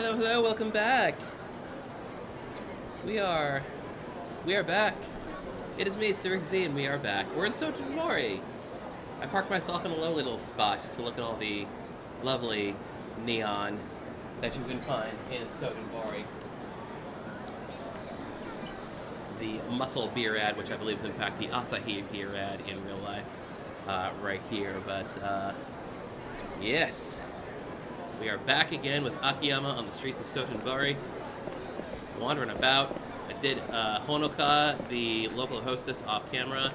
Hello, hello, welcome back. We are we are back. It is me, CyricZ, and we are back. We're in Sotenmori. I parked myself in a lovely little spot to look at all the lovely neon that you can find in Sotenmori. The Muscle beer ad, which I believe is in fact the Asahi beer ad in real life, right here. But yes, we are back again with Akiyama on the streets of Sotenbori, wandering about. I did Honoka, the local hostess, off camera.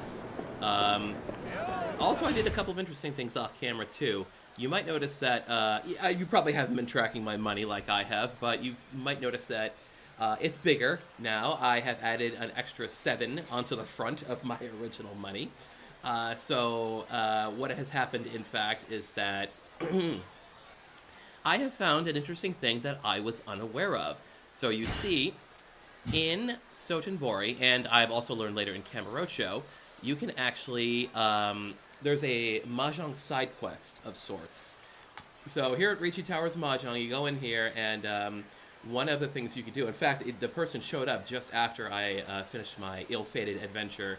Also, I did a couple of interesting things off camera too. You might notice that you probably haven't been tracking my money like I have, but you might notice that it's bigger now. I have added an extra 7 onto the front of my original money. So what has happened, in fact, is that I have found an interesting thing that I was unaware of. So you see, in Sotenbori, and I've also learned later in Kamurocho, you can actually, there's a Mahjong side quest of sorts. So here at Ricci Towers Mahjong, you go in here, and one of the things you can do, in fact, the person showed up just after I finished my ill-fated adventure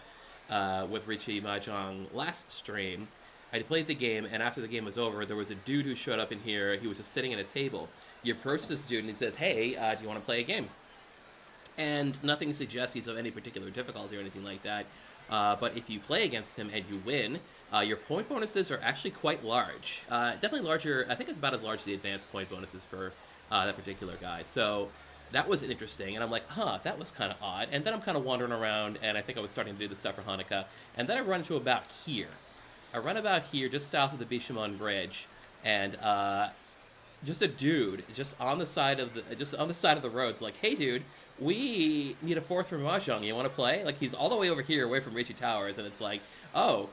with Ricci Mahjong last stream. I played the game, and after the game was over, there was a dude who showed up in here. He was just sitting at a table. You approach this dude, and he says, "Hey, do you want to play a game?" And nothing suggests he's of any particular difficulty or anything like that. But if you play against him and you win, your point bonuses are actually quite large. Definitely larger. I think it's about as large as the advanced point bonuses for that particular guy. So that was interesting. And I'm like, huh, that was kind of odd. And then I'm kind of wandering around, and I think I was starting to do the stuff for Hanukkah. And then I run into about here. I run about here just south of the Bishamon Bridge. And just a dude just on the side of the road. It's like, hey, dude, we need a fourth for Mahjong. You want to play? Like, he's all the way over here, away from Ricci Towers, and it's like, oh,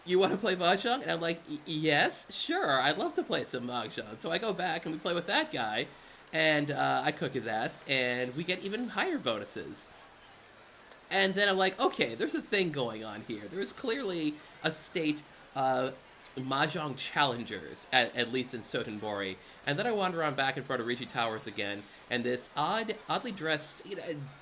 you want to play Mahjong? And I'm like, yes, sure, I'd love to play some Mahjong. So I go back and we play with that guy, and I cook his ass, and we get even higher bonuses. And then I'm like, okay, there's a thing going on here. There is clearly a state of Mahjong challengers, at least in Sotenbori. And then I wander around back in front of Ricci Towers again, and this oddly dressed,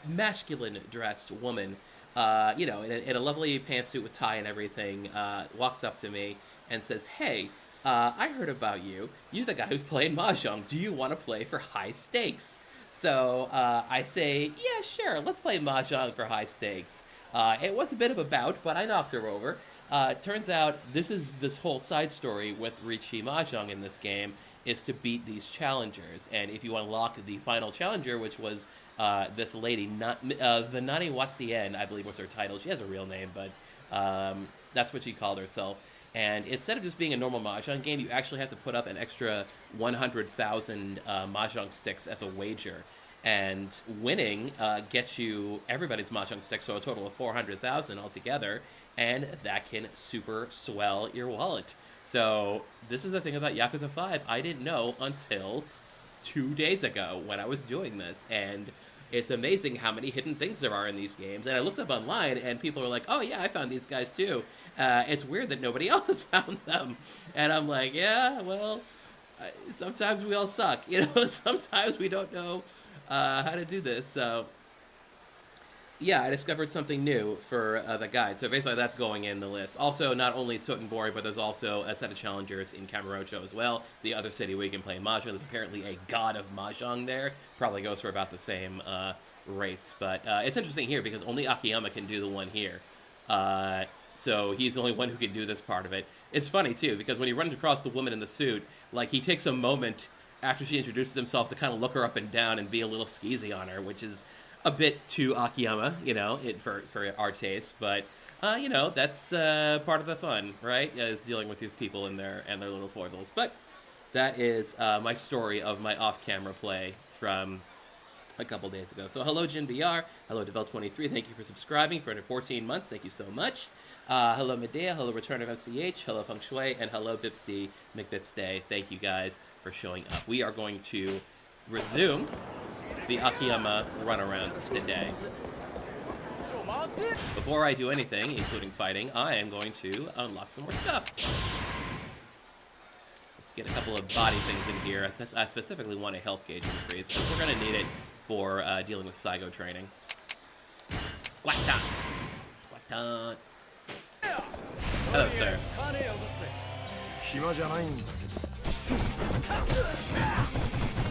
masculine-dressed woman, in a lovely pantsuit with tie and everything, walks up to me and says, "Hey, I heard about you. You're the guy who's playing Mahjong. Do you want to play for high stakes?" So I say, "Yeah, sure, let's play Mahjong for high stakes." It was a bit of a bout, but I knocked her over. Turns out this whole side story with Ricci Mahjong in this game is to beat these challengers. And if you unlock the final challenger, which was this lady, the Nani Wasien, I believe was her title. She has a real name, but that's what she called herself. And instead of just being a normal Mahjong game, you actually have to put up an extra 100,000 Mahjong sticks as a wager. And winning gets you everybody's Mahjong sticks, so a total of 400,000 altogether, and that can super swell your wallet. So this is the thing about Yakuza 5 I didn't know until 2 days ago when I was doing this, and it's amazing how many hidden things there are in these games. And I looked up online, and people are like, "Oh yeah, I found these guys too." It's weird that nobody else has found them, and I'm like, yeah, well, sometimes we all suck, sometimes we don't know how to do this. So yeah, I discovered something new for the guide. So basically that's going in the list. Also, not only Sotenbori, but there's also a set of challengers in Kamurocho as well, the other city where you can play Mahjong. There's apparently a god of Mahjong there. Probably goes for about the same rates. But it's interesting here because only Akiyama can do the one here. So he's the only one who can do this part of it. It's funny, too, because when he runs across the woman in the suit, like, he takes a moment after she introduces himself to kind of look her up and down and be a little skeezy on her, which is a bit too Akiyama, for our taste, but that's part of the fun, right? Is dealing with these people and their little foibles. But that is my story of my off-camera play from a couple days ago. So hello, Jin BR. Hello, Devel23. Thank you for subscribing for under 14 months. Thank you so much. Hello, Medea. Hello, Return of MCH. Hello, Feng Shui. And hello, Bipsty McBipsday. Thank you guys for showing up. We are going to resume the Akiyama runarounds today. Before I do anything, including fighting, I am going to unlock some more stuff. Let's Let's get a couple of body things in here. I specifically want a health gauge increase, because we're going to need it for dealing with Psycho training. Squat time! Squat time! Hello, sir.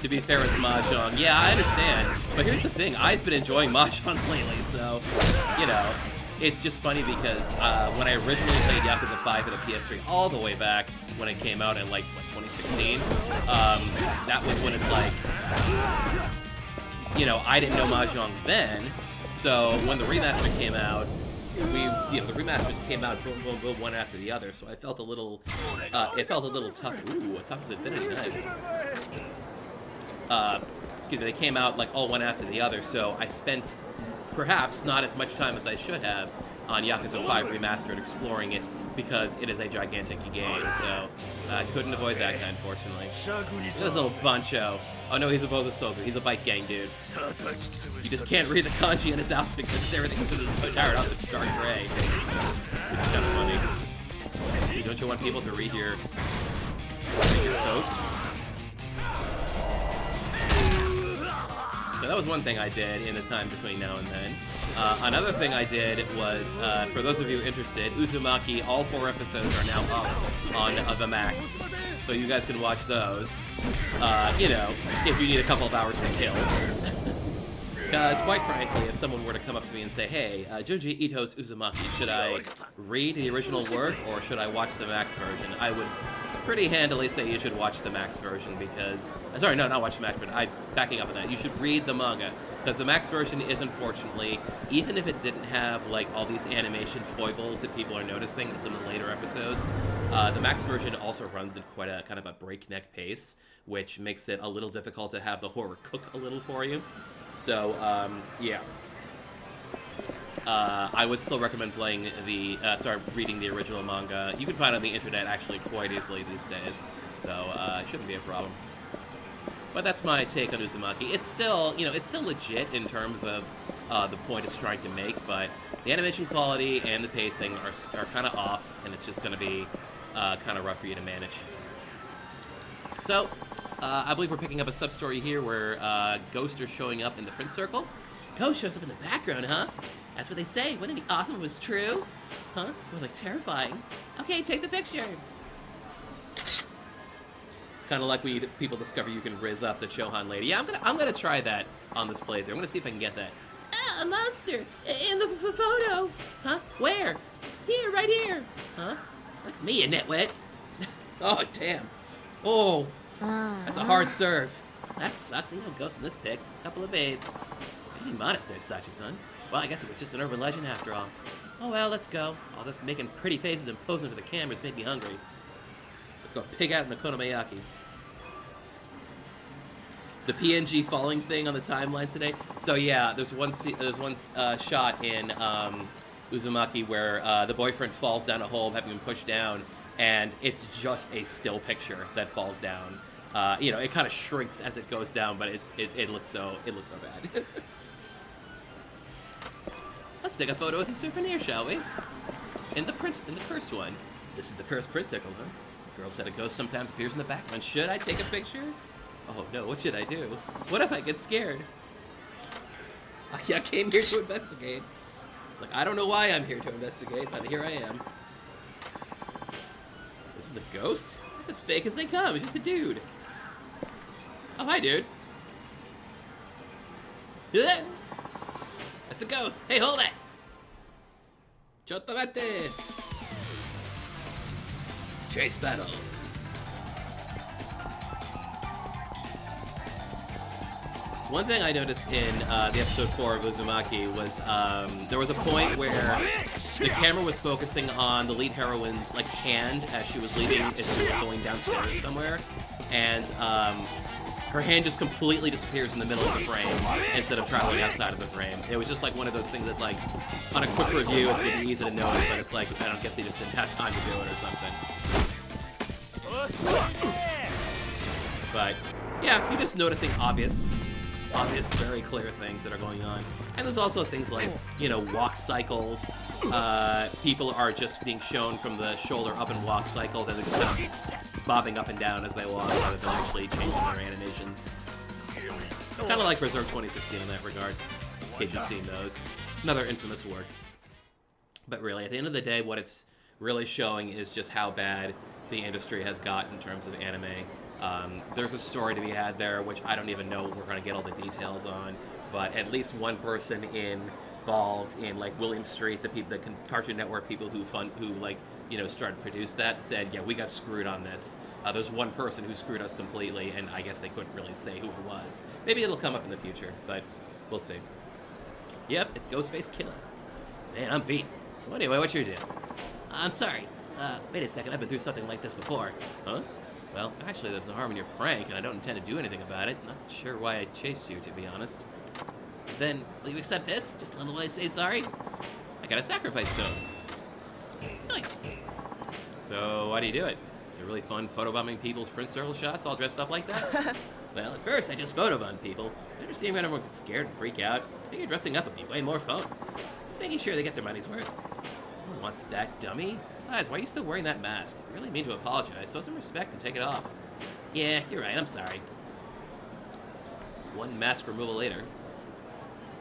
To be fair, it's Mahjong. Yeah, I understand. But here's the thing. I've been enjoying Mahjong lately, so, you know, it's just funny because when I originally played Yakuza 5 at a PS3 all the way back when it came out in, like, what, 2016, that was when it's like, you know, I didn't know Mahjong then, so when the remaster came out, the remasters came out boom, boom, boom, one after the other, so I felt a little, it felt a little tough. Ooh, a tough as Infinity, nice. Excuse me, they came out, like, all one after the other, so I spent perhaps not as much time as I should have on Yakuza 5 Remastered exploring it, because it is a gigantic game, so I couldn't avoid that guy, unfortunately. This little Bancho. Oh no, he's a Bozosoku. He's a bike gang dude. You just can't read the kanji in his outfit because everything is powered up with dark gray. Which is kind of funny. Don't you want people to read your coat? So that was one thing I did in the time between now and then. Another thing I did was, for those of you interested, Uzumaki, all 4 episodes are now up on the Max. So you guys can watch those, you know, if you need a couple of hours to kill. Because, quite frankly, if someone were to come up to me and say, hey, Junji Ito's Uzumaki, should I read the original work or should I watch the Max version? I would pretty handily say you should watch the Max version because... Sorry, no, not watch the Max version. I'm backing up on that. You should read the manga. Because the Max version is, unfortunately, even if it didn't have, like, all these animation foibles that people are noticing in some of the later episodes, the Max version also runs at quite a kind of a breakneck pace, which makes it a little difficult to have the horror cook a little for you. So, yeah. I would still recommend playing the, reading the original manga. You can find it on the internet actually quite easily these days, so it shouldn't be a problem. But that's my take on Uzumaki. It's still, you know, it's still legit in terms of the point it's trying to make, but the animation quality and the pacing are kind of off, and it's just going to be kind of rough for you to manage. So, I believe we're picking up a sub-story here where Ghost are showing up in the Prince Circle. Ghost shows up in the background, huh? That's what they say. Wouldn't it be awesome if it was true? Huh? We're like terrifying. Okay, take the picture. Kind of like when people discover you can rizz up the Chohan lady. Yeah, I'm gonna try that on this playthrough. I'm gonna see if I can get that. Ah, a monster in the photo. Huh? Where? Here, right here. Huh? That's me, you nitwit. Oh, damn. Oh, that's a hard serve. That sucks. You know, Ghost in this pic. A couple of babes. Pretty modest there, Sachi-san. Well, I guess it was just an urban legend after all. Oh well, let's go. All this making pretty faces and posing for the cameras made me hungry. Let's go pig out in the Konomiyaki. The PNG falling thing on the timeline today. So yeah, there's one shot in Uzumaki where the boyfriend falls down a hole, having been pushed down, and it's just a still picture that falls down. You know, it kind of shrinks as it goes down, but it looks so bad. Let's take a photo as a souvenir, shall we? In the cursed one. This is the cursed Prince Circle, huh? The girl said a ghost sometimes appears in the background. Should I take a picture? Oh no, what should I do? What if I get scared? I came here to investigate. Like, I don't know why I'm here to investigate, but here I am. This is the ghost? It's as fake as they come. It's just a dude. Oh, hi, dude. That's a ghost. Hey, hold it! Chotomate! Chase battle. One thing I noticed in the episode 4 of Uzumaki was there was a point where the camera was focusing on the lead heroine's like hand as she was leading, as she was going downstairs somewhere, and her hand just completely disappears in the middle of the frame instead of traveling outside of the frame. It was just like one of those things that, like, on a quick review, it's really easy to notice, but it's like, I don't guess they just didn't have time to do it or something. But yeah, you're just noticing obvious, very clear things that are going on. And there's also things like, you know, walk cycles. People are just being shown from the shoulder up in walk cycles as it kind of bobbing up and down as they walk rather than actually changing their animations. Kind of like Berserk 2016 in that regard, in case you've seen those. Another infamous work. But really, at the end of the day, what it's really showing is just how bad the industry has got in terms of anime. There's a story to be had there, which I don't even know we're going to get all the details on, but at least one person involved in, like, William Street, the Cartoon Network people who started to produce that, said, yeah, we got screwed on this. There's one person who screwed us completely, and I guess they couldn't really say who it was. Maybe it'll come up in the future, but we'll see. Yep, it's Ghostface Killer. Man, I'm beat. So anyway, what's your deal? I'm sorry. Wait a second, I've been through something like this before. Huh? Well, actually, there's no harm in your prank, and I don't intend to do anything about it. Not sure why I chased you, to be honest. Then, will you accept this? Just a little way to say sorry? I got a sacrifice stone. Nice. So, why do you do it? Is it really fun photobombing people's Prince Circle shots all dressed up like that? Well, at first, I just photobombed people. After seeing when everyone gets scared and freak out, I figured dressing up would be way more fun. Just making sure they get their money's worth. No one wants that dummy. Besides, why are you still wearing that mask? I really mean to apologize, so some respect and take it off. Yeah, you're right, I'm sorry. One mask removal later.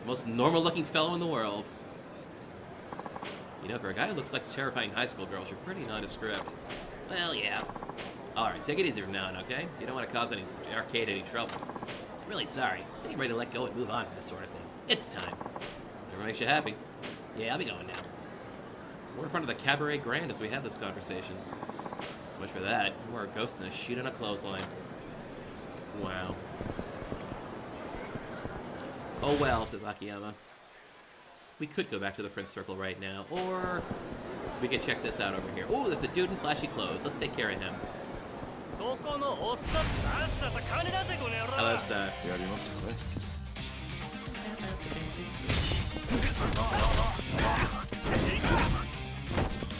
The most normal-looking fellow in the world. You know, for a guy who looks like terrifying high school girls, you're pretty nondescript. Well, yeah. Alright, take it easy from now on, okay? You don't want to cause any arcade any trouble. I'm really sorry. I think I'm ready to let go and move on from this sort of thing. It's time. Whatever makes you happy. Yeah, I'll be going now. We're in front of the Cabaret Grand as we have this conversation. So much for that. We're a ghost in a sheet on a clothesline. Wow. Oh well, says Akiyama. We could go back to the Prince Circle right now, or we can check this out over here. Oh, there's a dude in flashy clothes. Let's take care of him. Hello, sir.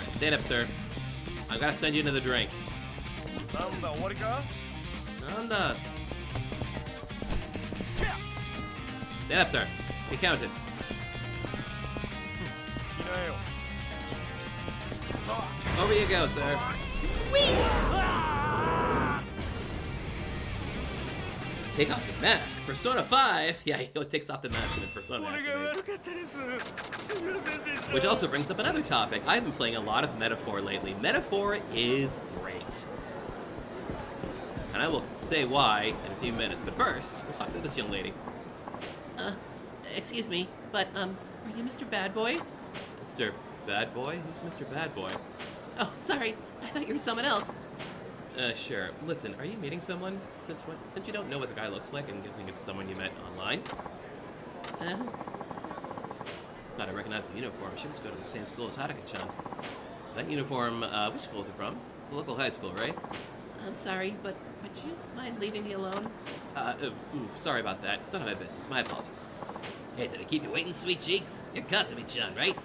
Stand up, sir. I've got to send you another drink. Nanda. Stand up, sir. Be counted. Over you go, sir. Whee! Take off your mask. Persona 5. Yeah, he takes off the mask in his Persona activates. Which also brings up another topic. I've been playing a lot of Metaphor lately. Metaphor is great. And I will say why in a few minutes. But first, let's talk to this young lady. Excuse me, but, are you Mr. Bad Boy? Mr. Bad Boy? Who's Mr. Bad Boy? Oh, sorry. I thought you were someone else. Sure. Listen, are you meeting someone? Since you don't know what the guy looks like, I'm guessing it's someone you met online? Thought I recognized the uniform. She must go to the same school as Haruka-chan. That uniform, which school is it from? It's a local high school, right? I'm sorry, but would you mind leaving me alone? Sorry about that. It's none of my business. My apologies. Hey, did I keep you waiting, sweet cheeks? You're Kazumi-chan, right?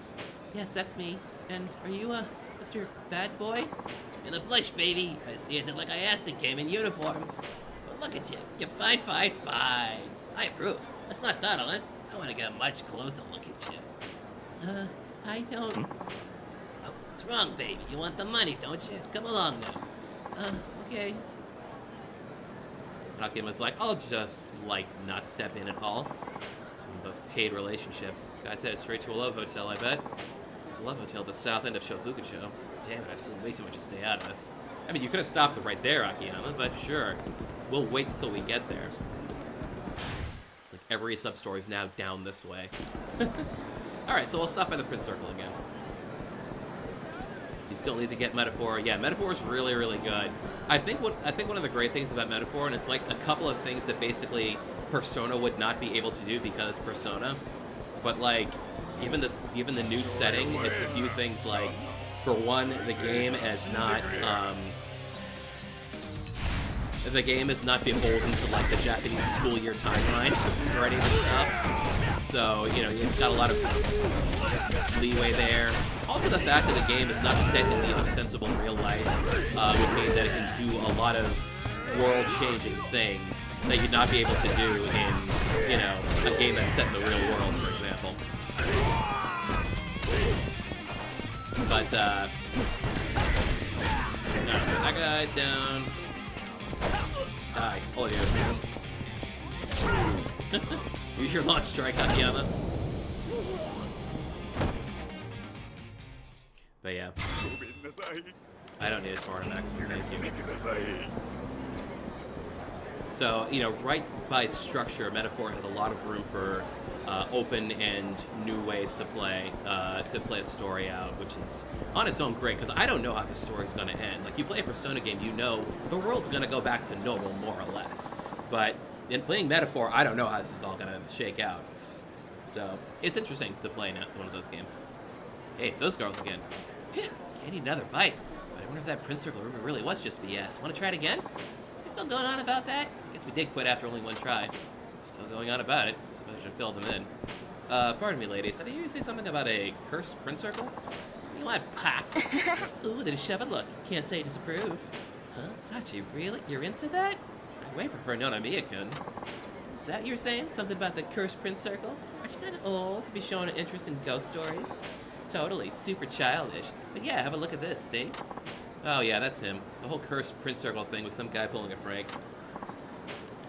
Yes, that's me. And are you, Mr. Bad Boy? In the flesh, baby. I see it did like I asked and came in uniform. But look at you. You're fine, fine, fine. I approve. Let's not dawdle, huh? I want to get a much closer look at you. I don't... Oh, what's wrong, baby? You want the money, don't you? Come along now. Okay. Akima's like, I'll just, like, not step in at all. It's one of those paid relationships. Guy's headed straight to a love hotel, I bet. There's a love hotel at the south end of Shofukucho. Damn it, I've seen way too much to stay out of this. I mean, you could have stopped it right there, Akiyama, but sure. We'll wait until we get there. It's like every sub-story is now down this way. Alright, so we'll stop by the Prince Circle again. You still need to get Metaphor. Yeah, Metaphor is really, really good. I think one of the great things about Metaphor, and it's like a couple of things that basically Persona would not be able to do because it's Persona, but like, given the new setting, it's a few things like, for one, the game is not beholden to like the Japanese school year timeline for any of the stuff. So, you know, it's got a lot of leeway there. Also, the fact that the game is not set in the ostensible real life would mean that it can do a lot of world-changing things that you'd not be able to do in, you know, a game that's set in the real world, for example. But, No, that guy's down. Die. Oh, yeah, man. Use your launch strike, Akiyama. But yeah. I don't need a sword max. Thank you. So, you know, right by its structure, Metaphor has a lot of room for open and new ways to play a story out, which is on its own great, because I don't know how the story's going to end. Like, you play a Persona game, you know the world's going to go back to normal, more or less. But in playing Metaphor, I don't know how this is all going to shake out. So, it's interesting to play one of those games. Hey, it's those girls again. Can't eat another bite. I wonder if that Prince Circle rumor really was just BS. Want to try it again? You're still going on about that? Guess we did quit after only one try. Still going on about it. Suppose I should fill them in. Pardon me, ladies. Did I hear you say something about a cursed Prince Circle? You want Pops? Ooh, did a shove it look. Can't say disapprove. Huh? Sachi, really? You're into that? I way prefer Nonamiya-kun. Is that what you're saying? Something about the cursed Prince Circle? Aren't you kind of old to be showing an interest in ghost stories? Totally. Super childish. But yeah, have a look at this, see? Oh yeah, that's him. The whole cursed Prince Circle thing was some guy pulling a prank.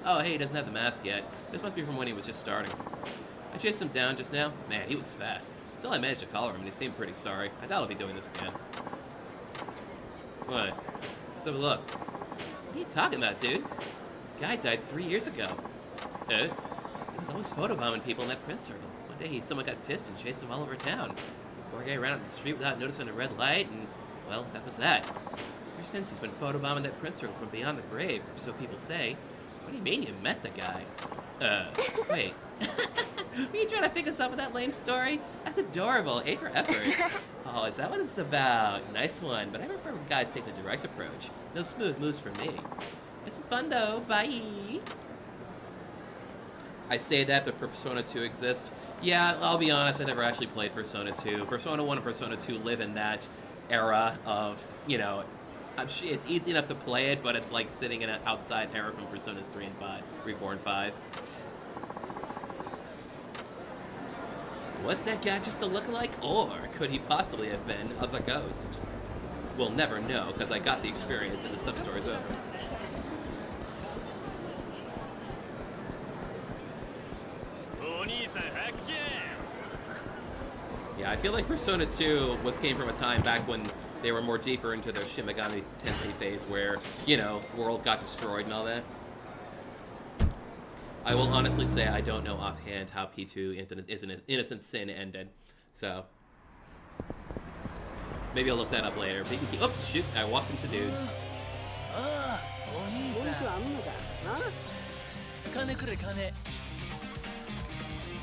Oh, hey, he doesn't have the mask yet. This must be from when he was just starting. I chased him down just now. Man, he was fast. Still, I managed to collar him, and he seemed pretty sorry. I doubt I'll be doing this again. What? What's up with looks? What are you talking about, dude? This guy died 3 years ago. He was always photobombing people in that Prince Circle. One day, someone got pissed and chased him all over town. Poor guy ran up the street without noticing a red light, and, well, that was that. Ever since, he's been photobombing that Prince Circle from beyond the grave, or so people say. So what do you mean you met the guy? Wait. Are you trying to pick us up with that lame story? That's adorable. A for effort. Oh, is that what it's about? Nice one. But I prefer when guys take the direct approach. No smooth moves for me. This was fun, though. Bye. I say that, but Persona 2 exists. Yeah, I'll be honest, I never actually played Persona 2. Persona 1 and Persona 2 live in that era of, you know, it's easy enough to play it, but it's like sitting in an outside era from Personas 3 and 5, 3, 4, and 5. Was that guy just a lookalike, or could he possibly have been the ghost? We'll never know, because I got the experience and the sub-story's over. Yeah, I feel like Persona 2 came from a time back when they were more deeper into their Shin Megami Tensei phase where, you know, the world got destroyed and all that. I will honestly say I don't know offhand how P2 is an Innocent Sin ended, so maybe I'll look that up later. But you can keep, oops, shoot, I walked into dudes.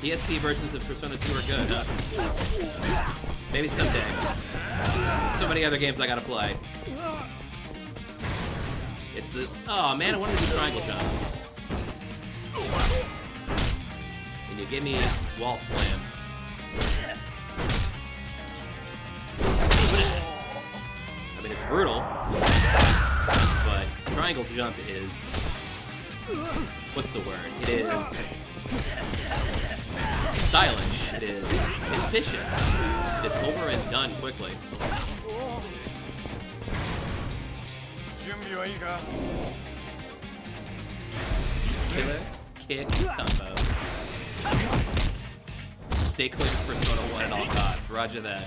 PSP versions of Persona 2 are good, huh? Maybe someday. There's so many other games I gotta play. It's the... Oh man, I wanted to do triangle jump. And you give me wall slam. I mean, it's brutal. But triangle jump is... What's the word? It is... stylish. It is efficient. It is over and done quickly. Killer kick combo. Stay clear of Persona 1 at all costs. Roger that.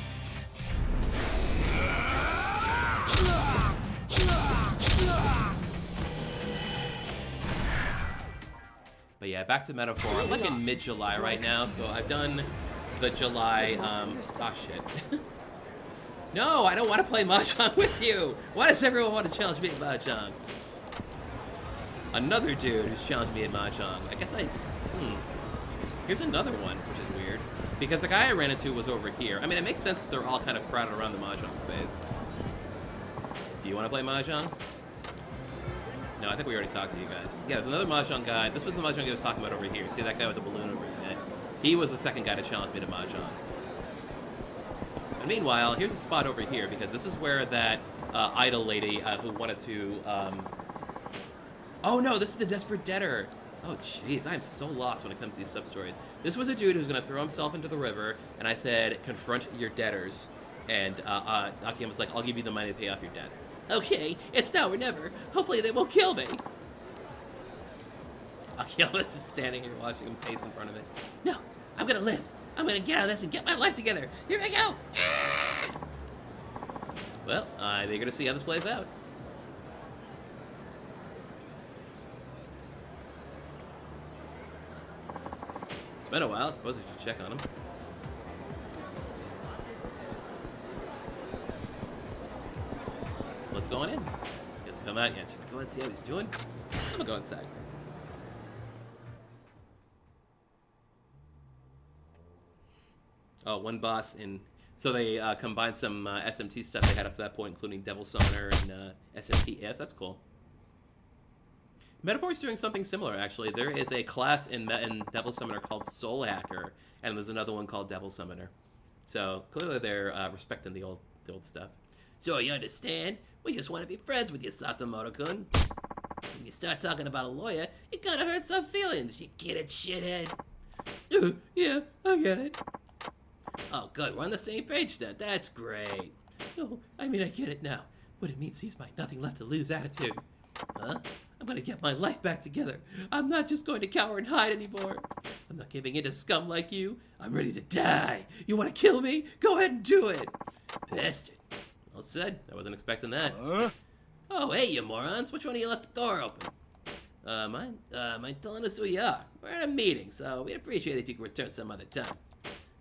But yeah, back to Metaphor. I'm like in mid-July right now, so I've done the July, oh shit. No, I don't want to play Mahjong with you! Why does everyone want to challenge me at Mahjong? Another dude who's challenged me at Mahjong. I guess here's another one, which is weird. Because the guy I ran into was over here. I mean, it makes sense that they're all kind of crowded around the Mahjong space. Do you want to play Mahjong? No, I think we already talked to you guys. Yeah, there's another Mahjong guy. This was the Mahjong I was talking about over here. See that guy with the balloon over his head? He was the second guy to challenge me to Mahjong. And meanwhile, here's a spot over here, because this is where that idol lady who wanted to... Oh no, this is the Desperate Debtor. Oh jeez, I am so lost when it comes to these sub-stories. This was a dude who's going to throw himself into the river, and I said, confront your debtors. And Akiyama's like, I'll give you the money to pay off your debts. Okay, it's now or never. Hopefully they won't kill me. Akiyama's just standing here watching him pace in front of it. No, I'm gonna live. I'm gonna get out of this and get my life together. Here I go. Well, I'm eager to see how this plays out. It's been a while. I suppose we should check on him. Let's go on in. He hasn't come out yet. Should we go and see how he's doing? I'm gonna go inside. Oh, one boss in... So they combined some SMT stuff they had up to that point, including Devil Summoner and SMT If. That's cool. Metaphor is doing something similar, actually. There is a class in Devil Summoner called Soul Hacker, and there's another one called Devil Summoner. So clearly they're respecting the old stuff. So you understand? We just want to be friends with you, Sasimoto-kun. When you start talking about a lawyer, it kind of hurts some feelings. You get it, shithead? Yeah, I get it. Oh, good. We're on the same page then. That's great. No, I mean, I get it now. What it means is my nothing left to lose attitude. Huh? I'm gonna get my life back together. I'm not just going to cower and hide anymore. I'm not giving in to scum like you. I'm ready to die. You want to kill me? Go ahead and do it. Bastard. Well said. I wasn't expecting that. Oh, hey, you morons. Which one of you left the door open? Mine telling us who you are. We're at a meeting, so we'd appreciate it if you could return some other time.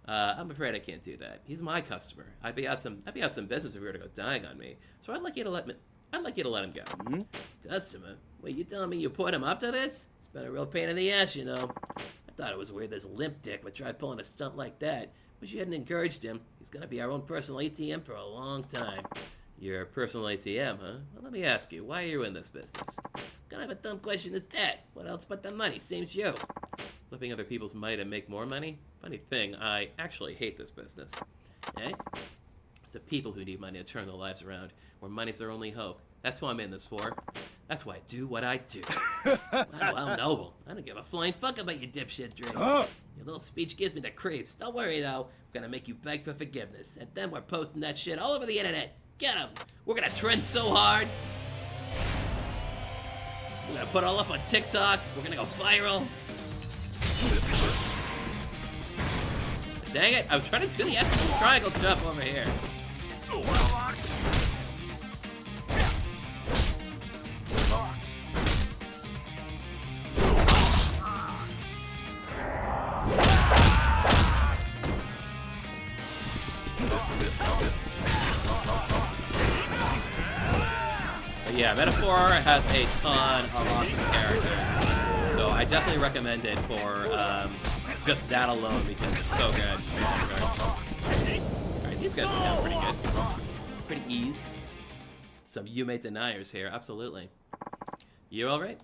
I'm afraid I can't do that. He's my customer. I'd be out some business if he were to go dying on me. So I'd like you to let him go. Mm-hmm. Customer? Wait, you telling me you put him up to this? It's been a real pain in the ass, you know. I thought it was weird this limp dick would try pulling a stunt like that. Wish you hadn't encouraged him. He's gonna be our own personal ATM for a long time. Your personal ATM, huh? Well, let me ask you, why are you in this business? What kind of a dumb question is that? What else but the money? Seems you. Flipping other people's money to make more money? Funny thing, I actually hate this business. Eh? It's the people who need money to turn their lives around, where money's their only hope. That's what I'm in this for. That's why I do what I do. Wow, how noble. I don't give a flying fuck about your dipshit dreams. Your little speech gives me the creeps. Don't worry, though. I'm gonna make you beg for forgiveness. And then we're posting that shit all over the internet. Get 'em. We're gonna trend so hard. We're gonna put it all up on TikTok. We're gonna go viral. Dang it, I'm trying to do the triangle jump over here. But yeah, Metaphor has a ton of awesome characters. So I definitely recommend it for just that alone because it's so good. Alright, these guys are down pretty good. Pretty ease. Some Yume deniers here, absolutely. You alright?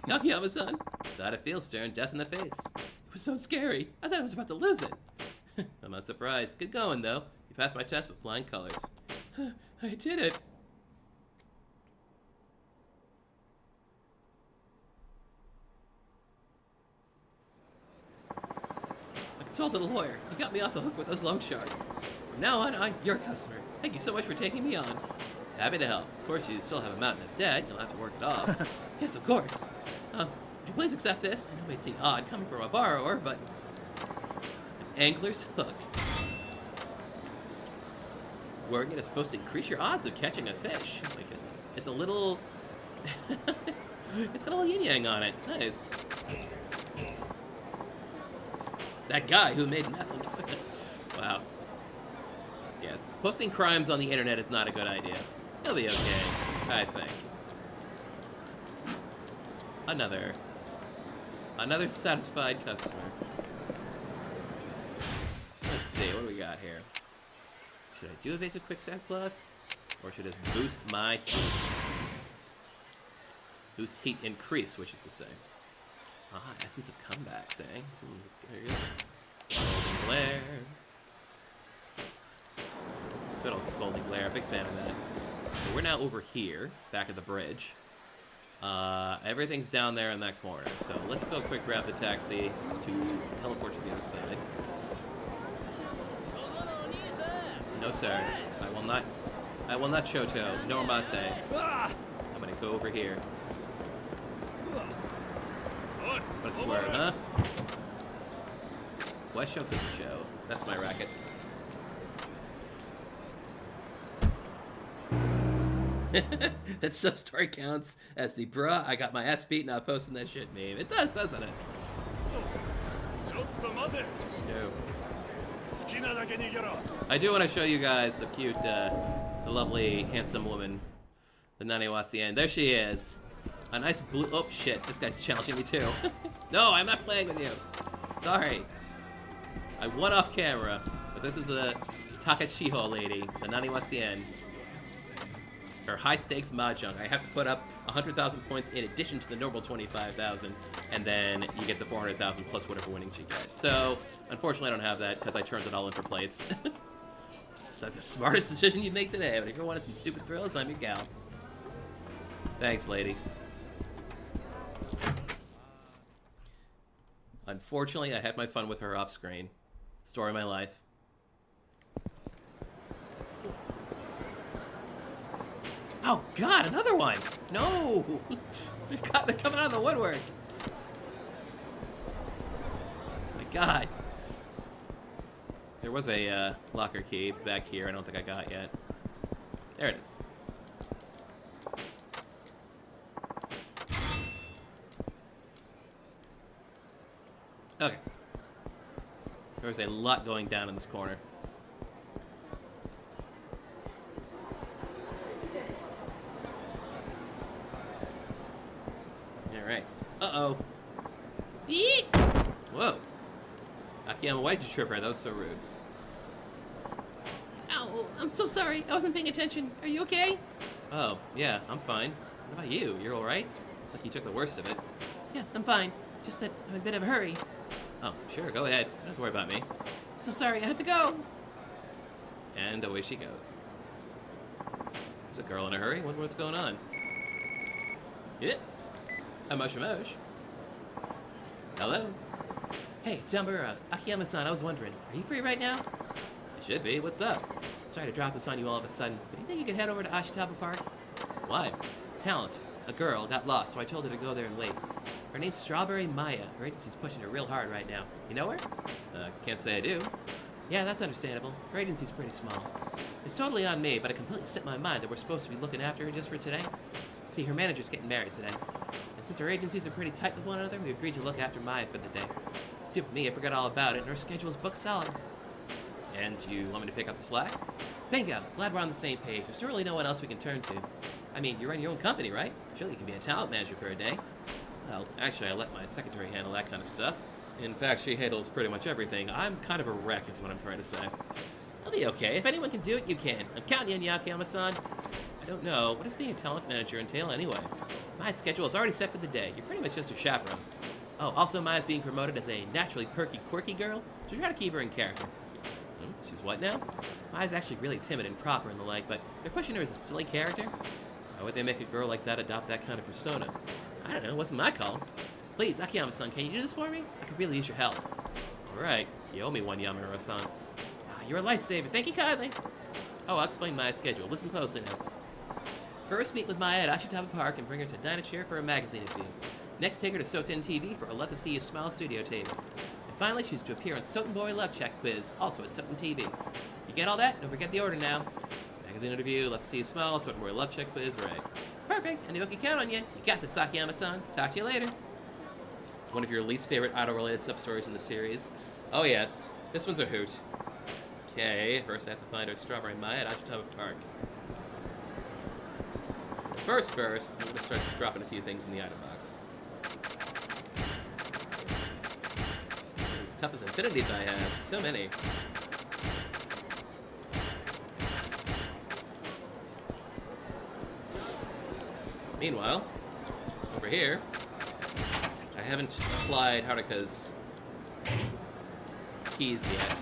Akiyama-san. How'd it feel staring death in the face? It was so scary. I thought I was about to lose it. I'm not surprised. Good going, though. You passed my test with flying colors. I did it. I consulted a lawyer. You got me off the hook with those loan sharks. From now on, I'm your customer. Thank you so much for taking me on. Happy to help. Of course, you still have a mountain of debt. You'll have to work it off. Yes, of course. Would you please accept this? I know it may seem odd coming from a borrower, but... An angler's hook. Wearing it is supposed to increase your odds of catching a fish. Oh my goodness. It's a little... it's got a little yin-yang on it. Nice. That guy who made meth. Wow. Yeah, posting crimes on the internet is not a good idea. He'll be okay, I think. Another satisfied customer. Let's see, what do we got here? Should I do evasive quicksand plus? Or should it boost my heat? Boost heat increase, which is to say. Ah, essence of comebacks, eh? There you go. Scalding glare. Good old scalding glare, big fan of that. So we're now over here, back at the bridge. Everything's down there in that corner, so let's go quick grab the taxi to teleport to the other side. No, sir. I will not. I will not Choto. No mate. I'm gonna go over here. What a swerve, huh? What show doesn't show? That's my racket. That sub-story counts as the bruh, I got my ass beat not posting that shit meme. It does, doesn't it? No. I do want to show you guys the cute, the lovely, handsome woman, the Naniwasien. There she is. A nice blue. Oh shit! This guy's challenging me too. No, I'm not playing with you. Sorry. I won off camera, but this is the Takachiho lady, the Naniwasien. Her high stakes mahjong. I have to put up 100,000 points in addition to the normal 25,000, and then you get the 400,000 plus whatever winnings you get. So, unfortunately, I don't have that because I turned it all in for plates. Is that the smartest decision you make today? But if you wanted some stupid thrills, I'm your gal. Thanks, lady. Unfortunately, I had my fun with her off screen. Story of my life. Oh God, another one! No! They're coming out of the woodwork. My God. There was a locker key back here. I don't think I got yet. There it is. Okay. There's a lot going down in this corner. Alright. Uh-oh. Eek! Whoa. Akiyama, why did you trip her? That was so rude. Ow, I'm so sorry. I wasn't paying attention. Are you okay? Oh, yeah, I'm fine. What about you? You're alright? Looks like you took the worst of it. Yes, I'm fine. Just that I'm in a bit of a hurry. Oh, sure, go ahead. Don't have to worry about me. I'm so sorry, I have to go. And away she goes. There's a girl in a hurry. Wonder what's going on. Yeah. Amosh. Hello? Hey, it's Yamura. Akiyama-san, I was wondering, are you free right now? I should be. What's up? Sorry to drop this on you all of a sudden, but do you think you could head over to Ashitaba Park? Why? Talent. A girl got lost, so I told her to go there and wait. Her name's Strawberry Maya. Her agency's pushing her real hard right now. You know her? Can't say I do. Yeah, that's understandable. Her agency's pretty small. It's totally on me, but it completely slipped my mind that we're supposed to be looking after her just for today. See, her manager's getting married today. And since our agencies are pretty tight with one another, we agreed to look after Maya for the day. Stupid me, I forgot all about it, and her schedule's booked solid. And you want me to pick up the slack? Bingo! Glad we're on the same page. There's certainly no one else we can turn to. I mean, you run your own company, right? Surely you can be a talent manager for a day. Well, actually, I let my secretary handle that kind of stuff. In fact, she handles pretty much everything. I'm kind of a wreck, is what I'm trying to say. I'll be okay. If anyone can do it, you can. I'm counting on you, Akiyama-san. I don't know. What does being a talent manager entail anyway? My schedule is already set for the day. You're pretty much just a chaperone. Oh, also Maya's being promoted as a naturally perky, quirky girl, so try to keep her in character. She's what now? Maya's actually really timid and proper and the like, but they're pushing her as a silly character? Why would they make a girl like that adopt that kind of persona? I don't know, it wasn't my call. Please, Akiyama-san, can you do this for me? I could really use your help. Alright, you owe me one, Yamura-san. You're a lifesaver, thank you kindly. Oh, I'll explain Maya's schedule. Listen closely now. First, meet with Maya at Ashitaba Park and bring her to Dynachair for a magazine interview. Next, take her to Soten TV for a Let Them See You Smile studio tape. And finally, she's to appear on Soten Boy Love Check quiz, also at Soten TV. You get all that? Don't forget the order now. Magazine interview, Let Them See You Smile, Soten Boy Love Check quiz, right. Perfect, I knew I could count on you. You got this, Akiyama-san. Talk to you later. One of your least favorite idol-related sub-stories in the series. Oh yes, this one's a hoot. Okay, first I have to find our Strawberry Maya at Ashitaba Park. First, I'm going to start dropping a few things in the item box. As tough as infinities I have, so many. Meanwhile, over here, I haven't applied Haruka's keys yet.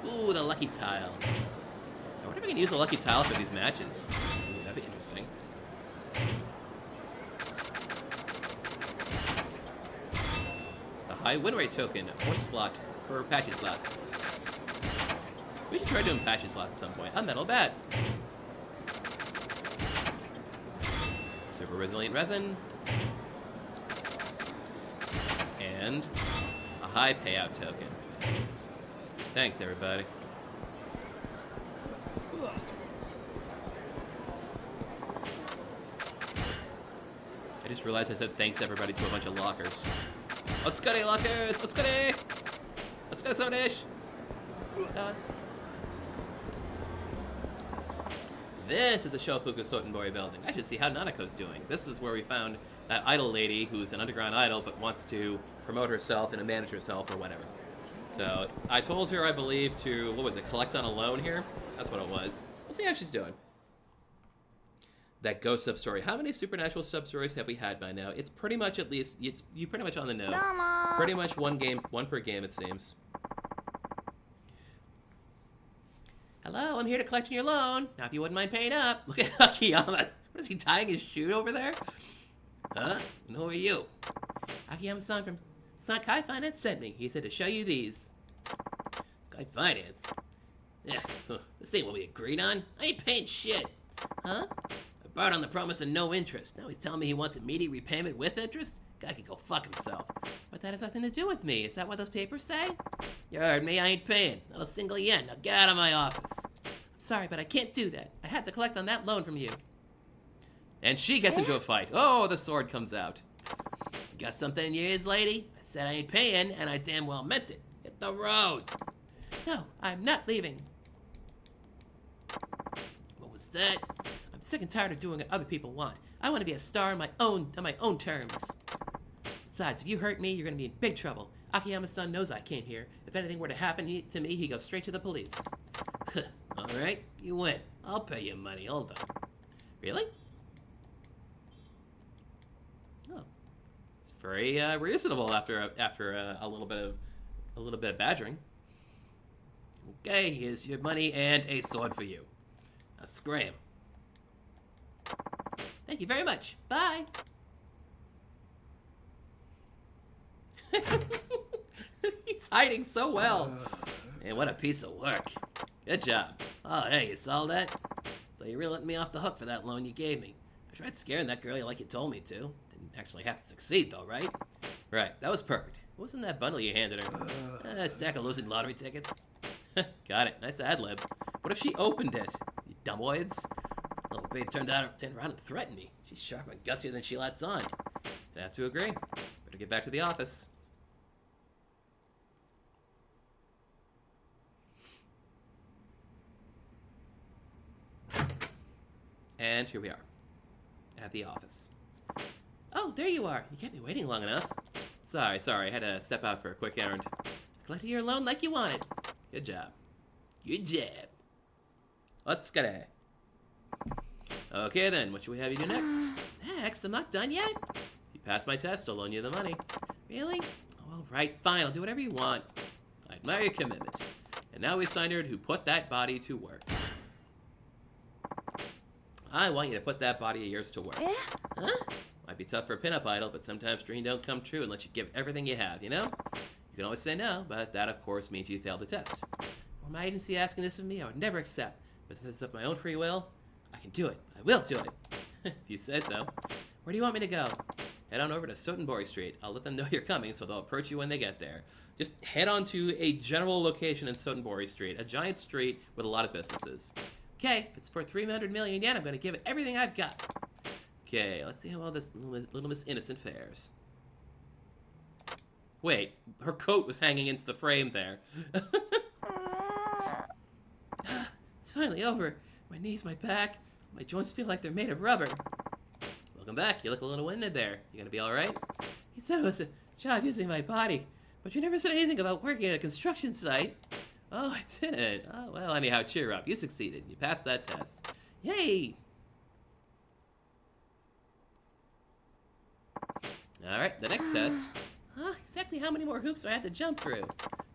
Ooh, the lucky tile. I wonder if I can use the lucky tile for these matches. Ooh, that'd be interesting. The high win rate token, 4 slot per patchy slots. We should try doing patchy slots at some point. A metal bat. Super resilient resin. And a high payout token. Thanks, everybody. I just realized I said thanks, everybody, to a bunch of lockers. Let's go, lockers! Let's go, let's go, Sonish! This is the Shofuku Sotenbori building. I should see how Nanako's doing. This is where we found that idol lady who's an underground idol but wants to promote herself and manage herself or whatever. So I told her, I believe, to, what was it, collect on a loan here? That's what it was. We'll see how she's doing. That ghost sub-story. How many supernatural sub-stories have we had by now? It's pretty much at least, you pretty much on the nose. Mama. Pretty much one per game, it seems. Hello, I'm here to collect on your loan. Now, if you wouldn't mind paying up. Look at Akiyama. What is he tying his shoe over there? Huh? And who are you? Akiyama-san from Sky Finance sent me. He said to show you these. Sky Finance? Yeah, this ain't what we agreed on. I ain't paying shit. Huh? I borrowed on the promise of no interest. Now he's telling me he wants immediate repayment with interest? Guy could go fuck himself. But that has nothing to do with me. Is that what those papers say? You heard me, I ain't paying. Not a single yen. Now get out of my office. I'm sorry, but I can't do that. I had to collect on that loan from you. And she gets into a fight. Oh, the sword comes out. You got something in your ears, lady? I said I ain't paying, and I damn well meant it. Hit the road. No, I'm not leaving. What was that? I'm sick and tired of doing what other people want. I want to be a star on my own terms. Besides, if you hurt me, you're going to be in big trouble. Akiyama-san knows I came here. If anything were to happen to me, he'd go straight to the police. All right, you win. I'll pay you money. Hold on. Really? Oh, it's very reasonable after a little bit of badgering. Okay, here's your money and a sword for you. Now scram. Thank you very much. Bye. He's hiding so well. Man, what a piece of work. Good job. Oh, hey, you saw that? So you really let me off the hook for that loan you gave me. I tried scaring that girl like you told me to. Didn't actually have to succeed, though, right? Right, that was perfect. What was in that bundle you handed her? A stack of losing lottery tickets. Got it. Nice ad lib. What if she opened it? You dumbwoids. Little babe turned around and threatened me. She's sharp and gutsier than she lets on. I have to agree. Better get back to the office. And here we are, at the office. Oh, there you are. You kept me waiting long enough. Sorry, I had to step out for a quick errand. I collected your loan like you wanted. Good job. Good job. Let's get it. Okay then, what should we have you do next? Next? I'm not done yet? If you pass my test, I'll loan you the money. Really? Oh, all right, fine, I'll do whatever you want. I admire your commitment. And now we signed her to put that body to work. I want you to put that body of yours to work. Huh? Might be tough for a pinup idol, but sometimes dreams don't come true unless you give everything you have, you know? You can always say no, but that of course means you failed the test. Were my agency asking this of me, I would never accept. But since it's of my own free will, I can do it. I will do it. If you say so. Where do you want me to go? Head on over to Sotenbori Street. I'll let them know you're coming, so they'll approach you when they get there. Just head on to a general location in Sotenbori Street, a giant street with a lot of businesses. Okay, if it's for 300 million yen, I'm going to give it everything I've got. Okay, let's see how well this little Miss Innocent fares. Wait, her coat was hanging into the frame there. It's finally over. My knees, my back, my joints feel like they're made of rubber. Welcome back. You look a little winded there. You gonna be all right? You said it was a job using my body, but you never said anything about working at a construction site. Oh, I didn't. Oh, well, anyhow, cheer up. You succeeded. You passed that test. Yay! All right, the next test. Exactly how many more hoops do I have to jump through?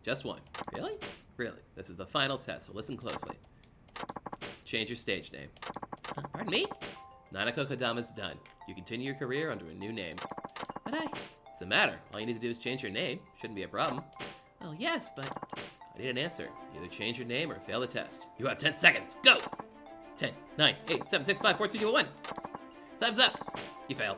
Just one. Really? Really. This is the final test, so listen closely. Change your stage name. Pardon me? Nanako Kodama's done. You continue your career under a new name. But what's the matter? All you need to do is change your name. Shouldn't be a problem. Well, yes, but I I need an answer. Either change your name or fail the test. You have 10 seconds. Go! 10, 9, 8, 7, 6, 5, 4, 3, 2, 1. Time's up. You failed.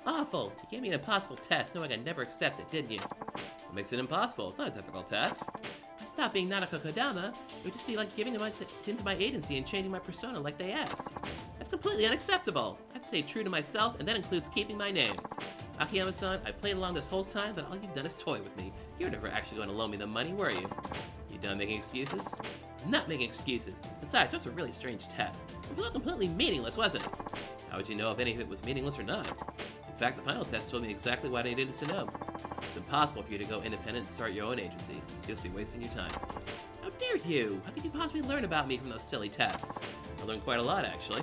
Awful. You gave me an impossible test knowing I'd never accept it, didn't you? What makes it impossible? It's not a difficult task. If I stopped being Nanako Kodama, it would just be like giving them into my agency and changing my persona like they asked. That's completely unacceptable. I have to stay true to myself, and that includes keeping my name. Akiyama-san, I played along this whole time, but all you've done is toy with me. You were never actually going to loan me the money, were you? You done making excuses? I'm not making excuses. Besides, that was a really strange test. It was all completely meaningless, wasn't it? How would you know if any of it was meaningless or not? In fact, the final test told me exactly what I needed to know. It's impossible for you to go independent and start your own agency. You'd just be wasting your time. How dare you? How could you possibly learn about me from those silly tests? I learned quite a lot, actually.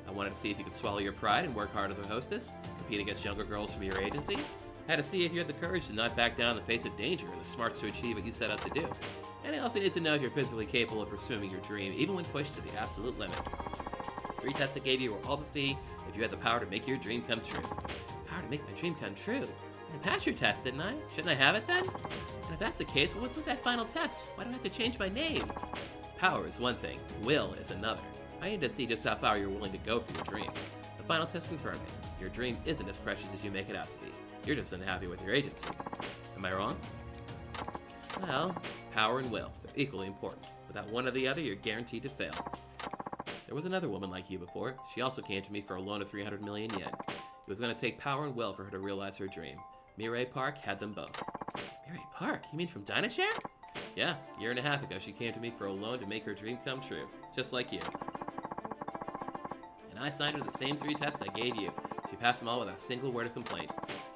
I wanted to see if you could swallow your pride and work hard as a hostess, compete against younger girls from your agency. I had to see if you had the courage to not back down in the face of danger and the smarts to achieve what you set out to do. And I also need to know if you're physically capable of pursuing your dream, even when pushed to the absolute limit. The 3 tests I gave you were all to see if you had the power to make your dream come true. Power to make my dream come true? I passed your test, didn't I? Shouldn't I have it then? And if that's the case, well, what's with that final test? Why do I have to change my name? Power is one thing, will is another. I need to see just how far you're willing to go for your dream. The final test confirmed it. Your dream isn't as precious as you make it out to be. You're just unhappy with your agency. Am I wrong? Well, power and will, they're equally important. Without one or the other, you're guaranteed to fail. There was another woman like you before. She also came to me for a loan of 300 million yen. It was going to take power and will for her to realize her dream. Mirai Park had them both. Mirai Park? You mean from Dynashare? Yeah, a year and a half ago she came to me for a loan to make her dream come true. Just like you. And I signed her the same 3 tests I gave you. She passed them all without a single word of complaint.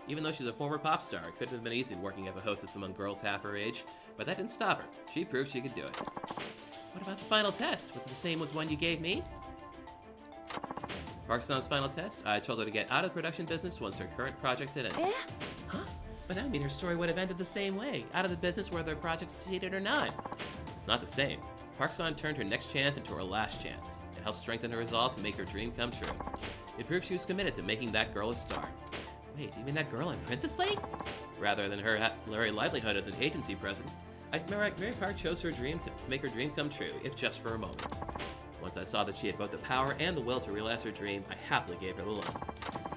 Even though she's a former pop star, it couldn't have been easy working as a hostess among girls half her age, but that didn't stop her. She proved she could do it. What about the final test? Was it the same as one you gave me? Park-san's final test? I told her to get out of the production business once her current project had ended. Huh? But that would mean her story would have ended the same way. Out of the business whether her project succeeded or not. It's not the same. Park-san turned her next chance into her last chance. It helped strengthen her resolve to make her dream come true. It proved she was committed to making that girl a star. Wait, do you mean that girl in Princess Lake? Rather than her very livelihood as an agency president, Mary Park chose her dream to make her dream come true, if just for a moment. Once I saw that she had both the power and the will to realize her dream, I happily gave her the loan.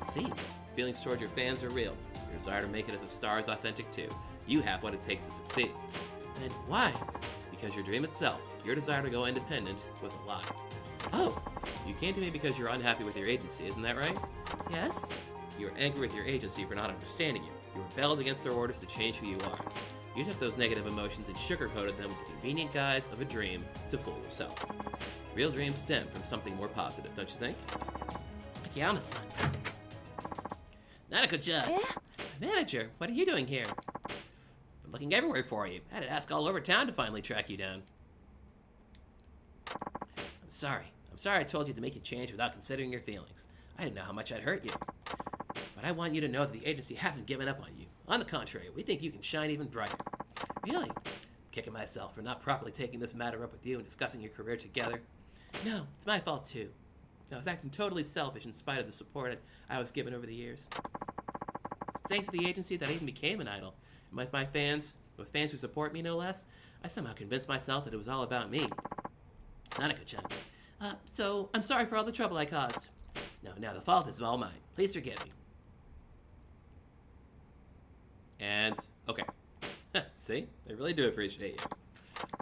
See, your feelings toward your fans are real. Your desire to make it as a star is authentic too. You have what it takes to succeed. And why? Because your dream itself, your desire to go independent, was a lie. Oh, you came to me because you're unhappy with your agency, isn't that right? Yes. You were angry with your agency for not understanding you. You rebelled against their orders to change who you are. You took those negative emotions and sugarcoated them with the convenient guise of a dream to fool yourself. Real dreams stem from something more positive, don't you think? Akiyama-san. Nanako-chan. Manager, what are you doing here? I'm looking everywhere for you. I had to ask all over town to finally track you down. I'm sorry I told you to make a change without considering your feelings. I didn't know how much I'd hurt you. But I want you to know that the agency hasn't given up on you. On the contrary, we think you can shine even brighter. Really? I'm kicking myself for not properly taking this matter up with you and discussing your career together. No, it's my fault too. I was acting totally selfish in spite of the support I was given over the years. Thanks to the agency that I even became an idol. And with fans who support me no less, I somehow convinced myself that it was all about me. Nanako-chan. So I'm sorry for all the trouble I caused. No, the fault is all mine. Please forgive me. And, okay. See? I really do appreciate you.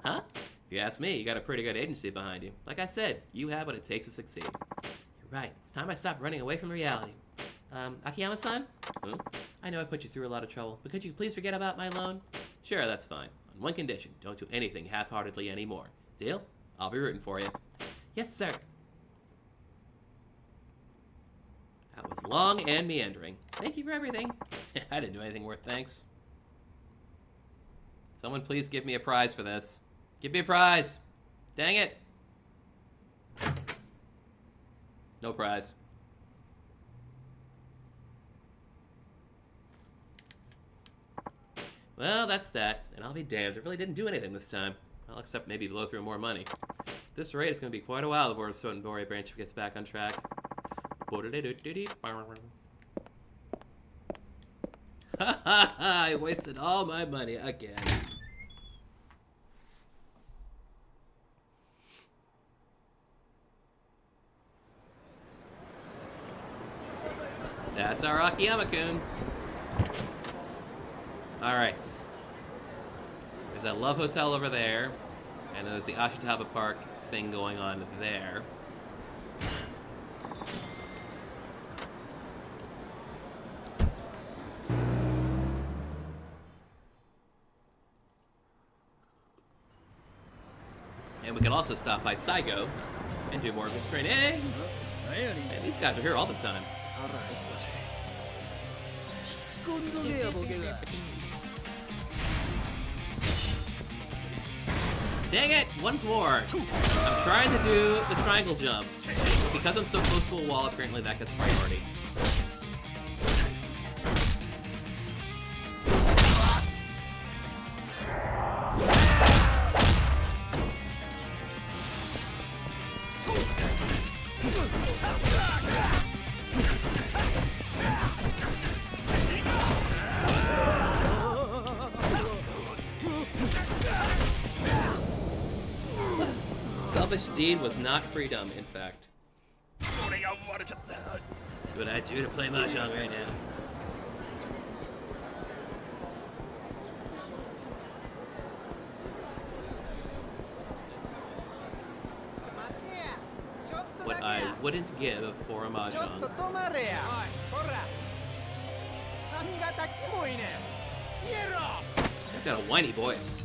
Huh? If you ask me, you got a pretty good agency behind you. Like I said, you have what it takes to succeed. You're right. It's time I stopped running away from reality. Akiyama-san? I know I put you through a lot of trouble, but could you please forget about my loan? Sure, that's fine. On one condition, don't do anything half-heartedly anymore. Deal? I'll be rooting for you. Yes, sir. That was long and meandering. Thank you for everything. I didn't do anything worth thanks. Someone please give me a prize for this. Give me a prize. Dang it. No prize. Well, that's that. And I'll be damned. I really didn't do anything this time. Well, except maybe blow through more money. At this rate, it's going to be quite a while before the Sotenbori branch gets back on track. Ha ha ha! I wasted all my money again. That's our Akiyama-kun. Alright. There's that Love Hotel over there. And then there's the Ashitaba Park thing going on there. And we can also stop by Saigo and do more of his training. Hey! And these guys are here all the time. Dang it! Once more! I'm trying to do the triangle jump. But because I'm so close to a wall, apparently that gets priority. Selfish deed was not freedom, in fact. What I do to play Mahjong right now. What I wouldn't give for a Mahjong. I've got a whiny voice.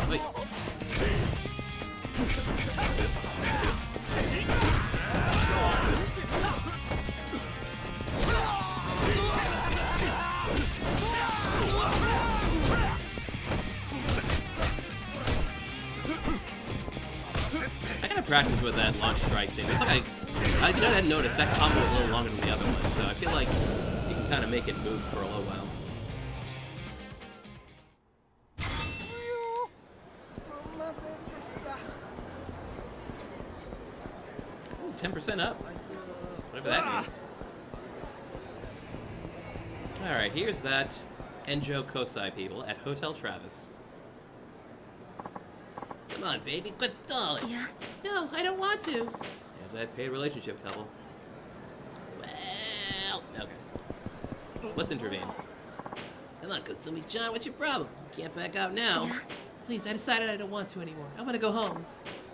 Wait. I gotta practice with that launch strike thing. It's like I didn't notice that combo was a little longer than the other one, so I feel like you can kind of make it move for a little while. 10% up. Whatever that means. Alright, here's that Enjo Kosai people at Hotel Travis. Come on, baby, quit stalling. Yeah. No, I don't want to. There's that paid relationship couple. Well, okay. Let's intervene. Come on, Kasumi-chan, what's your problem? You can't back out now. Yeah. Please, I decided I don't want to anymore. I want to go home.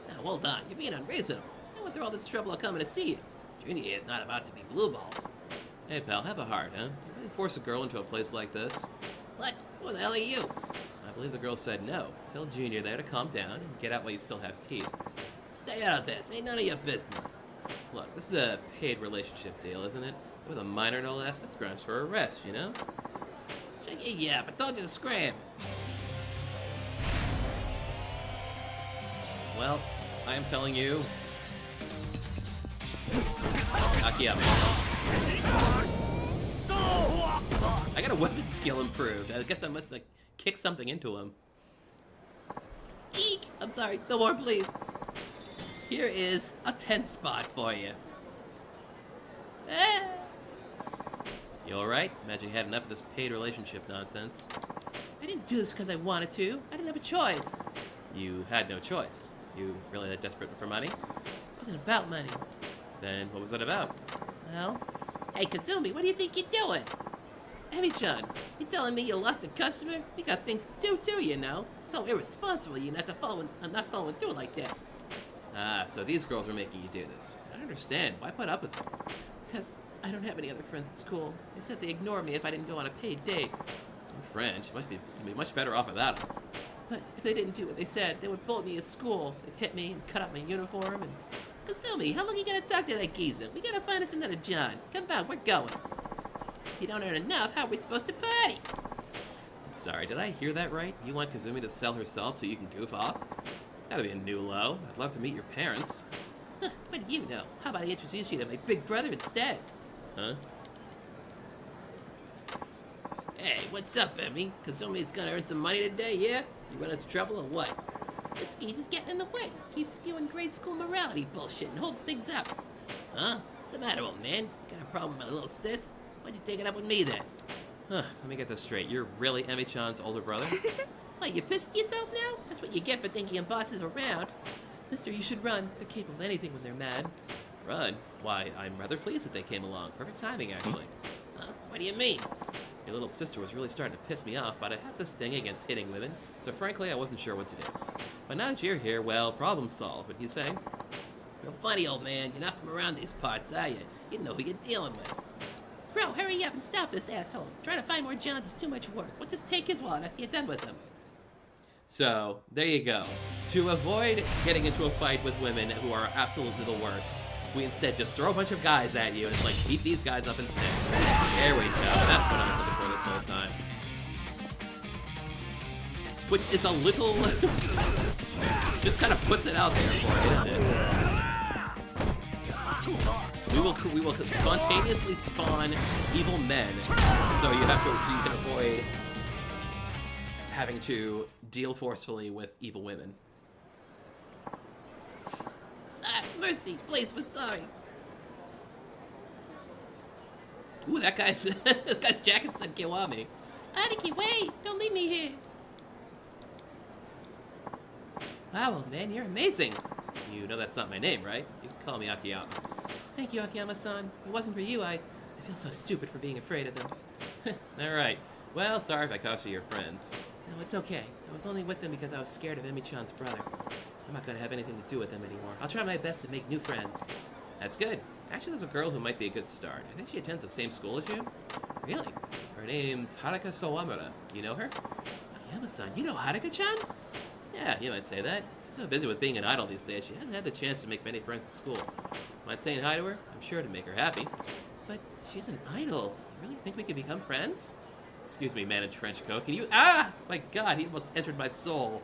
Now, hold on. You're being unreasonable. I went through all this trouble of coming to see you. Junior is not about to be blue balls. Hey, pal, have a heart, huh? You really force a girl into a place like this? What? Who the hell are you? I believe the girl said no. Tell Junior there to calm down and get out while you still have teeth. Stay out of this. Ain't none of your business. Look, this is a paid relationship deal, isn't it? With a minor no less, that's grounds for arrest, you know? Yeah, but don't you scram. Well, I am telling you... Akiyama. I got a weapon skill improved. I guess I must have kicked something into him. Eek! I'm sorry. No more, please. Here is a 10 spot for you. Ah. You alright? Imagine you had enough of this paid relationship nonsense. I didn't do this because I wanted to. I didn't have a choice. You had no choice. You really that desperate for money? It wasn't about money. Then what was it about? Well, hey Kazumi, what do you think you're doing? Emi-chan, you telling me you lost a customer? You got things to do too, you know. So irresponsible you not following through like that. Ah, so these girls are making you do this. I don't understand. Why put up with them? Because I don't have any other friends at school. They said they ignored me if I didn't go on a paid date. Some French. You'd be much better off without them. But if they didn't do what they said, they would bully me at school. They'd hit me and cut out my uniform and... Kazumi, how long you gonna talk to that geezer? We gotta find us another John. Come on, we're going. If you don't earn enough, how are we supposed to party? I'm sorry, did I hear that right? You want Kazumi to sell herself so you can goof off? It's gotta be a new low. I'd love to meet your parents. Huh, what do you know? How about I introduce you to my big brother instead? Huh? Hey, what's up, Emmy? Kazumi's gonna earn some money today, yeah? You run into trouble or what? This geezer's getting in the way. Keeps spewing grade school morality bullshit and holding things up. Huh? What's the matter, old man? Got a problem with my little sis? Why'd you take it up with me then? Huh, let me get this straight. You're really Emi-chan's older brother? What, you pissed yourself now? That's what you get for thinking a boss is around. Mister, you should run. They're capable of anything when they're mad. Run? Why, I'm rather pleased that they came along. Perfect timing, actually. Huh? What do you mean? Your little sister was really starting to piss me off, but I have this thing against hitting women, so frankly, I wasn't sure what to do. But now that you're here, well, problem solved. What do you say? Real funny, old man. You're not from around these parts, are you? You know who you're dealing with. Bro, hurry up and stop this asshole. Trying to find more Johns is too much work. We'll just take his wallet after you're done with him. So, there you go. To avoid getting into a fight with women who are absolutely the worst, we instead just throw a bunch of guys at you and it's like, beat these guys up instead. There we go. That's what I was looking for this whole time. Which is a little... just kind of puts it out there for you, doesn't it? We will spontaneously spawn evil men, so you can avoid having to deal forcefully with evil women. Mercy, please, we're sorry. Ooh, that guy's jacket said Kiwami. Aniki, wait! Don't leave me here. Wow, old man, you're amazing. You know that's not my name, right? You can call me Akiyama. Thank you, Akiyama-san. If it wasn't for you, I feel so stupid for being afraid of them. Alright. Well, sorry if I cost you your friends. No, it's okay. I was only with them because I was scared of Emi-chan's brother. I'm not gonna have anything to do with them anymore. I'll try my best to make new friends. That's good. Actually, there's a girl who might be a good start. I think she attends the same school as you. Really? Her name's Haruka Sawamura. You know her? Akiyama-san, you know Haruka-chan? Yeah, you might say that. She's so busy with being an idol these days, she hasn't had the chance to make many friends at school. Mind saying hi to her? I'm sure to make her happy. But she's an idol. Do you really think we could become friends? Excuse me, man in trench coat. Can you... Ah! My God, he almost entered my soul.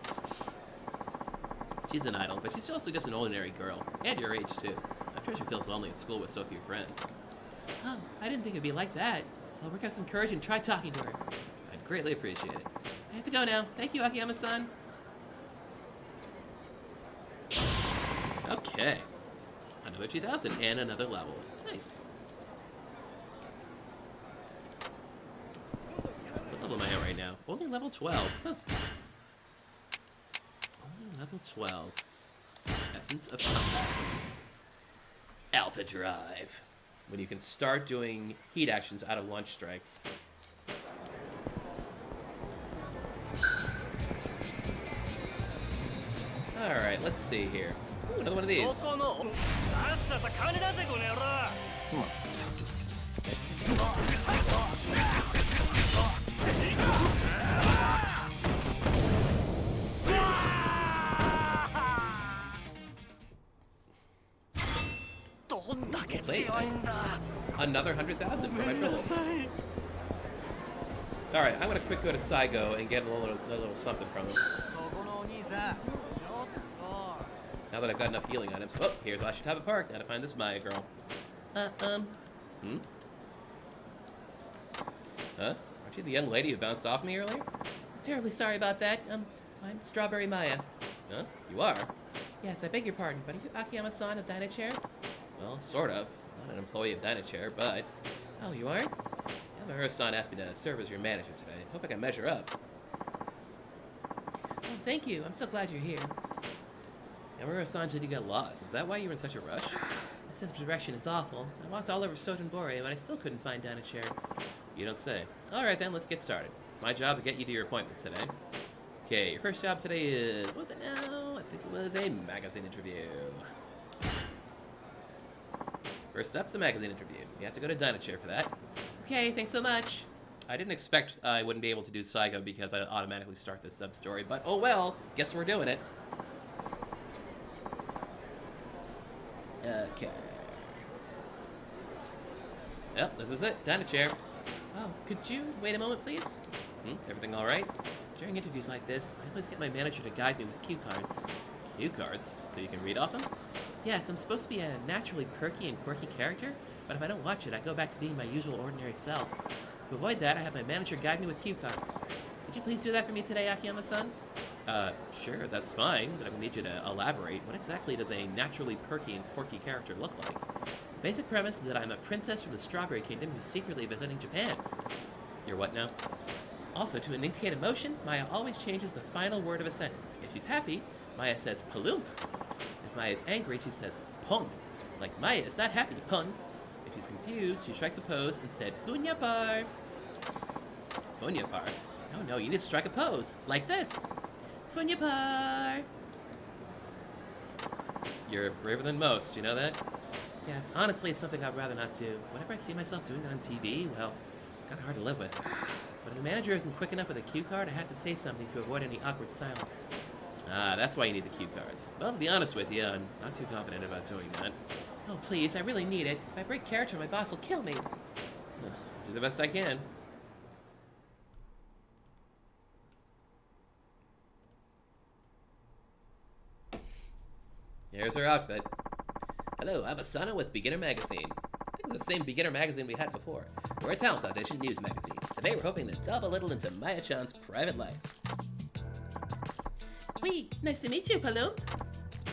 She's an idol, but she's also just an ordinary girl. And your age, too. I'm sure she feels lonely at school with so few friends. Oh, I didn't think it'd be like that. I'll work up some courage and try talking to her. I'd greatly appreciate it. I have to go now. Thank you, Akiyama-san. Okay. Another 2,000 and another level. Nice. What level am I at right now? Only level 12. Huh. Only level 12. Essence of Comebacks. Alpha Drive. When you can start doing heat actions out of launch strikes. Alright, let's see here. Ooh, another one of these. Wait, nice. Another 100,000 for my troubles. Alright, I'm gonna quick go to Saigo and get a little something from him. Now that I've got enough healing items. Oh, here's Ashitaba Park. Now to find this Maya girl. Hmm? Huh? Aren't you the young lady who bounced off me earlier? Terribly sorry about that. I'm Strawberry Maya. Huh? You are? Yes, I beg your pardon, but are you Akiyama-san of Dynachair? Well, sort of. Not an employee of Dynachair, but... Oh, you aren't? Yamahiro-san asked me to serve as your manager today. Hope I can measure up. Oh, thank you. I'm so glad you're here. Yamahiro-san said you got lost. Is that why you were in such a rush? My sense of direction is awful. I walked all over Sotenbori, but I still couldn't find Dynachair. You don't say. Alright then, let's get started. It's my job to get you to your appointments today. Okay, your first job today is... What was it now? I think it was a magazine interview. First up's a magazine interview. You have to go to Dynachair for that. Okay, thanks so much. I didn't expect I wouldn't be able to do Saigo because I automatically start this sub-story, but oh well, guess we're doing it. Okay. Yep, this is it. Dynachair. Oh, could you wait a moment, please? Everything all right? During interviews like this, I always get my manager to guide me with cue cards. Cue cards? So you can read off them? Yes, I'm supposed to be a naturally perky and quirky character, but if I don't watch it, I go back to being my usual ordinary self. To avoid that, I have my manager guide me with cue cards. Could you please do that for me today, Akiyama-san? Sure, that's fine, but I'm gonna need you to elaborate. What exactly does a naturally perky and quirky character look like? The basic premise is that I'm a princess from the Strawberry Kingdom who's secretly visiting Japan. Your what now? Also, to indicate emotion, Maya always changes the final word of a sentence. If she's happy, Maya says palump. If Maya is angry, she says pon. Like Maya is not happy, pon. If she's confused, she strikes a pose and said funya par. Funya par? No, you need to strike a pose. Like this. Funya par. You're braver than most, you know that? Yes, honestly, it's something I'd rather not do. Whenever I see myself doing it on TV, well, it's kind of hard to live with. But if the manager isn't quick enough with a cue card, I have to say something to avoid any awkward silence. Ah, that's why you need the cue cards. Well, to be honest with you, I'm not too confident about doing that. Oh, please, I really need it. If I break character, my boss will kill me. Do the best I can. Here's her outfit. Hello, I'm Asana with Beginner Magazine. I think it's the same Beginner Magazine we had before. We're a talent audition news magazine. Today we're hoping to delve a little into Maya-chan's private life. Wee, nice to meet you, Palump.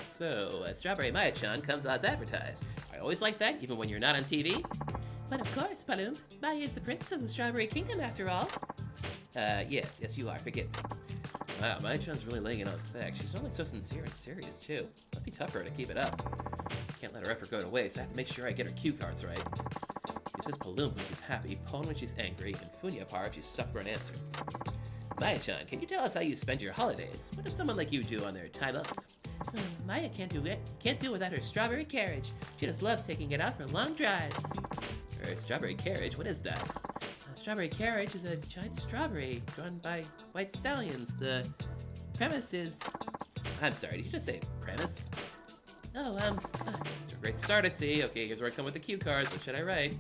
So, Strawberry Maya-chan comes as advertised. I always like that, even when you're not on TV. But of course, Palump. Maya is the princess of the Strawberry Kingdom, after all. Yes, you are. Forgive me. Wow, Maya-chan's really laying it on thick. She's only so sincere and serious, too. Must be tough for her to keep it up. Can't let her effort go to waste. I have to make sure I get her cue cards right. She says Palump when she's happy, Pon when she's angry, and Funya Par if she's stuck for an answer. Maya-chan, can you tell us how you spend your holidays? What does someone like you do on their time off? Maya can't do it. Can't do it without her strawberry carriage. She just loves taking it out for long drives. Her strawberry carriage? What is that? Strawberry carriage is a giant strawberry drawn by white stallions. The premise is... I'm sorry, did you just say premise? Oh, It's a great start, I see. Okay, here's where I come with the cue cards. What should I write?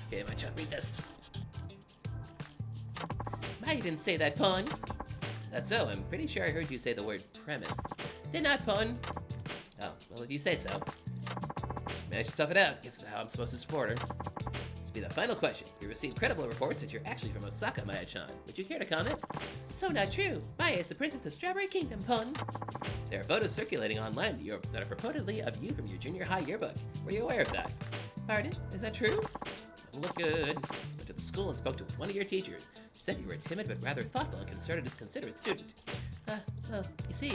Okay, Maya-chan, read this. Maya didn't say that, Pon. Is that so? I'm pretty sure I heard you say the word premise. Did not, Pon. Oh, well, if you say so. Managed to tough it out. Guess how I'm supposed to support her. This will be the final question. We received credible reports that you're actually from Osaka, Maya-chan. Would you care to comment? So not true. Maya is the princess of Strawberry Kingdom, Pon. There are photos circulating online that are purportedly of you from your junior high yearbook. Were you aware of that? Pardon? Is that true? Doesn't look good. Went to the school and spoke to one of your teachers. She said you were a timid but rather thoughtful and considerate student. Well, you see...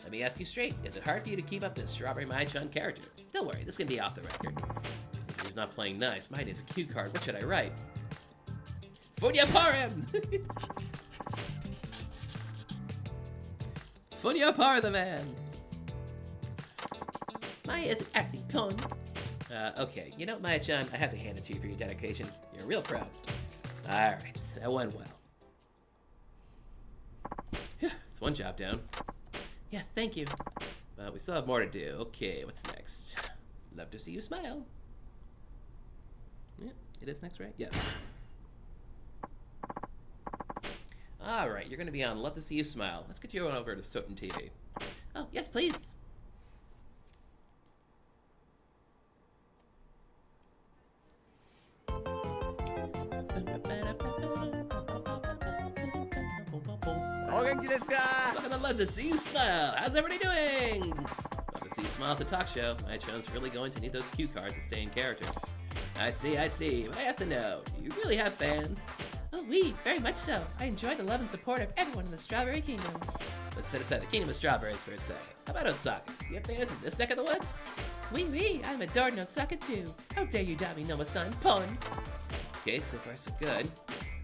Let me ask you straight. Is it hard for you to keep up this Strawberry Maya-chan character? Don't worry, this can be off the record. Since he's not playing nice, mine is a cue card. What should I write? Funya Parem! Funya Par the man! Maya is acting, Pon. Okay. You know, Maya-chan, I have to hand it to you for your dedication. You're a real pro. Alright, that went well. It's one job down. Yes, thank you. But we still have more to do. Okay, what's next? Love to see you smile. Yeah, it is next, right? Yes. Alright, you're gonna be on Love to See You Smile. Let's get you on over to Soten TV. Oh, yes, please. Welcome to Love to See You Smile. How's everybody doing? Love to See You Smile at the talk show. Maya-chan's really going to need those cue cards to stay in character. I see. I have to know. Do you really have fans? Oh, oui, very much so. I enjoy the love and support of everyone in the Strawberry Kingdom. Let's set aside the Kingdom of Strawberries for a second. How about Osaka? Do you have fans in this neck of the woods? Oui, I'm adored in Osaka too. How dare you doubt me, Noma-san, Pon. Okay, so far so good.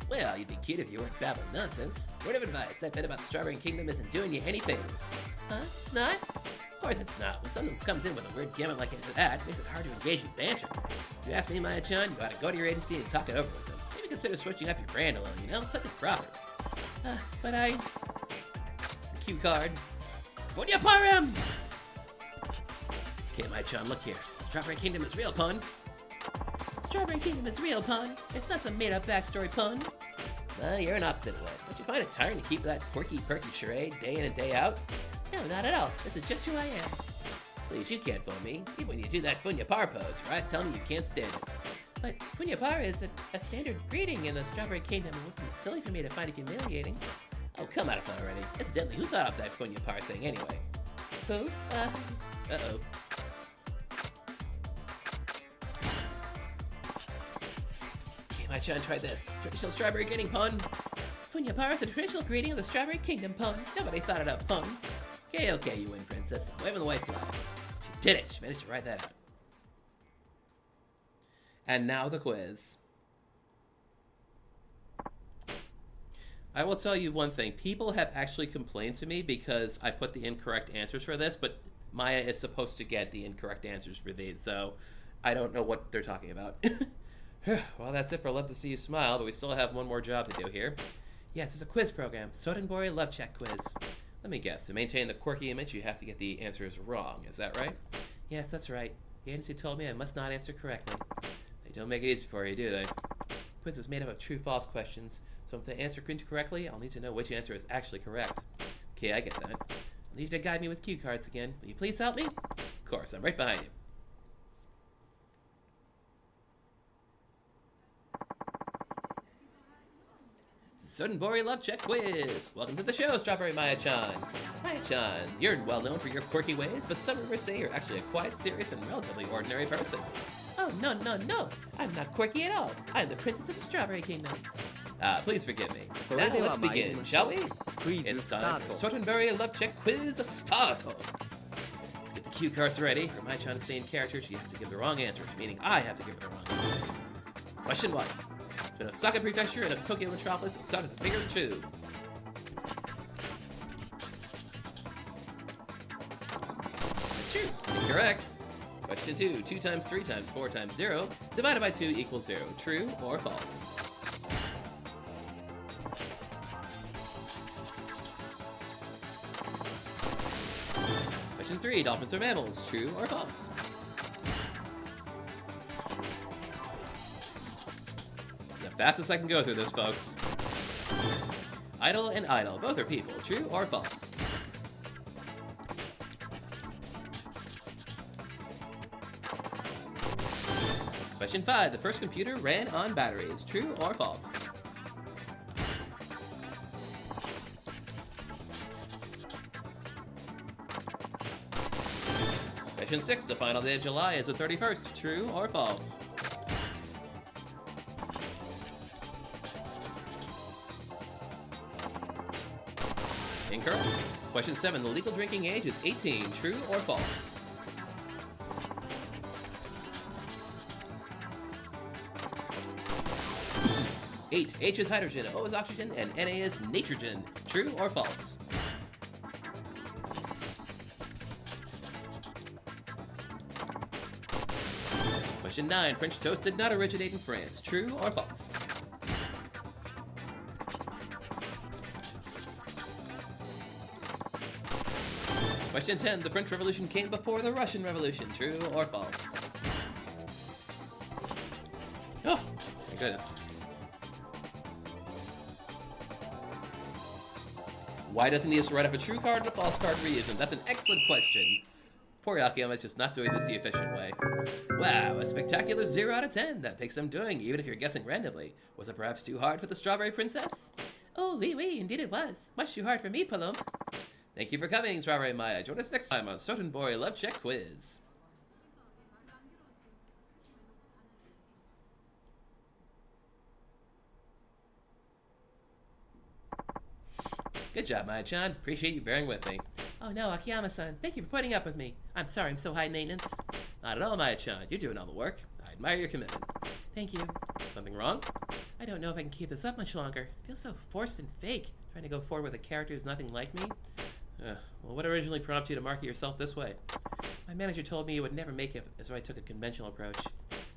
Well, you'd be cute if you weren't babbling nonsense. Word of advice, that bit about the Strawberry Kingdom isn't doing you any favors. Huh? It's not? Of course it's not. When someone comes in with a weird gimmick like that, it makes it hard to engage in banter. If you ask me, Maya-chan, you ought to go to your agency and talk it over with them. Maybe consider switching up your brand a little, you know? Something proper. But I... The cue card. Funya Parem! Okay, Maya-chan, look here. Strawberry Kingdom is real, Pun. Strawberry Kingdom is real, Pun. It's not some made-up backstory, Pun. You're an obstinate one. Don't you find it tiring to keep that quirky, perky charade day in and day out? No, not at all. This is just who I am. Please, you can't fool me. Even when you do that Funya Par pose, your eyes tell me you can't stand it. But Funya Par is a standard greeting in the Strawberry Kingdom. It would be silly for me to find it humiliating. Oh, come out of it already. Incidentally, who thought up that Funya Par thing anyway? Who? Uh-oh. Maya-chan, try this. Traditional strawberry greeting pun. Funyapara is a traditional greeting of the Strawberry Kingdom pun. Nobody thought it up pun. Okay, you win, princess. I'm waving the white flag. She did it. She managed to write that out. And now the quiz. I will tell you one thing. People have actually complained to me because I put the incorrect answers for this, but Maya is supposed to get the incorrect answers for these, so I don't know what they're talking about. Well, that's it for Love to See You Smile, but we still have one more job to do here. Yes, it's a quiz program. Sotenbori Love Check Quiz. Let me guess. To maintain the quirky image, you have to get the answers wrong. Is that right? Yes, that's right. The agency told me I must not answer correctly. They don't make it easy for you, do they? Quiz is made up of true-false questions, so if I answer incorrectly, I'll need to know which answer is actually correct. Okay, I get that. I'll need you to guide me with cue cards again. Will you please help me? Of course, I'm right behind you. Sotenbori Love Check Quiz! Welcome to the show, Strawberry Maya-chan! Maya-chan, you're well known for your quirky ways, but some rumors say you're actually a quiet, serious, and relatively ordinary person. Oh, no. I'm not quirky at all. I'm the princess of the Strawberry Kingdom. Please forgive me. Now let's begin, shall we? It's time for Sotenbori Love Check Quiz to start! Let's get the cue cards ready. For Maya-chan to stay in character, she has to give the wrong answers, meaning I have to give the wrong answers. Question 1. In Osaka Prefecture and a Tokyo metropolis, Osaka is a bigger tube. That's true. Incorrect. Question 2. 2 times 3 times 4 times 0 divided by 2 equals 0. True or false? Question 3. Dolphins are mammals. True or false? Fastest I can go through this, folks. Idol and idol, both are people. True or false? Question 5. The first computer ran on batteries. True or false? Question 6. The final day of July is the 31st. True or false? Incorrect. Question 7. The legal drinking age is 18. True or false? Eight. H is hydrogen, O is oxygen, and Na is nitrogen. True or false? Question 9. French toast did not originate in France. True or false? Question 10. The French Revolution came before the Russian Revolution. True or false? Oh, my goodness. Why doesn't he just write up a true card and a false card reuse them? That's an excellent question. Poor Akiyama is just not doing this the efficient way. Wow, a spectacular 0 out of 10. That takes some doing, even if you're guessing randomly. Was it perhaps too hard for the Strawberry Princess? Oh, oui, indeed it was. Much too hard for me, Palom. Thank you for coming, Strawberry Maya. Join us next time on Sotenbori Love Check Quiz. Good job, Maya-chan. Appreciate you bearing with me. Oh no, Akiyama-san. Thank you for putting up with me. I'm sorry I'm so high maintenance. Not at all, Maya-chan. You're doing all the work. I admire your commitment. Thank you. Something wrong? I don't know if I can keep this up much longer. It feels so forced and fake, trying to go forward with a character who's nothing like me. Well, what originally prompted you to market yourself this way? My manager told me it would never make it if I took a conventional approach.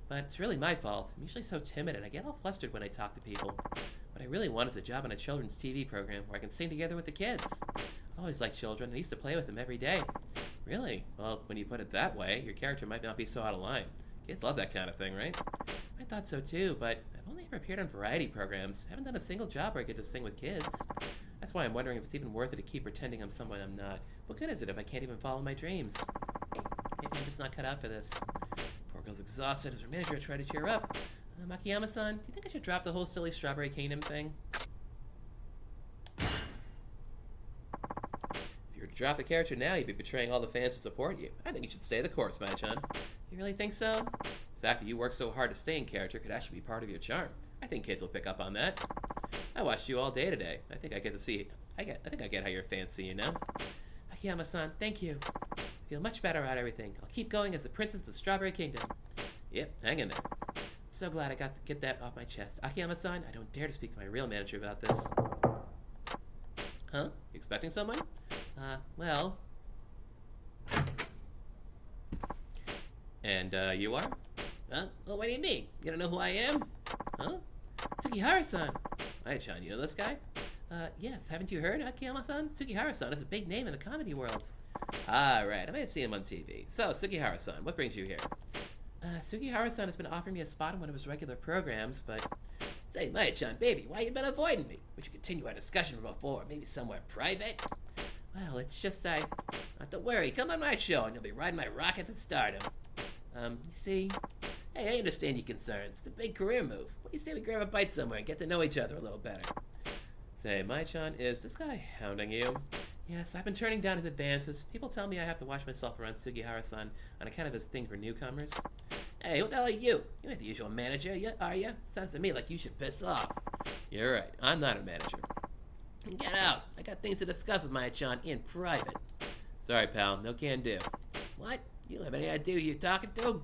But it's really my fault. I'm usually so timid and I get all flustered when I talk to people. What I really want is a job on a children's TV program where I can sing together with the kids. I've always liked children and I used to play with them every day. Really? Well, when you put it that way, your character might not be so out of line. Kids love that kind of thing, right? I thought so too, but I've only ever appeared on variety programs. I haven't done a single job where I get to sing with kids. That's why I'm wondering if it's even worth it to keep pretending I'm someone I'm not. What good is it if I can't even follow my dreams? Maybe I'm just not cut out for this. Poor girl's exhausted as her manager tried to cheer her up. Akiyama-san, do you think I should drop the whole silly Strawberry Kingdom thing? If you were to drop the character now, you'd be betraying all the fans who support you. I think you should stay the course, Maya-chan. You really think so? The fact that you work so hard to stay in character could actually be part of your charm. I think kids will pick up on that. I watched you all day today. I think I get to see. I think I get how your fans see you now. Akiyama-san, thank you. I feel much better about everything. I'll keep going as the Princess of the Strawberry Kingdom. Yep, hang in there. I'm so glad I got to get that off my chest. Akiyama-san, I don't dare to speak to my real manager about this. Huh? You expecting someone? Well... And, you are? Huh? Well, what do you mean? You don't know who I am? Huh? Sugihara-san. Hi, Chan, you know this guy? Yes, haven't you heard, Akiyama-san? Sugihara-san is a big name in the comedy world. Ah, right, I may have seen him on TV. So, Sugihara-san, what brings you here? Sugihara-san has been offering me a spot in one of his regular programs, but... Say, Maya-chan, baby, why you been avoiding me? We should continue our discussion from before, maybe somewhere private? Well, it's just Not to worry, come on my show and you'll be riding my rocket to stardom. You see... Hey, I understand your concerns. It's a big career move. What do you say we grab a bite somewhere and get to know each other a little better? Say, Mai-chan, is this guy hounding you? Yes, I've been turning down his advances. People tell me I have to watch myself around Sugihara-san on account of his thing for newcomers. Hey, what the hell are you? You ain't the usual manager, are you? Sounds to me like you should piss off. You're right, I'm not a manager. Get out. I got things to discuss with Maya-chan in private. Sorry, pal, no can do. What? You don't have any idea who you're talking to?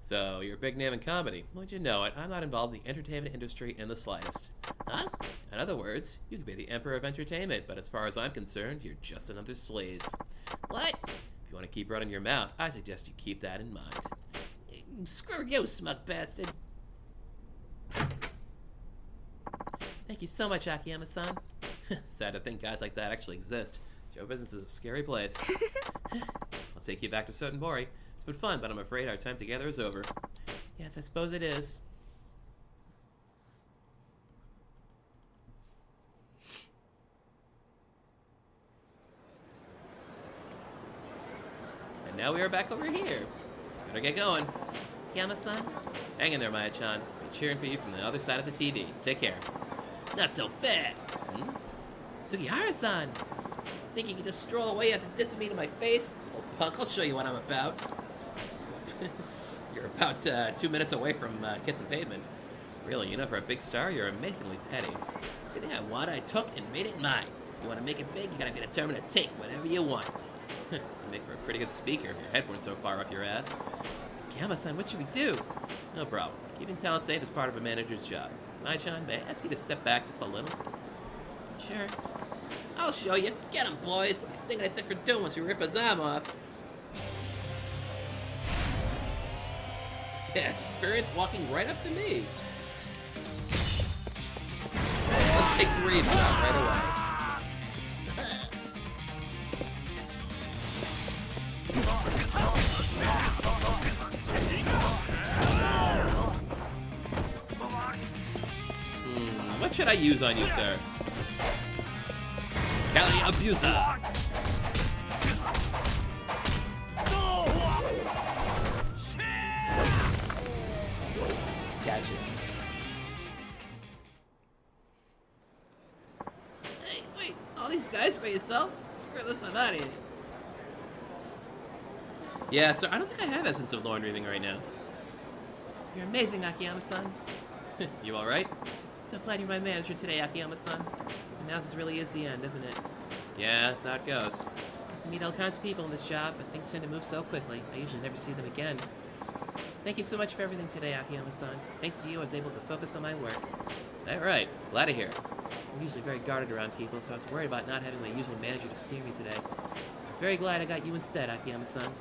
So, you're a big name in comedy. Won't you know it, I'm not involved in the entertainment industry in the slightest. Huh? In other words, you could be the emperor of entertainment, but as far as I'm concerned, you're just another slaze. What? If you want to keep running your mouth, I suggest you keep that in mind. Screw you, smug bastard. Thank you so much, Akiyama-san. Sad to think guys like that actually exist. Show business is a scary place. Let's take you back to Sotenbori. It's been fun, but I'm afraid our time together is over. Yes, I suppose it is. And now we are back over here. Better get going. Akiyama-san? Hang in there, Maya-chan. We're cheering for you from the other side of the TV. Take care. Not so fast. Hmm? Sugihara-san! Think you can just stroll away after dissing me to my face? Oh, punk, I'll show you what I'm about. You're about 2 minutes away from kissing pavement. Really, you know, for a big star, you're amazingly petty. Everything I want, I took and made it mine. You want to make it big, you gotta be determined to take whatever you want. You make for a pretty good speaker if your head weren't so far up your ass. Akiyama-san, what should we do? No problem. Keeping talent safe is part of a manager's job. Mai-chan, may I ask you to step back just a little? Sure. I'll show you. Get him, boys. He's singing a different tune once you rip his arm off. Yeah, it's experience walking right up to me. Let's take 3 of you out right away. What should I use on you, sir? Cali Abuser! Gotcha. Hey, wait. All these guys by yourself? Screw this, I'm out of here. Yeah, sir, I don't think I have Essence of Lorne Reaving right now. You're amazing, Akiyama-san. You alright? So glad you're my manager today, Akiyama-san. And now this really is the end, isn't it? Yeah, that's how it goes. Get to meet all kinds of people in this job, but things tend to move so quickly, I usually never see them again. Thank you so much for everything today, Akiyama-san. Thanks to you, I was able to focus on my work. Alright, glad to hear it. I'm usually very guarded around people, so I was worried about not having my usual manager to steer me today. I'm very glad I got you instead, Akiyama-san.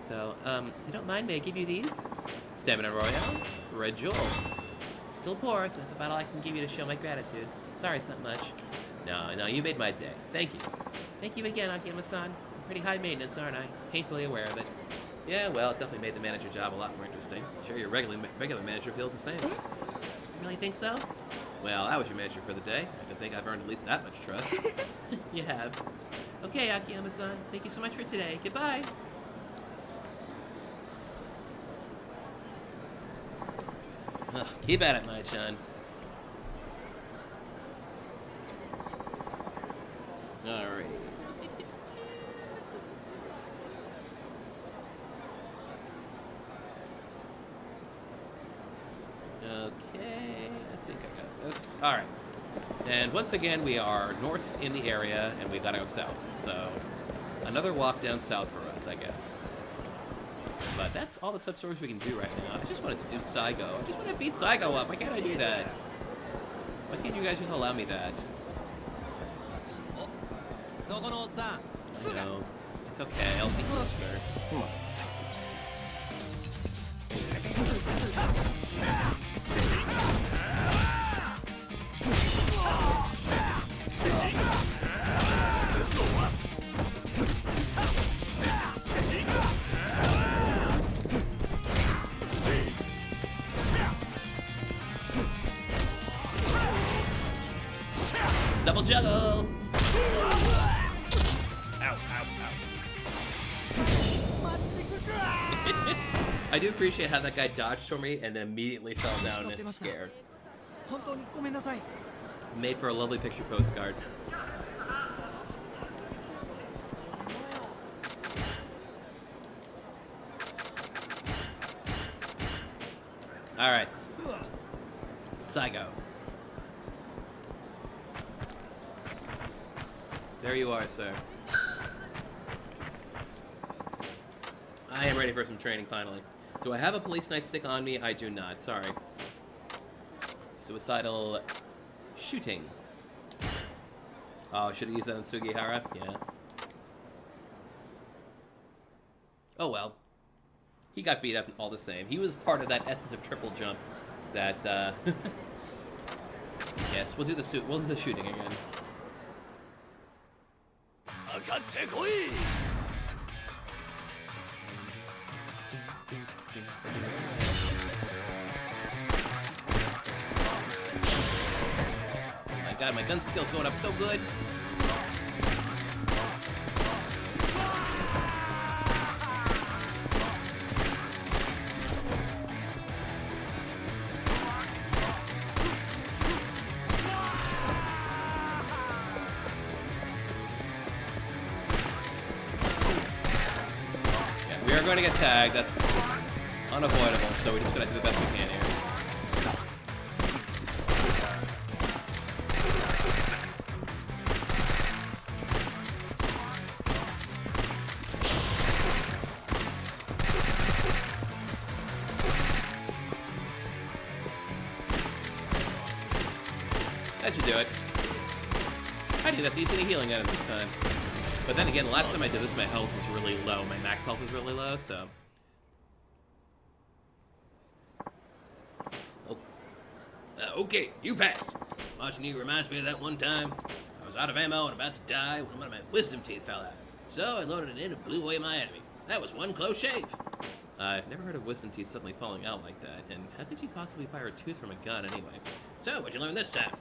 So, if you don't mind, may I give you these? Stamina Royale, Red Jewel. Still poor, so that's about all I can give you to show my gratitude. Sorry it's not much. No, you made my day. Thank you. Thank you again, Akiyama-san. I'm pretty high maintenance, aren't I? Painfully aware of it. Yeah, well, it definitely made the manager job a lot more interesting. Sure, your regular manager feels the same. You really think so? Well, I was your manager for the day. I don't think I've earned at least that much trust. You have. Okay, Akiyama-san. Thank you so much for today. Goodbye. Keep at it, Mai-chan. Alrighty. Okay, I think I All right. And once again, we are north in the area, and we've got to go south. So, another walk down south for us, I guess. But that's all the sub-stories we can do right now. I just wanted to do Saigo. I just want to beat Saigo up. Why can't I do that? Why can't you guys just allow me that? No, it's okay. I'll be closer. Double juggle! Ow, ow, ow. I do appreciate how that guy dodged for me and then immediately fell down and scared. Made for a lovely picture postcard. Alright. Saigo. There you are, sir. I am ready for some training, finally. Do I have a police nightstick on me? I do not. Sorry. Suicidal shooting. Oh, should have used that on Sugihara? Yeah. Oh, well. He got beat up all the same. He was part of that essence of triple jump that, Yes, we'll do the shooting again. Oh my god, my gun skill's going up so good. We are going to get tagged. That's unavoidable, so we're just going to do the best we can here. That should do it. I do that to each any healing items this time. But then again, last time I did this, my health was really low. My max health was really low, so... Oh. Okay, you pass. Watching you reminds me of that one time. I was out of ammo and about to die when one of my wisdom teeth fell out. So I loaded it in and blew away my enemy. That was one close shave. I've never heard of wisdom teeth suddenly falling out like that, and how could you possibly fire a tooth from a gun anyway? So, what'd you learn this time?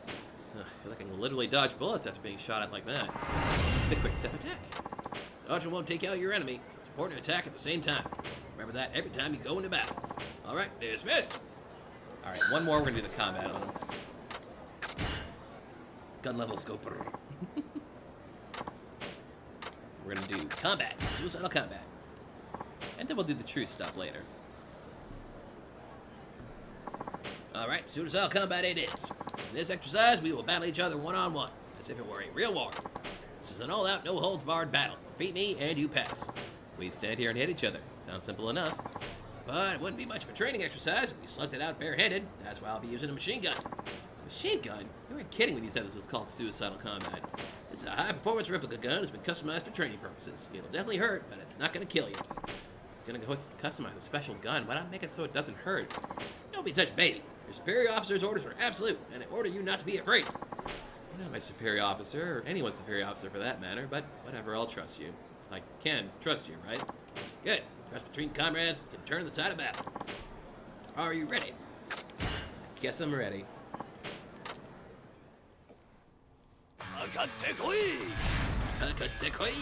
I feel like I can literally dodge bullets after being shot at like that. The quick step attack. Dodging won't take out your enemy. It's important to attack at the same time. Remember that every time you go into battle. Alright, dismissed. Alright, one more, we're gonna do the combat on him. Gun levels go brrr. We're gonna do combat, suicidal combat. And then we'll do the true stuff later. Alright, suicidal combat it is. In this exercise, we will battle each other one-on-one, as if it were a real war. This is an all-out, no-holds-barred battle. Defeat me, and you pass. We stand here and hit each other. Sounds simple enough. But it wouldn't be much of a training exercise if we slugged it out barehanded. That's why I'll be using a machine gun. Machine gun? You weren't kidding when you said this was called suicidal combat. It's a high-performance replica gun that's been customized for training purposes. It'll definitely hurt, but it's not going to kill you. Gonna go customize a special gun. Why not make it so it doesn't hurt? Don't be such a baby. Your superior officer's orders are absolute, and they order you not to be afraid. You're not my superior officer, or anyone's superior officer for that matter, but whatever, I'll trust you. I can trust you, right? Good. Trust between comrades can turn the tide of battle. Are you ready? Guess I'm ready. Akatekoi! Akatekoi!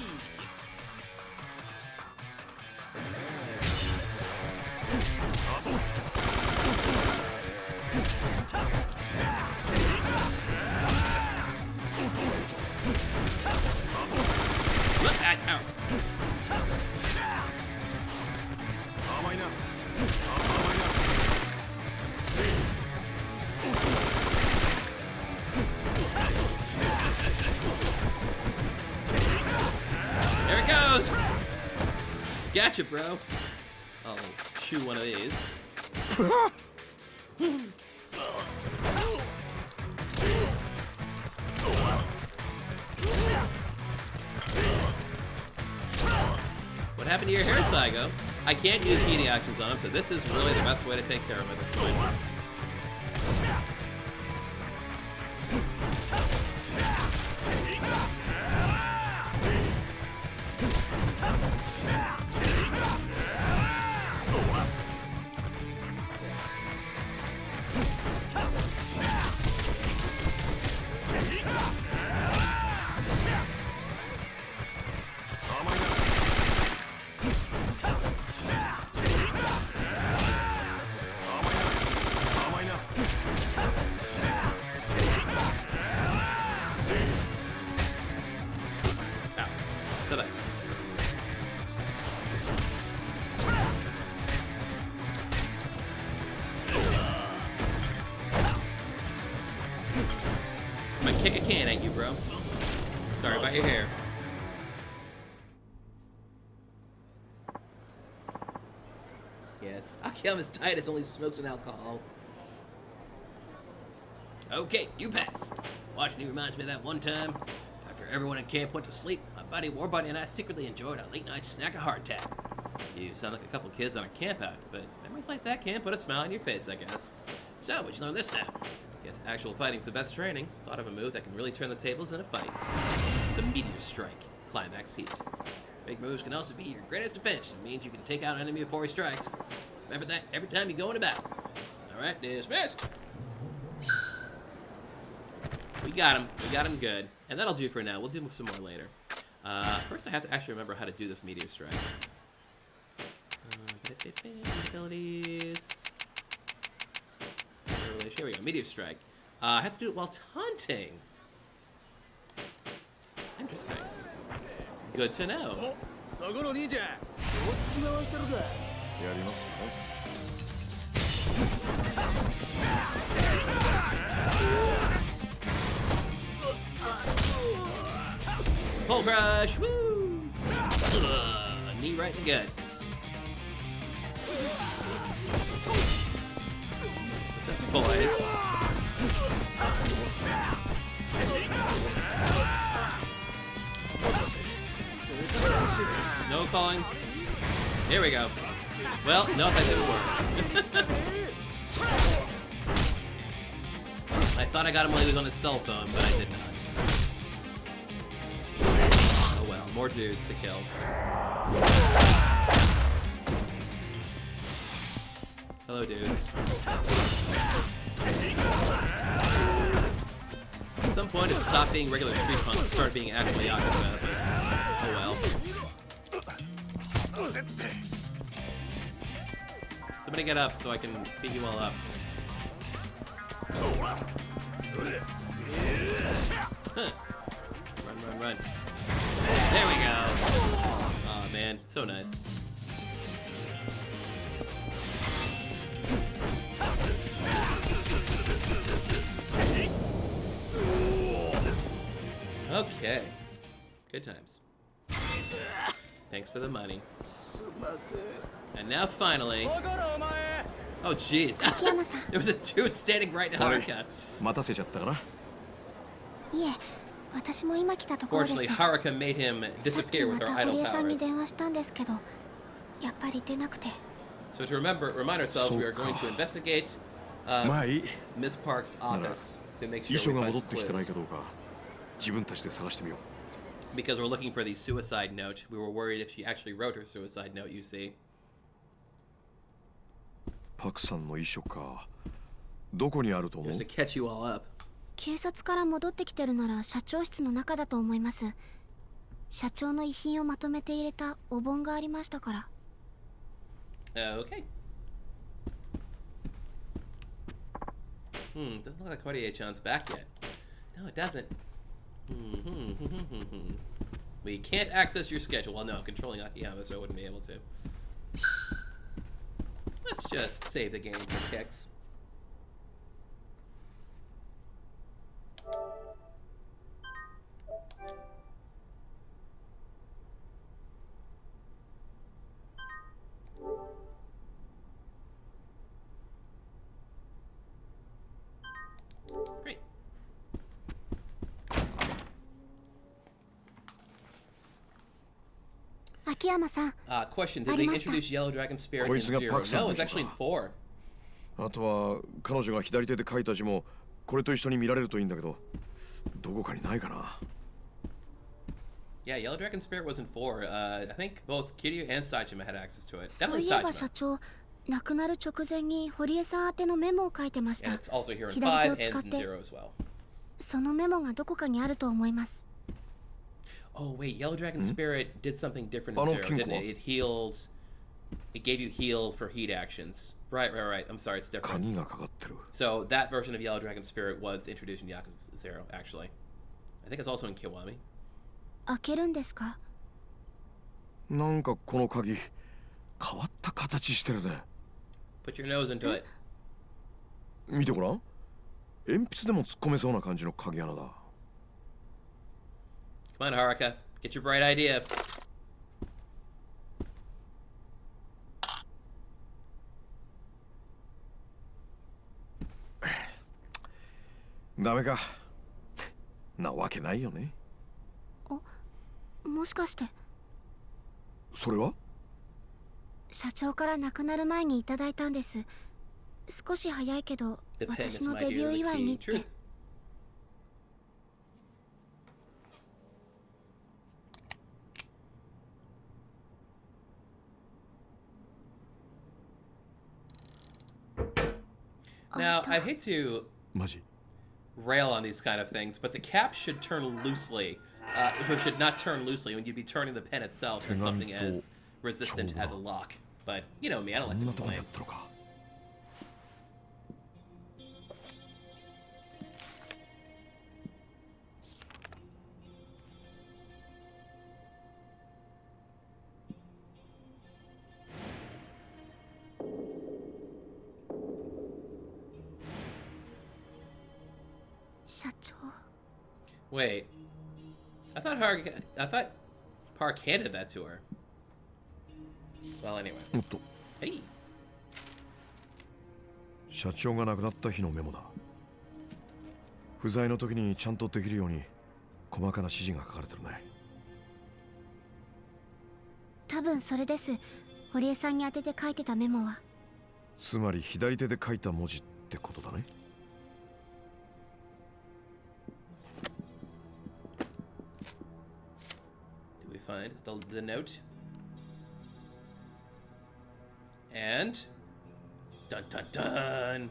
Look at power! Gotcha, bro. I'll chew one of these. What happened to your hair, Saigo? I can't use heating actions on him, so this is really the best way to take care of him at this point. I'm gonna kick a can at you, bro. Sorry about your hair. Yes, Akiyama's Titus only smokes and alcohol. Okay, you pass. Watching you reminds me of that one time. After everyone in camp went to sleep, my buddy Warbuddy and I secretly enjoyed a late-night snack of hardtack. You sound like a couple kids on a camp out, but memories like that can put a smile on your face, I guess. So, what'd you learn this time? Guess actual fighting's the best training. Thought of a move that can really turn the tables in a fight. The Meteor Strike. Climax Heat. Big moves can also be your greatest defense. It means you can take out an enemy before he strikes. Remember that every time you go into battle. Alright, dismissed. We got him. We got him good. And that'll do for now. We'll do some more later. First, I have to actually remember how to do this Meteor Strike. Abilities. Here we go. Meteor Strike. I have to do it while taunting. Interesting. Good to know. Pole crush! Woo! Knee right in the gut. What's up, boys? No calling. Here we go. Well, no, that didn't work. I thought I got him while he was on his cell phone, but I did not. Oh well, more dudes to kill. Hello, dudes. At some point, it stopped being regular Street Punk and started being actually Yakuza, but oh well. Somebody get up so I can beat you all up. Huh. Run, run, run. There we go. Oh man, so nice. Okay. Good times. Thanks for the money. And now finally... Oh jeez. There was a dude standing right in Haruka. Fortunately, Haruka made him disappear with her idle powers. So to remind ourselves, we are going to investigate Ms. Park's office to make sure we find some clues. Because we're looking for the suicide note. We were worried if she actually wrote her suicide note, you see. Just to catch you all up. 警察から戻ってきてるなら社長室の中だと思います。社長の遺品をまとめて入れたお盆がありましたから。Okay. Doesn't look like Horie-chan's back yet. No, it doesn't. We can't access your schedule. Well, no, I'm controlling Akiyama, so I wouldn't be able to. Let's just save the game for kicks. 秋山さん。 Question: Did they introduce Yellow Dragon Spirit in こいつが Zero? パクさん No, で it's しょうか。 actually in 4. あとは彼女が左手で書いた字もこれと一緒に見られるといいんだけど、どこかにないかな。Yeah, Yellow Dragon Spirit was in 4. I think both Kiryu and Saejima had access to it. そう Definitely いえば Saejima. 社長、亡くなる直前に堀江さん宛てのメモを書いてまし And た。 it's also here in 左 5手を and 使っ in て、 0 as well. そのメモがどこかにあると思います。 Oh wait, Yellow Dragon Spirit did something different in あの Zero, 金庫 didn't it? It healed. It gave you heal for heat actions. Right. I'm sorry, it's different. 鍵がかかってる。 So that version of Yellow Dragon Spirit was introduced in Yakuza 0, actually. I think it's also in Kiwami. 開けるんですか？なんかこの鍵変わった形してるね。 Put your nose into it. 見てごらん。鉛筆でも突っ込めそうな感じの鍵穴だ。 Come on, Haruka. Get your bright idea. ダメか。なわけないよね。もしかして、それは社長から亡くなる前にいただいたんです。少し早いけど、 The pen 私 is の my デビュ dear ー the 祝いに key. って。 Truth. Now, I hate to マジ rail on these kind of things, but the cap should turn loosely. Or should not turn loosely when you'd be turning the pen itself in something as resistant as a lock. But, you know me, I don't こ like ん to なとこに complain. あったのか。社長、 Wait. I thought Park handed that to her. Well, anyway. おっと、 Hey. 社長が亡くなった日のメモだ。不在の時にちゃんとできるように細かな指示が書かれてるね。多分それです。堀江さんに宛てて書いてたメモは。つまり左手で書いた文字ってことだね。Do we find the note? And dun dun dun.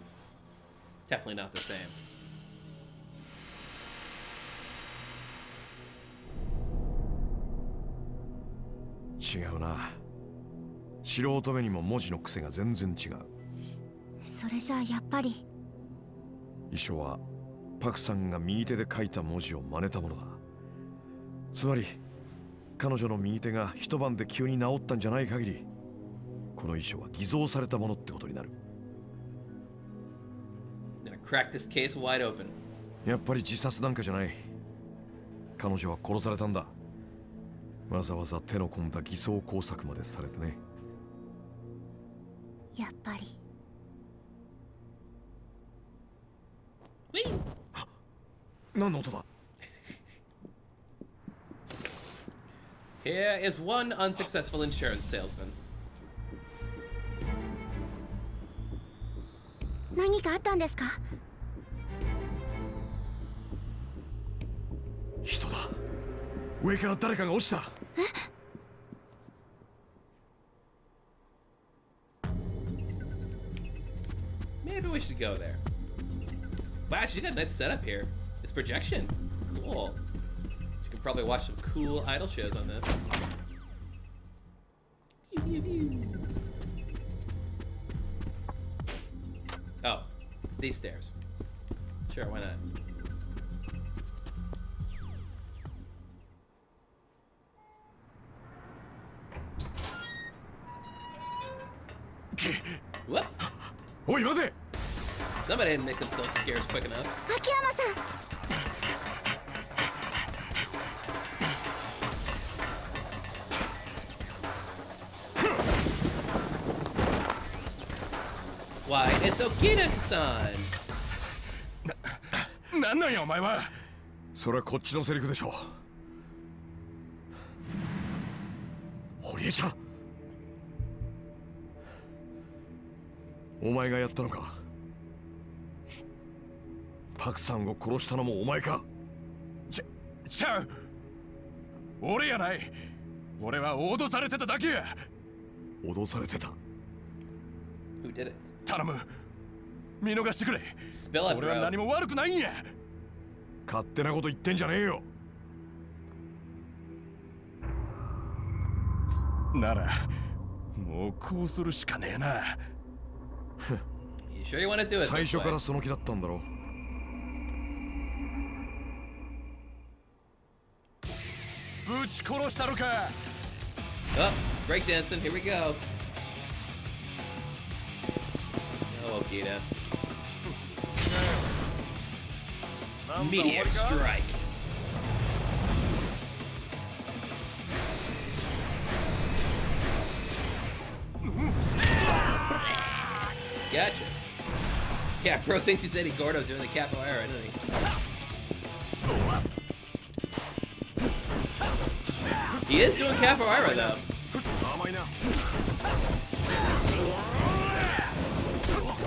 Definitely not the same. 違うな。素人目にも文字の癖が全然違う。それじゃあやっぱり。遺書はパクさんが右手で書いた文字を真似たものだ。つまり彼女の右手が一晩で急に治ったんじゃない限り、この遺書は偽造されたものってことになる。 I'm gonna crack this case wide open. やっぱり自殺なんかじゃない。彼女は殺されたんだ。わざわざ手の込んだ偽装工作までされてね。やっぱり。何の音だ。 Here is one unsuccessful insurance salesman. 何かあったんですか？人だ。上から誰かが落ちた。Maybe we should go there. Wow, she's got a nice setup here. It's projection. Cool. You can probably watch some cool idol shows on this. Pew, pew, pew. Oh, these stairs. Sure, why not? Whoops! おい待て。 Somebody didn't make themselves scarce quick enough. 秋山さん。 Why, it's Okina-san! なんなんやお前は。それはこっちのセリフでしょ。堀江。堀江ちゃん、お前がやったのか。パクさんを殺したのもお前か。ちゃう。俺やない。俺は脅されてただけや。脅されてた。 Who did it? 頼む、見逃してくれ。 Spill it, 俺は bro. 何も悪くないんや。勝手なこと言ってんじゃねえよ。ならもうこうするしかねえな。You sure you want to do it 最 this 初 way? からその気だったんだろ。ぶち殺したのか。 Oh, breakdancing. Here we go. Oh, Okita. Meteor strike. Gotcha. Yeah, bro thinks he's Eddie Gordo doing the capoeira, doesn't he? He is doing capoeira though.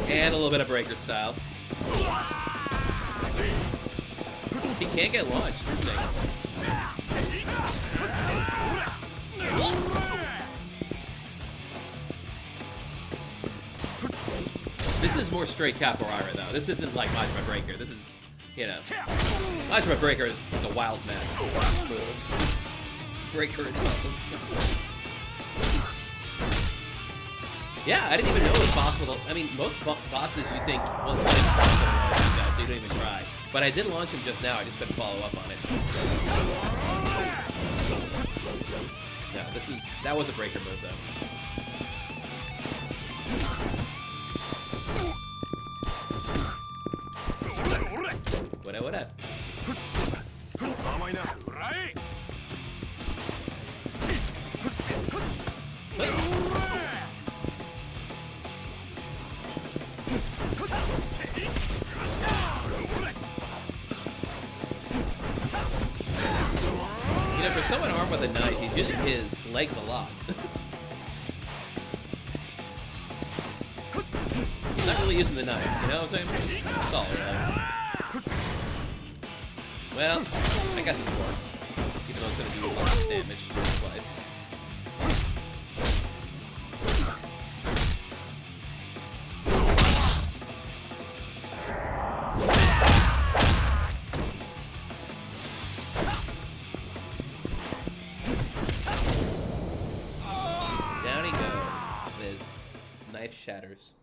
And a little bit of breaker style. He can't get launched. Interesting. This is more straight capoeira though. This isn't like Majima Breaker. This is, you know, Majima Breaker is like a wild mess. Moves. Breaker is yeah, I didn't even know it was possible to, I mean, most bosses you think, well, it's not even possible to launch these guys, so you don't even try. But I did launch him just now, I just couldn't follow up on it. No, that was a breaker move though. What up? You know, for someone armed with a knife, he's using his legs a lot. He's not really using the knife, you know what I'm saying? That's all, really. Well, I guess it works. Even though it's gonna do a lot of damage twice. Down he goes. His knife shatters.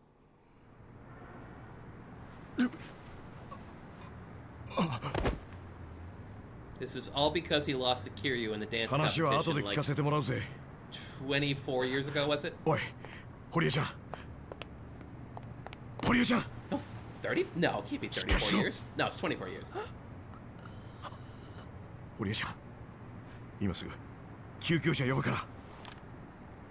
This is all because he lost to Kiryu in the dance 話は後で competition 聞 like かせてもらうぜ。 24 years ago, was it? おい、堀江ちゃん。堀江ちゃん。 Oh, 30? No, it can't be 34 years. No, it's 24 years. 堀江ちゃん。今すぐ救急車呼ぶから。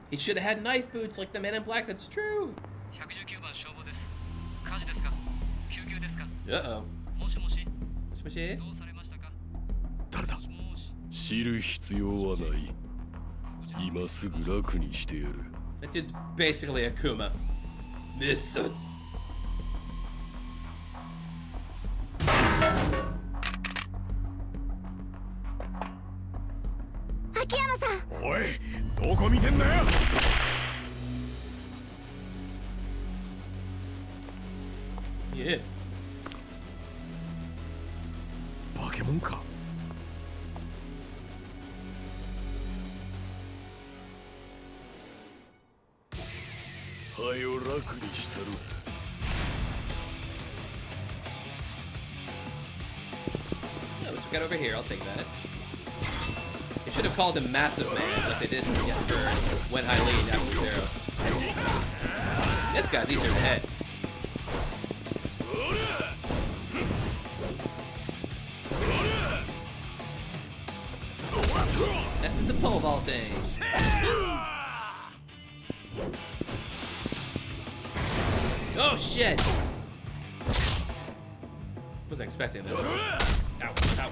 He should have had knife boots like the man in black, that's true. 119番消防です。火事ですか？救急ですか？ Uh-oh. もしもし。 Smushy? どうされましたか？誰だ？もしもし。知る必要はない。今すぐ楽にしてやる。 That dude's basically a Kuma. Misuts. Akiyama-san! おい、どこ見てんだよ。 Yeah. バケモンか。はよ楽にしたる。 Oh, let's get over here, I'll take that. They should have called him Massive Man like they did for When High Lead after Zero. This guy's easier to hit. This is a pole vaulting. Oh shit! Wasn't expecting that. Ow, ow.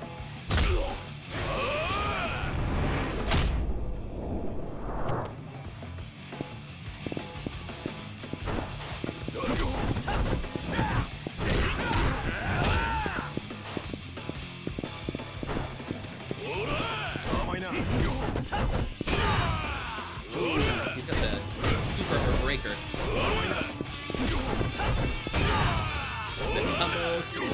extinguisher. The combo stormer.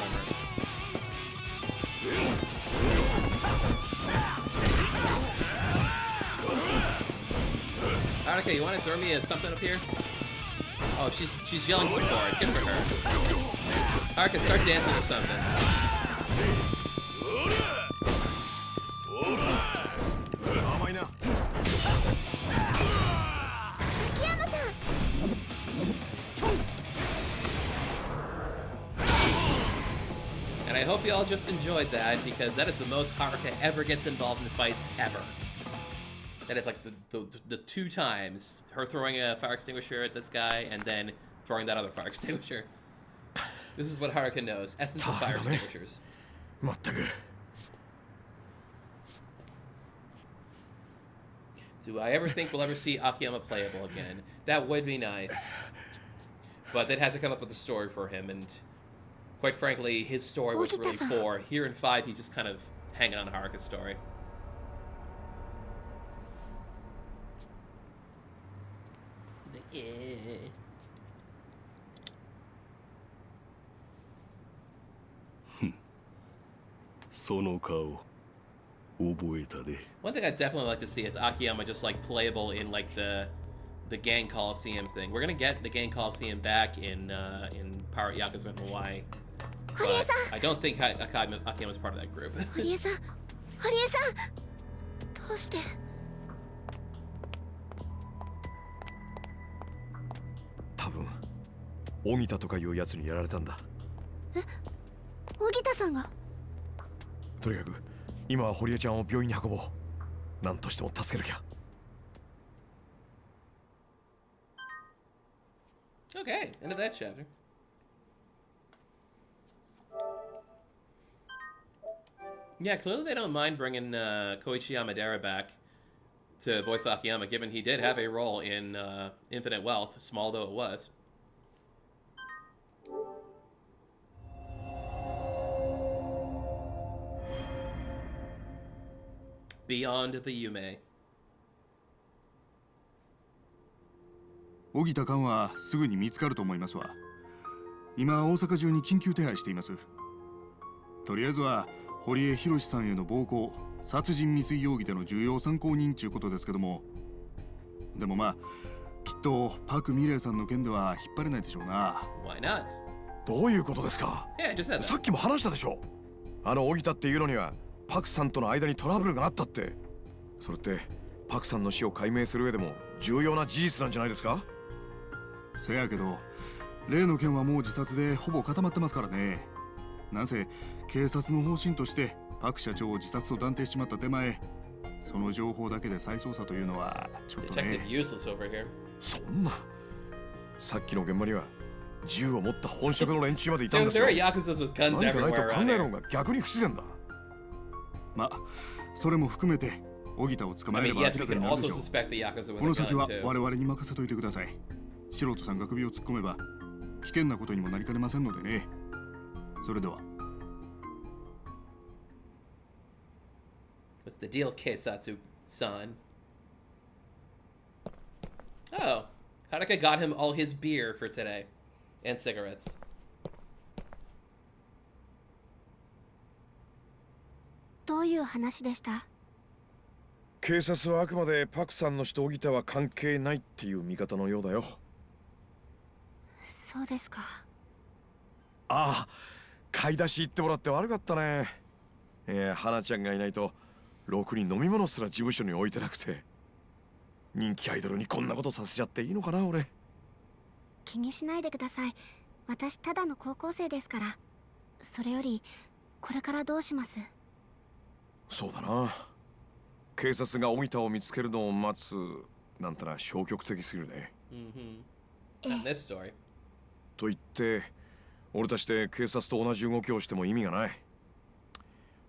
Haruka, you want to throw me something up here? Oh, she's yelling support. Good for her. Haruka, start dancing or something. And I hope you all just enjoyed that, because that is the most Haruka ever gets involved in fights ever. That is like the 2 times, her throwing a fire extinguisher at this guy and then throwing that other fire extinguisher. This is what Haruka knows, essence of fire extinguishers. Do I ever think we'll ever see Akiyama playable again? That would be nice. But that has to come up with a story for him, and quite frankly, his story was really 4. Here in 5, he's just kind of hanging on Haruka's story. One thing I'd definitely like to see is Akiyama just like playable in like the Gang Coliseum thing. We're gonna get the Gang Coliseum back in Pirate Yakuza in Hawaii. But I don't think Akiyama's part of that group. Horie-san! Horie-san! どうして? 多分荻田とかいうやつにやられたんだ。え、荻田さんが？とにかく今は堀江ちゃんを病院に運ぼう。何としても助けなきゃ。Okay, end of that chapter. Yeah, clearly they don't mind bringing Koichi Yamadera back to voice Akiyama, given he did have a role in Infinite Wealth, small though it was. Beyond the Yume. 荻田寛はすぐに見つかると思いますわ。今大阪中に緊急手配しています。とりあえずは堀江博さんへの暴行、殺人未遂容疑での重要参考人ちゅうことですけども、でもまあきっとパク・ミレイさんの件では引っ張れないでしょうな。Why not? どういうことですか？ Yeah, just said that. さっきも話したでしょ。あの荻田っていうのにはパクさんとの間にトラブルがあったって。それってパクさんの死を解明する上でも重要な事実なんじゃないですか？せやけど例の件はもう自殺でほぼ固まってますからね。なんせ警察の方針としてパク社長を自殺と断定しちまった手前、その情報だけで再捜査というのはちょっとね。そんな、さっきの現場には銃を持った本職の連中までいたんですよ。何かないと考えるのが逆に不自然だ。まあそれも含めて荻田を捕まえれば明らかになるでしょう。この先は我々に任せといてください。素人さんが首を突っ込めば危険なことにもなりかねませんのでね。それでは。What's the deal, Keisatsu-san? Oh, Haruka got him all his beer for today. And cigarettes. どういう話でした？警察はあくまでパクさんの死と荻田は関係ないっていう見方のようだよ。そうですか。ああ、買い出し行ってもらって悪かったね。花ちゃんがいないとろくに飲み物すら事務所に置いてなくて。人気アイドルにこんなことさせちゃっていいのかな俺。気にしないでください。私ただの高校生ですから。それよりこれからどうします？そうだな。警察が荻田を見つけるのを待つなんてな消極的すぎるね。And this story. と言って俺たちで警察と同じ動きをしても意味がない。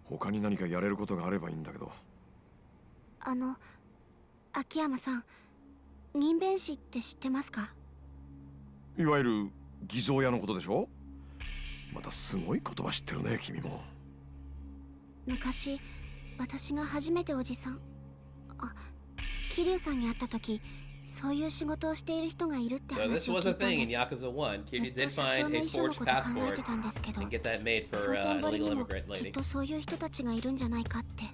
他に何かやれることがあればいいんだけど。秋山さん、人弁士って知ってますか？いわゆる偽造屋のことでしょ。またすごい言葉知ってるね君も。昔私が初めておじさん、桐生さんに会った時、そういう仕事をしている人がいるって So this 話を was 聞 a いたん thing で in す。 Yakuza 1. ず Kiryu っと did 社 find 長の a 遺書の forged こと考え passport てたんですけど、 and get that made 蒼 for 天 an 堀 illegal にも immigrant きっ lady. とそういう人たちがいるんじゃないかって。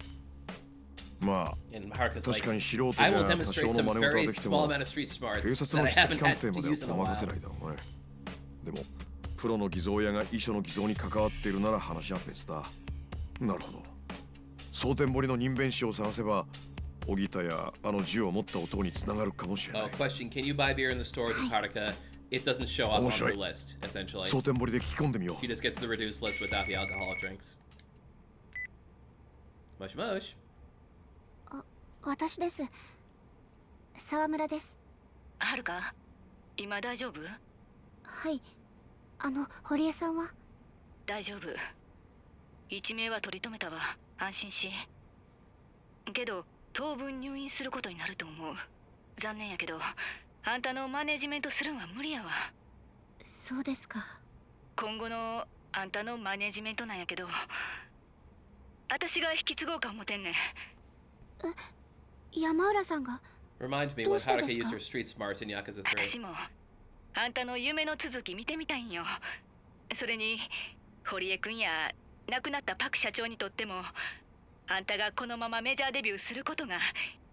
まあ And Haruka's 確 like, かに素人じ I ゃ will 多 demonstrate 少の some 真似事は very できて small も amount of street 警 smarts 察 that の I 指摘 haven't 鑑 had 定ま to では use in a ごまか while. せないだろうね。でもプロの偽造屋が遺書の偽造に関わっているなら話は別だ。なるほど。蒼天堀の人弁士を探せば小木田やあの銃を持った男につながるかもしれな Oh, い。 question, can you buy beer in the stores as Haruka? It doesn't show up on her list, essentially. 蒼天堀で聞き込んでみよう。 She just gets the reduced list without the alcoholic drinks. Mush mush. 私です。沢村です。はるか、今大丈夫？はい。堀江さんは？大丈夫。一命は取り留めたわ。安心し。けど当分入院することになると思う。残念やけどあんたのマネジメントするんは無理やわ。そうですか。今後のあんたのマネジメントなんやけど、私が引き継ごうか思てんねん。山浦さんが？ Reminds me when Haruka used her street smarts in Yakuza 3. 私もあんたの夢の続き見てみたいんよ。それに堀江くんや亡くなったパク社長にとってもあんたがこのままメジャーデビューすることが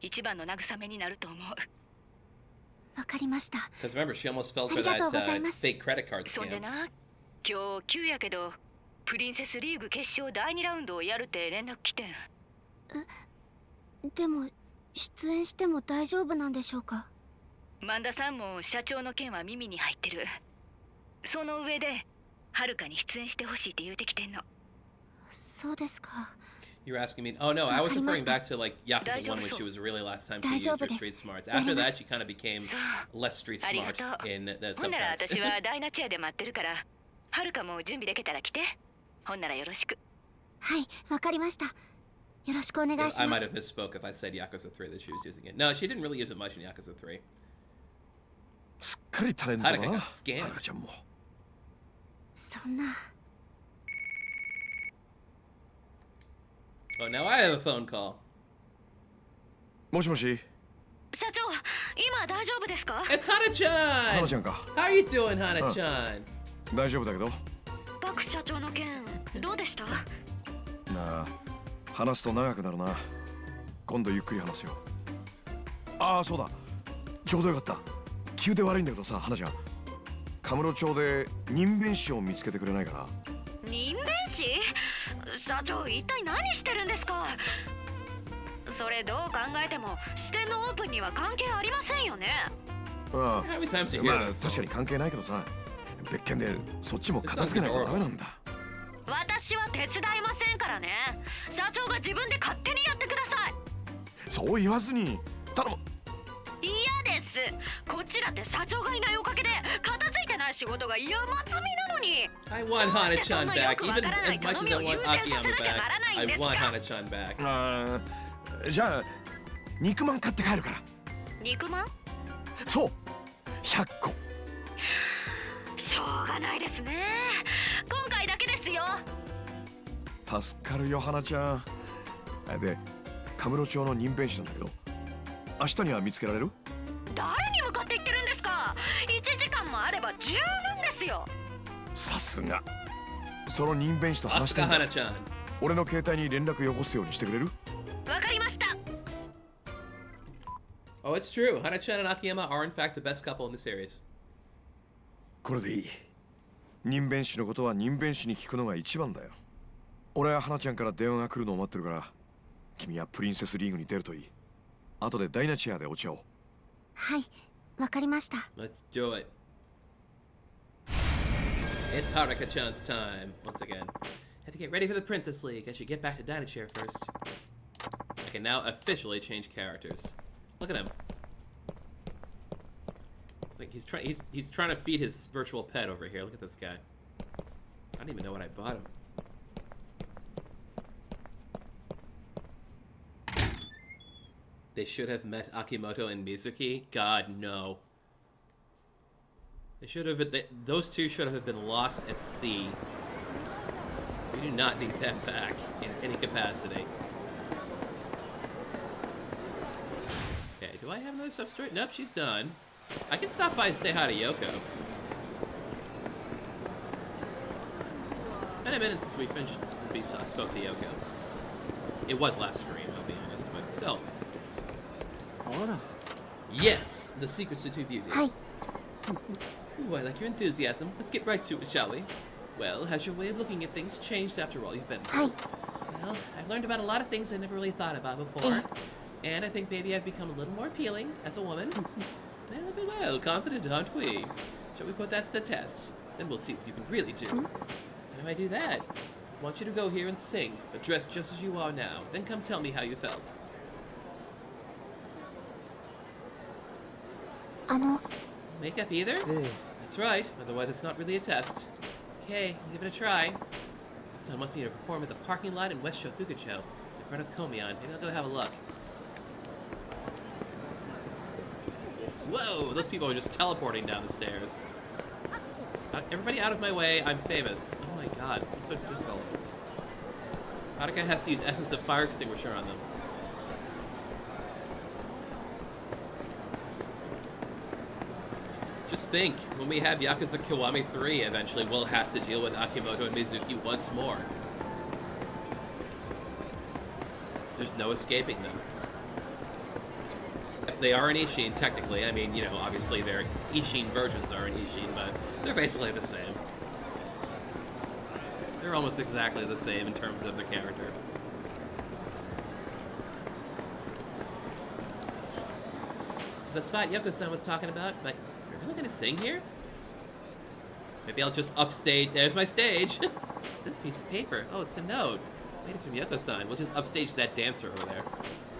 一番の慰めになると思う。わかりました。 Because remember, she almost fell for that ありがとうございます。 fake credit card そんで scam. な、今日急やけどプリンセスリーグ決勝第2ラウンドをやるって連絡来てん。でも出演しても大丈夫なんでしょうか？萬田さんも社長の件は耳に入ってる。その上ではるかに出演してほしいって言うてきてんの。そうですか。 You're asking me? Oh no, I was referring わかりました。 back to like Yakuza 1 when she was really last time she 大 used 丈 her 夫です。 street smarts. やり After ま that, す。 she kind of became そう less street ありが smart とう。 in the ほんなら sometimes. 私はダイナチェアで待ってるから、はるかも準備できたら来て。ほんならよろしく。はい、わかりました。よろしくお願い Yeah, し I ま might す。 have misspoke if I said Yakuza 3 that she was using it. No, she didn't really use it much in Yakuza 3. すっかりタレントだな。 Haruka got scammed. はるかちゃんも。そんな。Oh, now I have a phone call. もしもし。社長、今大丈夫ですか？ It's は Hana-chan! るちゃんか。 How are you doing, Hana-chan? 大丈夫だけど。パク社長の件どうでした？なあ、話すと長くなるな。今度ゆっくり話すよ。ああ、そうだ。ちょうどよかった。急で悪いんだけどさ、花ちゃん。カムロ町で人弁士を見つけてくれないかな。人弁士？社長、一体何してるんですか？それどう考えても支店のオープンには関係ありませんよね。あ How many times do あ、 you ま hear あ this? 確かに関係ないけどさ、別件でそっちも片付けないとダメなんだ。私は手伝いませんからね。社長が自分で勝手にやってください。そう言わずに頼む。嫌です。こっちだって社長がいないおかげで片付いてない仕事が山積みなのに。 I want Hana-chan back. Even as much as I want Akiyama back, I want Hana-chan back. ああ、じゃあ肉まん買って帰るから。肉まん？そう、100個。しょうがないですね。今回だけですよ。助かるよ、花ちゃん。で、カムロ町の人弁士なんだけど、明日には見つけられる？誰に向かって言ってるんですか？1時間もあれば十分ですよ。さすが。その人弁士と話して Asuka んだ。 Hana-chan. 俺の携帯に連絡よこすようにしてくれる？わかりました。 Oh, it's true. Hana-chan and Akiyama are in fact the best couple in the series. これでいい。人弁士のことは人弁士に聞くのが一番だよ。俺は花ちゃんから電話が来るのを待ってるから、君はプリンセスリーグに出るといい。後でダイナチェアでお茶を。はい、わかりました。 Let's do it. It's Haruka-chan's time. Once again. Have to get ready for the Princess League. I should get back to Dynachair first. I can now officially change characters. Look at him. Like he's trying to feed his virtual pet over here. Look at this guy. I don't even know what I bought him. They should have met Akimoto and Mizuki. God, no. They should have. Those two should have been lost at sea. We do not need that back in any capacity. Okay, Do I have another substrate? Nope, she's done. I can stop by and say hi to Yoko. It's been a minute since we spoke to Yoko. It was last stream, I'll be honest, but still. Yes, the secrets to true beauty. Hi. Ooh, I like your enthusiasm. Let's get right to it, shall we? Well, has your way of looking at things changed after all you've been through? Hi. Well, I've learned about a lot of things I never really thought about before. And I think maybe I've become a little more appealing as a woman. Well, confident, aren't we? Shall we put that to the test? Then we'll see what you can really do. How do I do that? I want you to go here and sing, but dressed just as you are now. Then come tell me how you felt. Makeup either? That's right, otherwise it's not really a test. Okay, give it a try. Your son wants me to perform at the parking lot in West Shofukucho, in front of Komion. Maybe I'll go have a look. Whoa, those people are just teleporting down the stairs. Everybody out of my way, I'm famous. Oh my god, this is so difficult. Haruka has to use Essence of Fire Extinguisher on them. Just think, when we have Yakuza Kiwami 3, eventually we'll have to deal with Akimoto and Mizuki once more. There's no escaping them. They are an Ishin, technically. I mean, you know, obviously their Ishin versions are an Ishin, but they're basically the same. They're almost exactly the same in terms of the character. So the spot Yoko-san was talking about, but you're really gonna sing here? Maybe I'll just upstage. There's my stage. What's this piece of paper? Oh, it's a note. Wait, it's from Yoko-san. We'll just upstage that dancer over there.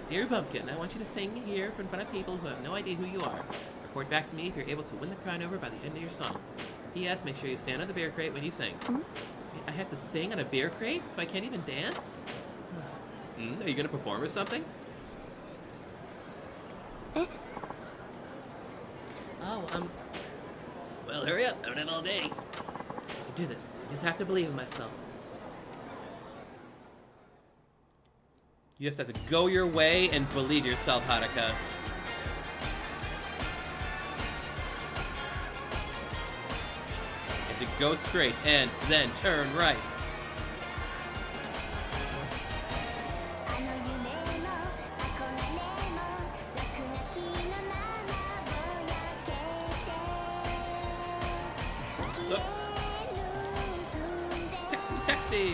Dear Bumpkin, I want you to sing here in front of people who have no idea who you are. Report back to me if you're able to win the crown over by the end of your song. P.S. Make sure you stand on the beer crate when you sing. I have to sing on a beer crate, so I can't even dance? Are you gonna perform or something? Well, hurry up. I don't have all day. I can do this. I just have to believe in myself. You have to go your way and believe yourself, Haruka. You have to go straight and then turn right. Oops. Taxi!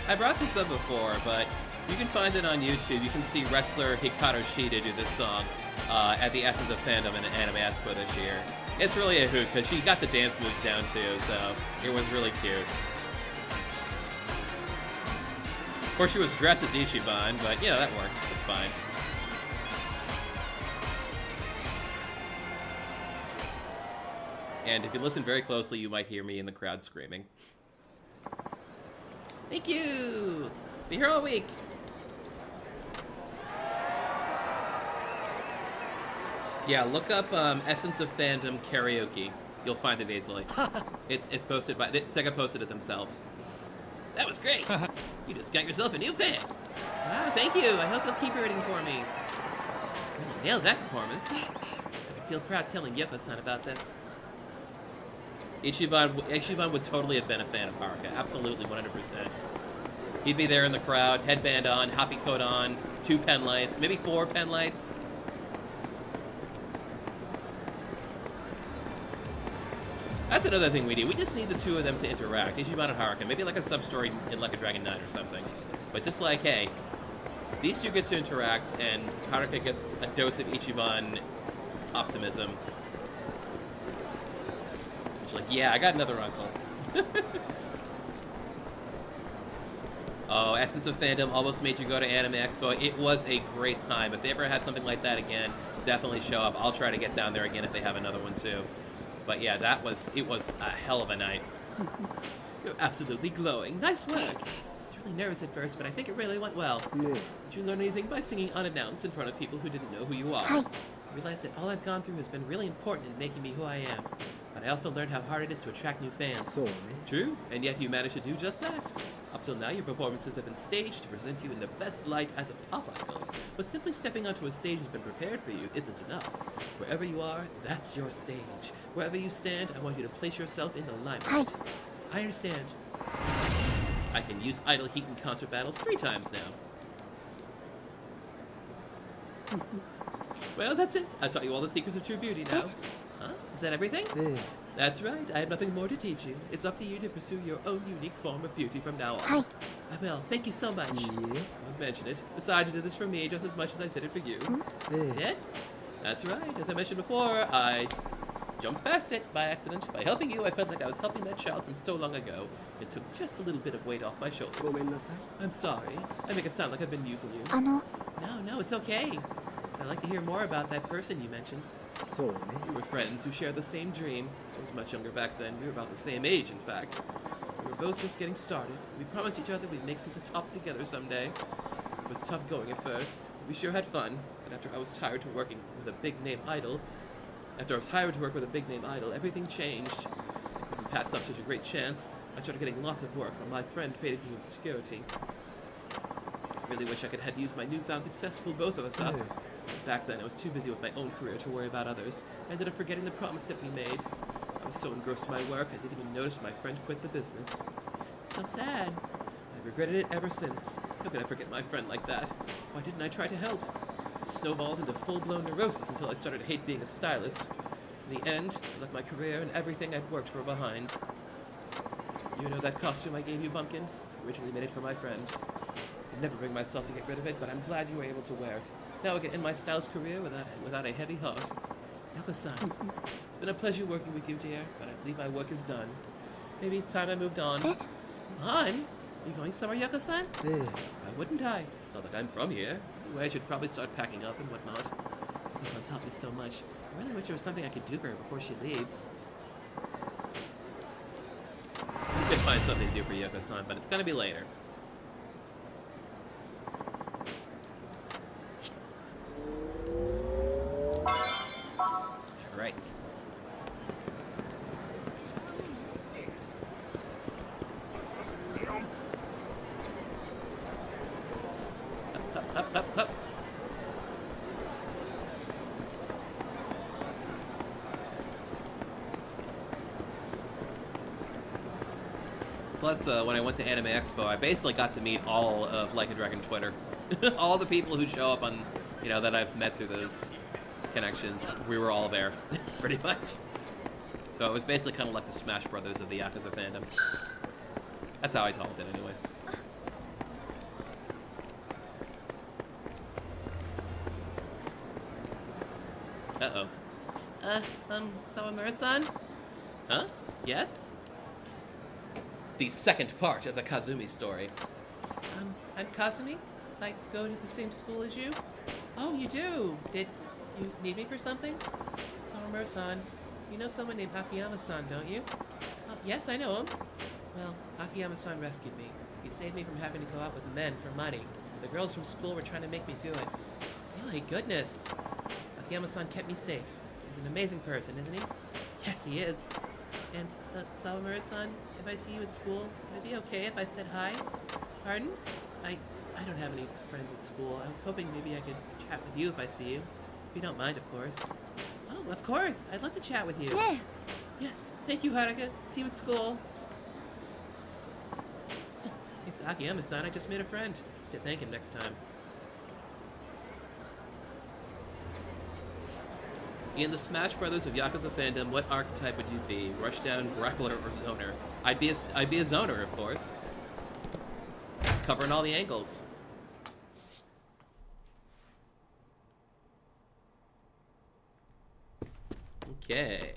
I brought this up before, but you can find it on YouTube. You can see wrestler Hikaru Shida do this song at the Essence of Fandom in an Anime Expo this year. It's really a hoot because she got the dance moves down too, so it was really cute. Of course, she was dressed as Ichiban, but yeah, that works. It's fine. And if you listen very closely, you might hear me in the crowd screaming. Thank you! Be here all week! Yeah, look up Essence of Fandom Karaoke. You'll find it easily. It's posted by... Sega posted it themselves. That was great. You just got yourself a new fan. Wow, thank you. I hope you'll keep rooting for me. Really nailed that performance. I can feel proud telling Yoko-san about this. Ichiban would totally have been a fan of Haruka. Absolutely, 100%. He'd be there in the crowd, headband on, hoppy coat on, 2 pen lights, maybe 4 pen lights. That's another thing we need. We just need the 2 of them to interact. Ichiban and Haruka. Maybe like a sub-story in Like a Dragon Knight or something. But just like, hey, these 2 get to interact, and Haruka gets a dose of Ichiban optimism. She's like, yeah, I got another uncle. Oh, Essence of Fandom almost made you go to Anime Expo. It was a great time. If they ever have something like that again, definitely show up. I'll try to get down there again if they have another one too. But yeah, it was a hell of a night. You're absolutely glowing. Nice work. I was really nervous at first, but I think it really went well. Did you learn anything by singing unannounced in front of people who didn't know who you are? I realized that all I've gone through has been really important in making me who I am. But I also learned how hard it is to attract new fans. True, and yet you managed to do just that. Up till now, your performances have been staged to present you in the best light as a pop idol. But simply stepping onto a stage has been prepared for you isn't enough. Wherever you are, that's your stage. Wherever you stand, I want you to place yourself in the limelight. I understand. I can use idol heat in concert battles 3 times now. Well, that's it. I taught you all the secrets of true beauty now. Huh? Is that everything? That's right. I have nothing more to teach you. It's up to you to pursue your own unique form of beauty from now on. I will. Thank you so much. Don't mention it. Besides, you did this for me just as much as I did it for you. Did? That's right. As I mentioned before, I just jumped past it by accident. By helping you, I felt like I was helping that child from so long ago. It took just a little bit of weight off my shoulders. I'm sorry. I make it sound like I've been using you. No, it's okay. I'd like to hear more about that person you mentioned. We were friends who shared the same dream. I was much younger back then. We were about the same age, in fact. We were both just getting started. We promised each other we'd make it to the top together someday. It was tough going at first, but we sure had fun. But after I was hired to work with a big-name idol, everything changed. I couldn't pass up such a great chance. I started getting lots of work, while my friend faded into obscurity. I really wish I could have used my newfound success to pull both of us up. Back then, I was too busy with my own career to worry about others. I ended up forgetting the promise that we made. I was so engrossed in my work, I didn't even notice my friend quit the business. It's so sad. I've regretted it ever since. How could I forget my friend like that? Why didn't I try to help? It snowballed into full-blown neurosis until I started to hate being a stylist. In the end, I left my career and everything I'd worked for behind. You know that costume I gave you, Bumpkin? I originally made it for my friend. I could never bring myself to get rid of it, but I'm glad you were able to wear it. Now I can end my stylist career without a heavy heart. Yako-san, it's been a pleasure working with you, dear, but I believe my work is done. Maybe it's time I moved on. On? Are you going somewhere, Yako-san? Why wouldn't I? It's not like I'm from here. Anyway, I should probably start packing up and whatnot. Yako-san's helped me so much. I really wish there was something I could do for her before she leaves. We could find something to do for Yako-san, but it's gonna be later. Right. Up. Plus, when I went to Anime Expo, I basically got to meet all of Like a Dragon Twitter. All the people who show up on, that I've met through those connections, we were all there, pretty much. So it was basically kind of like the Smash Brothers of the Yakuza fandom. That's how I told it, anyway. Sawamura-san? Huh? Yes? The second part of the Kazumi story. I'm Kazumi. I go to the same school as you. Oh, you do? Did you need me for something? Sawamura-san, you know someone named Akiyama-san, don't you? Yes, I know him. Well, Akiyama-san rescued me. He saved me from having to go out with men for money. The girls from school were trying to make me do it. Really? Goodness. Akiyama-san kept me safe. He's an amazing person, isn't he? Yes, he is. And, Sawamura-san, if I see you at school, would it be okay if I said hi? Pardon? I don't have any friends at school. I was hoping maybe I could chat with you if I see you. If you don't mind, of course. Oh, of course. I'd love to chat with you. Yeah. Yes. Thank you, Haruka. See you at school. It's Akiyama-san, I just made a friend. To thank him next time. In the Smash Brothers of Yakuza fandom, what archetype would you be? Rushdown, Grappler, or Zoner? I'd be a Zoner, of course. Covering all the angles. Okay.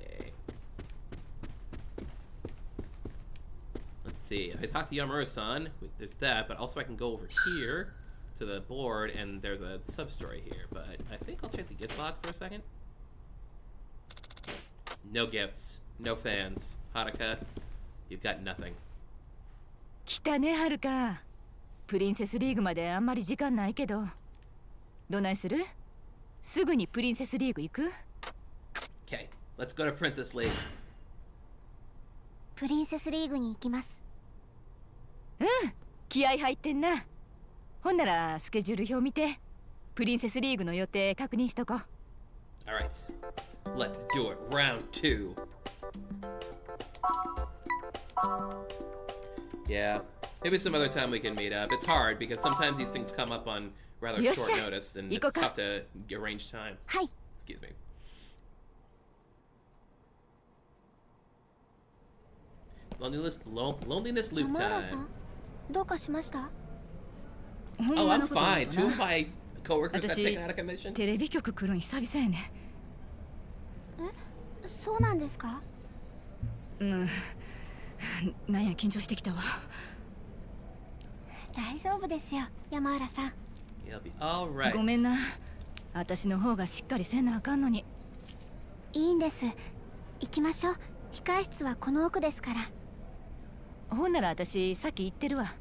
Let's see. If I talk to Yamura-san, there's that, but also I can go over here to the board, and there's a sub-story here. But I think I'll check the gift box for a second. No gifts. No fans. Haruka, you've got nothing. 来たね、はるか。プリンセスリーグまであんまり時間ないけど。どないする？すぐにプリンセスリーグ行く？ Okay, let's go to Princess League. プリンセスリーグに行きます。うん、気合入ってんな。ほんならスケジュール表見て、プリンセスリーグの予定確認しとこう。Alright, let's do it. Round 2. Yeah, maybe some other time we can meet up. It's hard because sometimes these things come up on rather short notice and it's tough to arrange time. はい。 Excuse me. Loneliness loop 山浦さ time. ん、どうかしました？ Oh, I'm fine. Two of my coworkers got 私 taken out of commission. テレビ局来るん久々やね。そうなんですか？うん。なんや緊張してきたわ。大丈夫ですよ、山浦さん。 You'll be all right. ごめんな。私の方がしっかりせなあかんのに。いいんです。行きましょう。控室はこの奥ですから。ほんなら私さっき言ってるわ。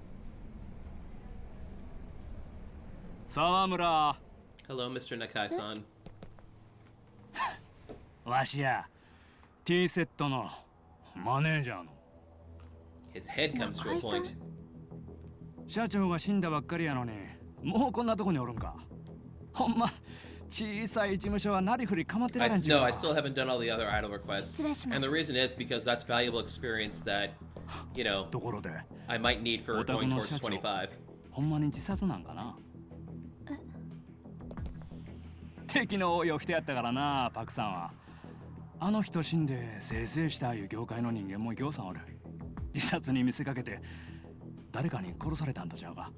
沢村。 Hello, Mr. Nakai-san. わしや T セットのマネージャーの。 His head comes to a point. 社長が死んだばっかりやのに、もうこんなとこにおるんか。ほんま小さい事務所はなりふり構ってられんちゅう。 No, I still haven't done all the other idol requests. And the reason is because that's valuable experience that, you know, ところで I might need for going towards 25. ほんまに自殺なんかな。敵の多いお人やったからな、パクさんは。あの人死んでせいせいしたいう業界の人間もぎょうさんおる。自殺に見せかけて誰かに殺されたんとちゃうか。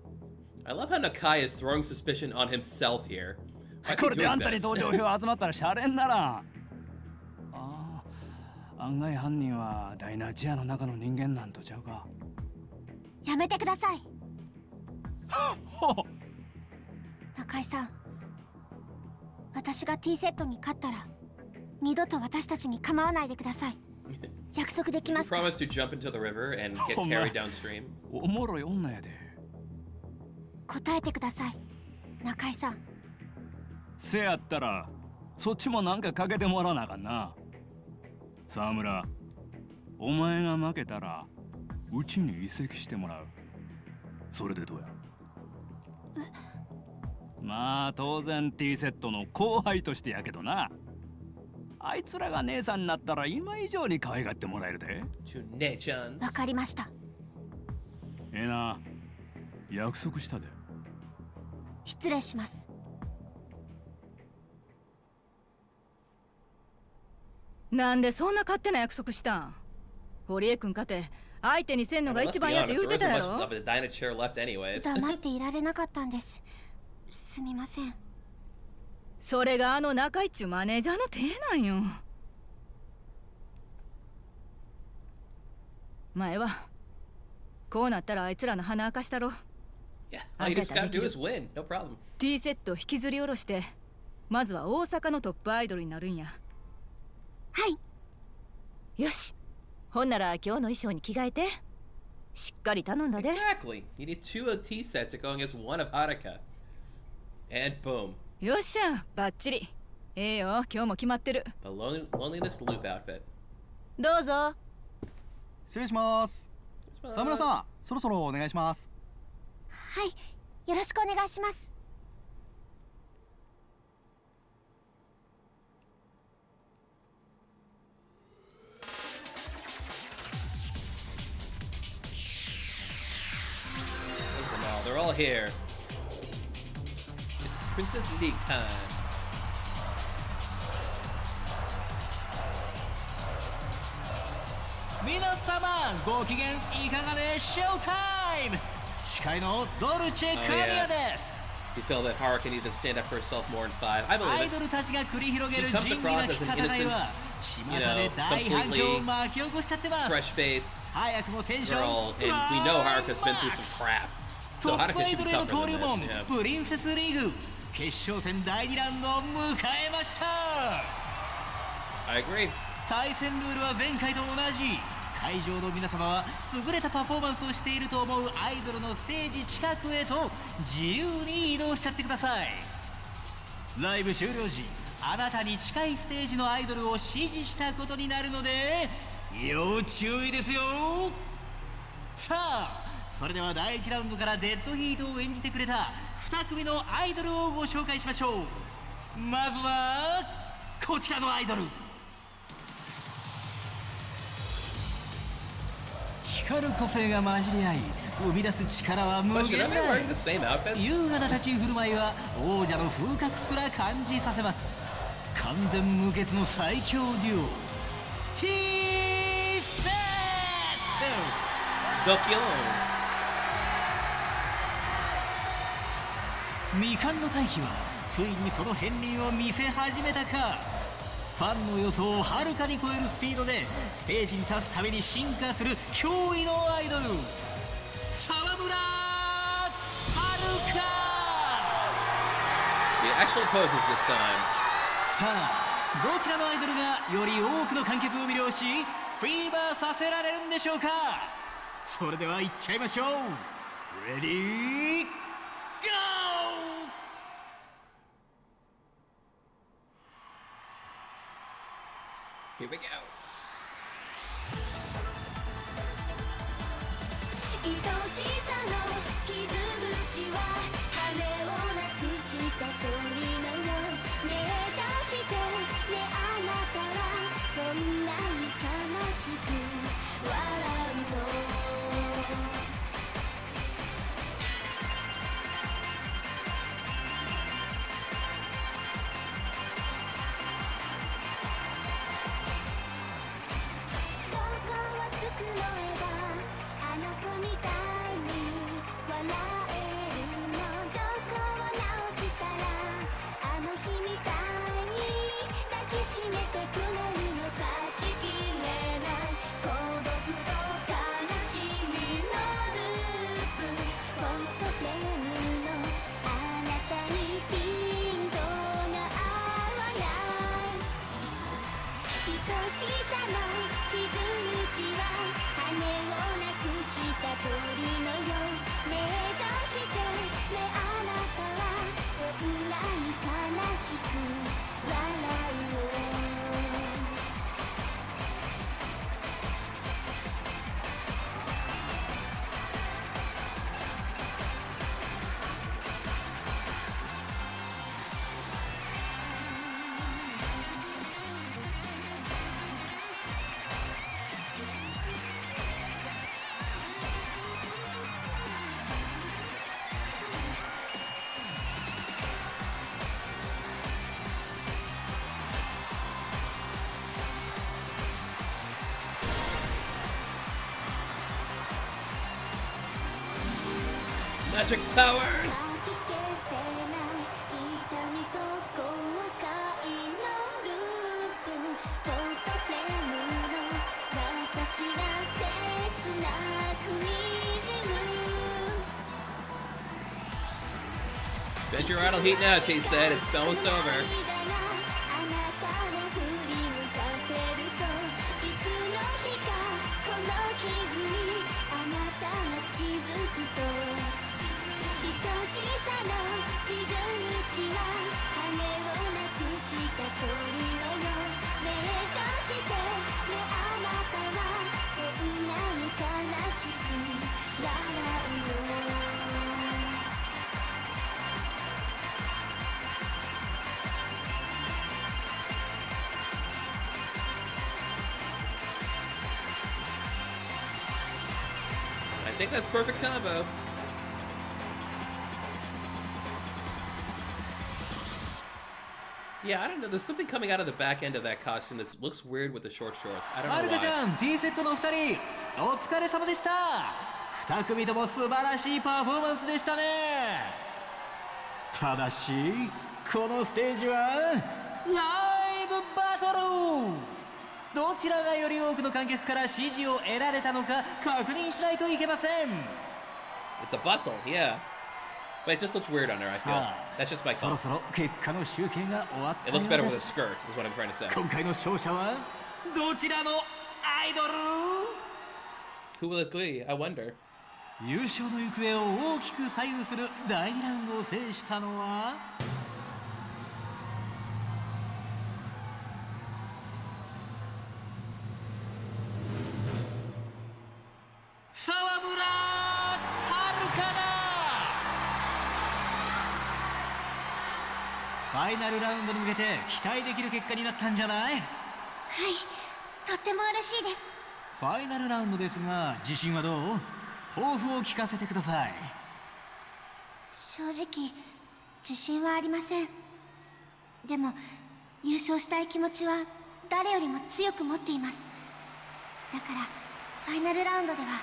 I love how Nakai is throwing suspicion on himself here. Why is こ he れであ doing んたに this? 同情票集まったらシャレにならん。ああ、案外犯人はダイナチアの中の人間なんとちゃうか。やめてください。ほう。中井さん、私が T セットに勝ったら二度と私たちに構わないでください。約束できま You すか？ promise to jump into the river and get carried downstream? おもろい女やで。答えてください、中井さん。せやったらそっちもなんかかけてもらわなあかんな。沢村、お前が負けたらうちに移籍してもらう。それでどうや。まあ当然 T セットの後輩としてやけどな。あいつらが姉さんになったら今以上に可愛がってもらえるで。To Nechans. わかりました。ええな、約束したで。失礼します。なんでそんな勝手な約束したん？堀江君かて相手にせんのが一番やって言うてたやろ。黙っていられなかったんです。すみません。それがあの中井っちゅうマネージャーの手なんよ。前はこうなったらあいつらの鼻明かしたろ。Yeah, all you just gotta do is win. No problem. T セット引きずり下ろしてまずは大阪のトップアイドルになるんや。はい。よし。ほんなら今日の衣装に着替えて。しっかり頼んだで。 Exactly. You need 2 of T set to go against 1 of Haruka. And boom. よっしゃ、バッチリ。ええよ、今日も決まってる。 The loneliness loop outfit. どうぞ。失礼します。沢村さん、そろそろお願いします。はい、よろしくお願いします。here. It's Princess League time. Minasaman, ご機嫌いかがでしょうタイム。司会のドルチェカリアです。You feel that Haruka needs to stand up for herself more in 5. I ア believe イ it. ドルたちが繰り広げる She comes 仁義な across き as an 戦い innocent, は巷で大反響を巻き起こしちゃってます。 fresh-faced 早くもテンション girl, and we know Haruka's been through some crap. ト So ップ Haruka アイ should ド be ルへの tougher 登 than 竜門 this. Yeah. プリンセスリーグ決勝戦第2ラウンドを迎えました。 I agree. 対戦ルールは前回と同じ。会場の皆様は優れたパフォーマンスをしていると思うアイドルのステージ近くへと自由に移動しちゃってください。ライブ終了時あなたに近いステージのアイドルを指示したことになるので要注意ですよ。さあそれでは第1ラウンドからデッドヒートを演じてくれた2組のアイドルをご紹介しましょう。まずはこちらのアイドル。光る個性が混じり合い生み出す力は無限大。優雅な立ち居振る舞いは王者の風格すら感じさせます。完全無欠の最強デュオ T セット。未完の大器はついにその片鱗を見せ始めたか。ファンの予想をはるかに超えるスピードでステージに立つために進化する驚異のアイドル沢村はるか。 She actually poses this time. さあどちらのアイドルがより多くの観客を魅了しフィーバーさせられるんでしょうか。それでは行っちゃいましょう。レディーゴー。Here we go. 愛しさの傷口は羽をなくした鳥のよう。ねえどうしてねあなたはそんなに悲しく笑うの。どこを作ろえばあの子みたいに笑えるの。どこを直したらあの日みたいに抱きしめてくれるの。断ち切れない孤独と悲しみのループ。フォトフレームのあなたにピントが合わない。愛しさの傷口は羽をなくした鳥のよう。ねえどうしてねあなたはそんなに悲しく笑うの。Magic powers! かき消せない痛みと後悔のループ。フォトフレームの私が切なくにじむ。 Bet your idle heat now, T said. It's almost over. あなたを振り向かせるといつの日かこの傷にあなたが気づくと。愛しさの傷口は羽をなくした鳥のよう。ねえどうしてねあなたはそんなに悲しく笑うの。I think that's perfect combo. Yeah, I don't know. There's something coming out of the back end of that costume that looks weird with the short shorts. I don't は know るかち why. ゃん T セットの2人お疲れ様でした。2組とも素晴らしいパフォーマンスでしたね。ただしこのステージはライブバトル。どちらがより多くの観客から支持を得られたのか確認しないといけません。 It's a bustle, yeah. But it just looks weird on her, I feel. That's just my そろ call. そろ結果の集計が終わった It よ looks う better で with a す。 skirt, is what I'm trying to say. 今回の勝者はどちらのアイドル？ Who will it be? I wonder. 優勝の行方を大きく左右する第2ラウンドを制したのは沢村遥だ。ファイナルラウンドに向けて期待できる結果になったんじゃない？はい、とっても嬉しいです。ファイナルラウンドですが自信はどう？抱負を聞かせてください。正直自信はありません。でも優勝したい気持ちは誰よりも強く持っています。だからファイナルラウンドでは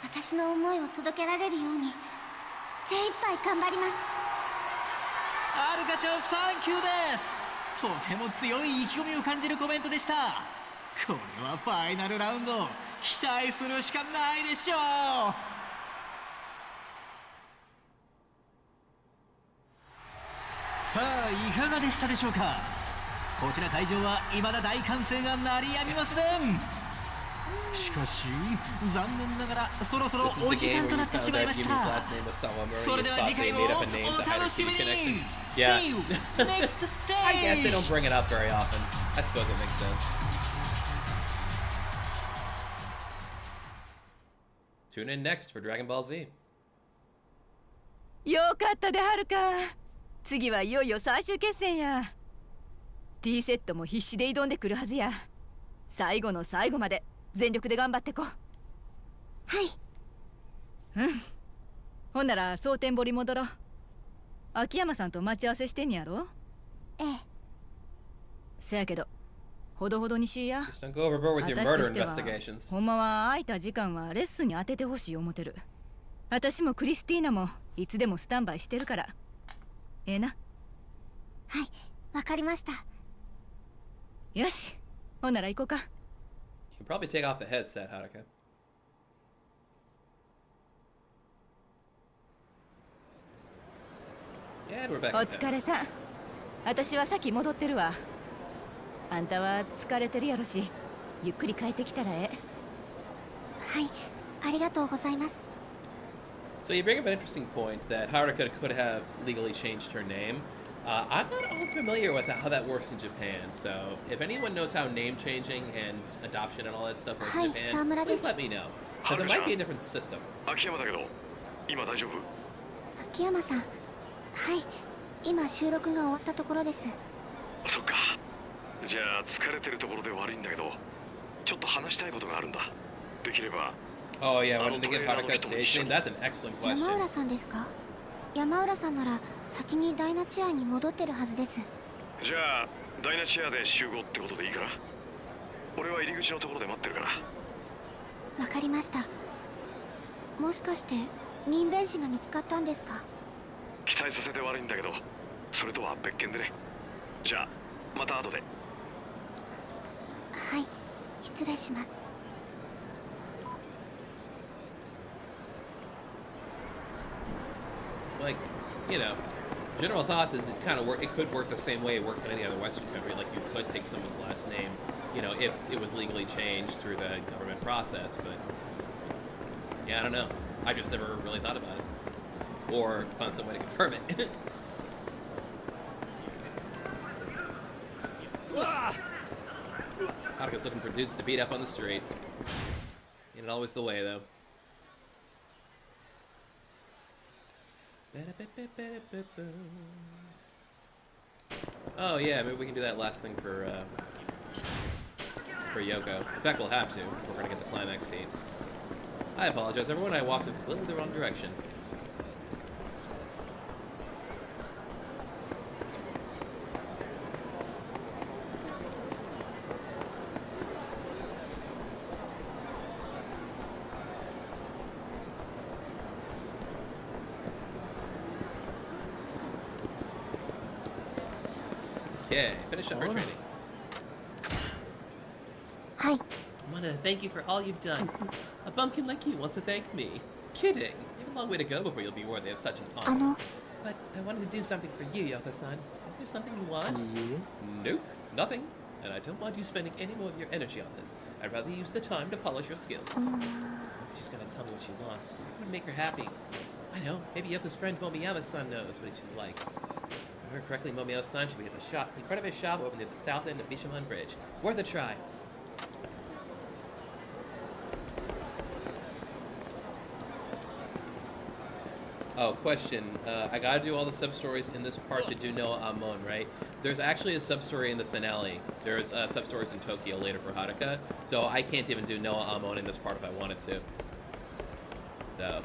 私の思いを届けられるように精一杯頑張ります。はるかちゃんサンキューです。とても強い意気込みを感じるコメントでした。これはファイナルラウンド期待するしかないでしょう。さあいかがでしたでしょうか。こちら会場は未だ大歓声が鳴りやみません。しかし残念ながらそろそろ This is お the 時 game 間 where と you なって found しまい out まし Yumi's た。 last name was Sawamura それ and で you は次 thought 回 they も made up a name お that had a 楽しみ TV に。 connection. Yeah. See you next stage. I guess they don't bring it up very often. I suppose it makes sense. Tune in next for Dragon Ball Z. よかったではるか。次はいよいよ最終決戦や。 T セットも必死で挑んでくるはずや。最後の最後まで全力で頑張ってこ。はい。ほんなら蒼天堀戻ろう。秋山さんと待ち合わせしてんやろ。ええ。せやけどほどほどにしいや。 Just don't go overboard with your 私と murder しては investigations. ほんまは空いた時間はレッスンに当ててほしい思てる。私もクリスティーナもいつでもスタンバイしてるから。ええな。はい、わかりました。よし、ほんなら行こうか。 You can probably take off the headset, Haruka. Yeah, and we're back お in 疲 town. れさん。私は先戻ってるわ。あんたは疲れてるやろし、ゆっくり帰ってきたらええ。はい、ありがとうございます。 So you bring up an interesting point that Haruka could have legally changed her name. I'm not all familiar with how that works in Japan, so if anyone knows how name changing and adoption and all that stuff works in Japan, please let me know, because it might be a different system. 秋山だけど今大丈夫？秋山さん、はい、今収録が終わったところです。そっか。じゃあ疲れてるところで悪いんだけど、ちょっと話したいことがあるんだ。できれば。 Oh yeah, when to give Haruka a stage name? That's an excellent 山 question. 浦さんですか？山浦さんなら先にダイナチアに戻ってるはずです。じゃあダイナチアで集合ってことでいいかな。俺は入り口のところで待ってるから。わかりました。もしかして任弁士が見つかったんですか？期待させて悪いんだけど、それとは別件でね。じゃあまた後で。はい、失礼します。 Like, you know, general thoughts is it kind of work. It could work the same way it works in any other Western country. Like you could take someone's last name, you know, if it was legally changed through the government process. But yeah, I don't know. I just never really thought about it, or found some way to confirm it. Haruka's looking for dudes to beat up on the street. Ain't always the way, though. Oh yeah, maybe we can do that last thing for Yoko. In fact, we'll have to. We're gonna get the climax scene. I apologize, everyone. I walked in completely the wrong direction. Okay, finish up her training. Hi. I wanted to thank you for all you've done. A bumpkin like you wants to thank me. Kidding. You have a long way to go before you'll be worthy of such an honor. But I wanted to do something for you, Yoko-san. Is there something you want? Nope, nothing. And I don't want you spending any more of your energy on this. I'd rather use the time to polish your skills. She's gonna tell me what she wants. I'm gonna make her happy. I know, maybe Yoko's friend Momiyama-san knows what she likes. If I remember correctly, Momiyama-san should be at the shop, in front of his shop over near the south end of Bishamon Bridge. Worth a try. Oh, question. I gotta do all the sub-stories in this part to do Noah Amon, right? There's actually a sub-story in the finale. There's sub-stories in Tokyo later for Haruka, so I can't even do Noah Amon in this part if I wanted to. So...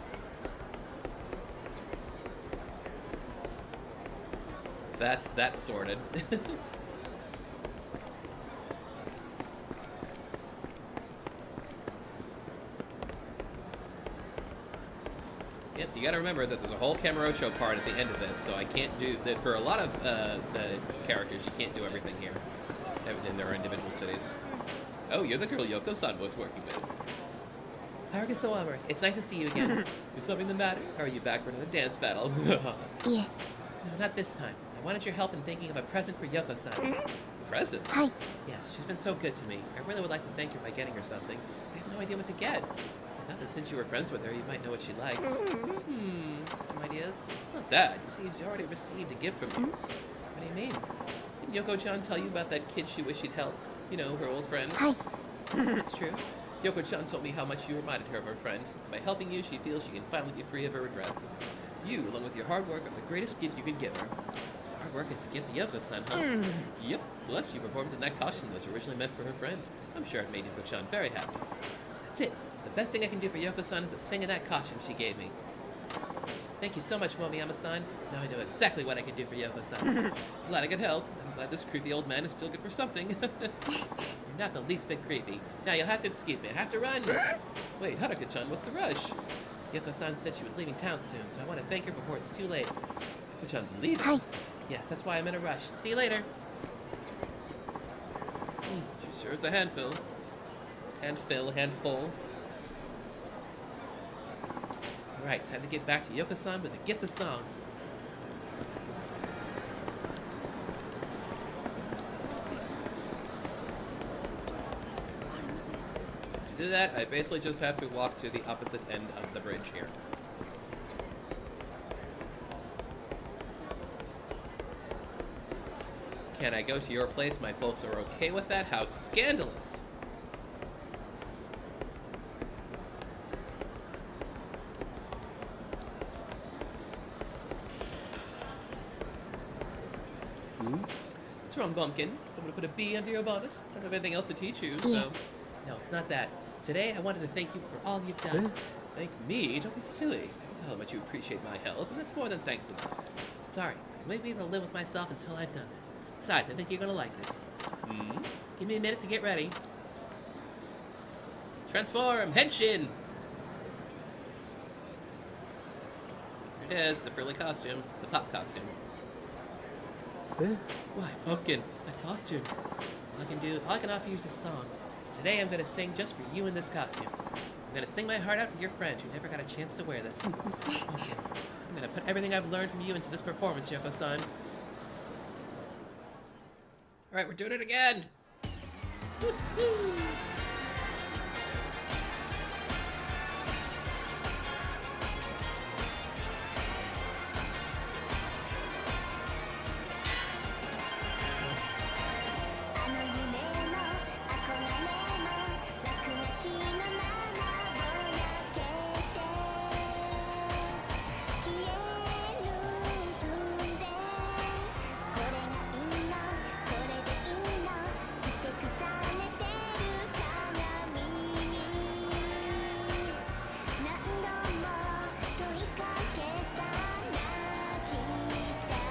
That's sorted. Yep, you gotta remember that there's a whole Kamurocho part at the end of this, so I can't do that for a lot of the characters. You can't do everything here in their individual cities. Oh, you're the girl Yoko-san was working with. Haruka Sawamura, it's nice to see you again. Is something the matter? Or are you back for another dance battle? Yeah. No, not this time. I wanted your help in thinking of a present for Yoko-san. Present? Hi. Yes, she's been so good to me. I really would like to thank her by getting her something. I have no idea what to get. I thought that since you were friends with her, you might know what she likes. Some ideas? It's not that. You see, she already received a gift from you. What do you mean? Didn't Yoko-chan tell you about that kid she wished she'd helped? You know, her old friend? Hi. It's true. Yoko-chan told me how much you reminded her of her friend. And by helping you, she feels she can finally be free of her regrets. You, along with your hard work, are the greatest gift you could give her. Hard work is a gift to Yoko-san, huh? Yep. Plus, you performed in that costume that was originally meant for her friend. I'm sure it made Yoko-chan very happy. That's it. The best thing I can do for Yoko-san is to sing in that costume she gave me. Thank you so much, Momiyama-san. Now I know exactly what I can do for Yoko-san. Glad I could help. I'm glad this creepy old man is still good for something. You're not the least bit creepy. Now you'll have to excuse me. I have to run. Wait, Haruka-chan, what's the rush? Yoko-san said she was leaving town soon, so I want to thank her before it's too late. Yoko-chan's leaving? Hi. Yes, that's why I'm in a rush. See you later. She sure is a handful. Handful. Alright, time to get back to Yoko-san with a Get the Song. To do that, I basically just have to walk to the opposite end of the bridge here. Can I go to your place? My folks are okay with that? How scandalous! What's wrong, Bumpkin? Someone put a bee under your bonnet? I don't have anything else to teach you, so... No, it's not that. Today, I wanted to thank you for all you've done. Thank me? Don't be silly. I can tell how much you appreciate my help, and that's more than thanks enough. Sorry, I won't be able to live with myself until I've done this. Besides, I think you're gonna like this. Just give me a minute to get ready. Transform! Henshin! Here it is, the frilly costume. The pop costume. Why, Pumpkin, that costume. All I can offer you is a song. So today I'm gonna sing just for you in this costume. I'm gonna sing my heart out for your friend who never got a chance to wear this. Pumpkin, I'm gonna put everything I've learned from you into this performance, Yoko-san. Alright, we're doing it again! Woo-hoo.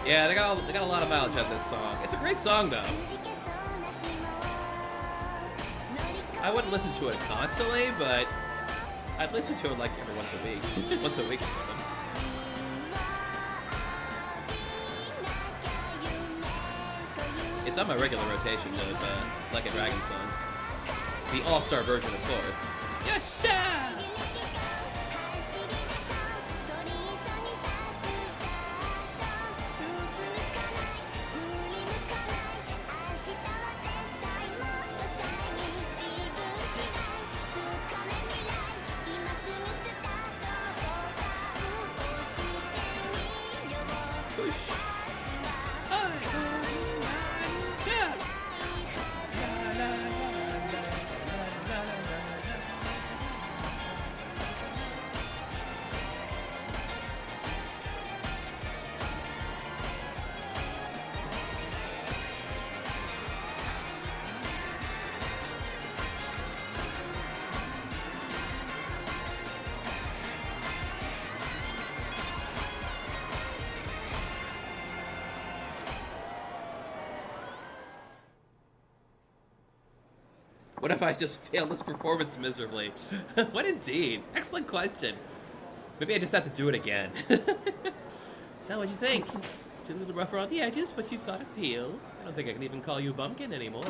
Yeah, they got a lot of mileage out of this song. It's a great song, though. I wouldn't listen to it constantly, but I'd listen to it like every once a week. Once a week or something. It's on my regular rotation of Like a Dragon songs. The all-star version, of course. Yes, sir! What if I just failed this performance miserably? What indeed? Excellent question. Maybe I just have to do it again. So what you think? Still a little rough around the edges, but you've got appeal. I don't think I can even call you Bumpkin anymore.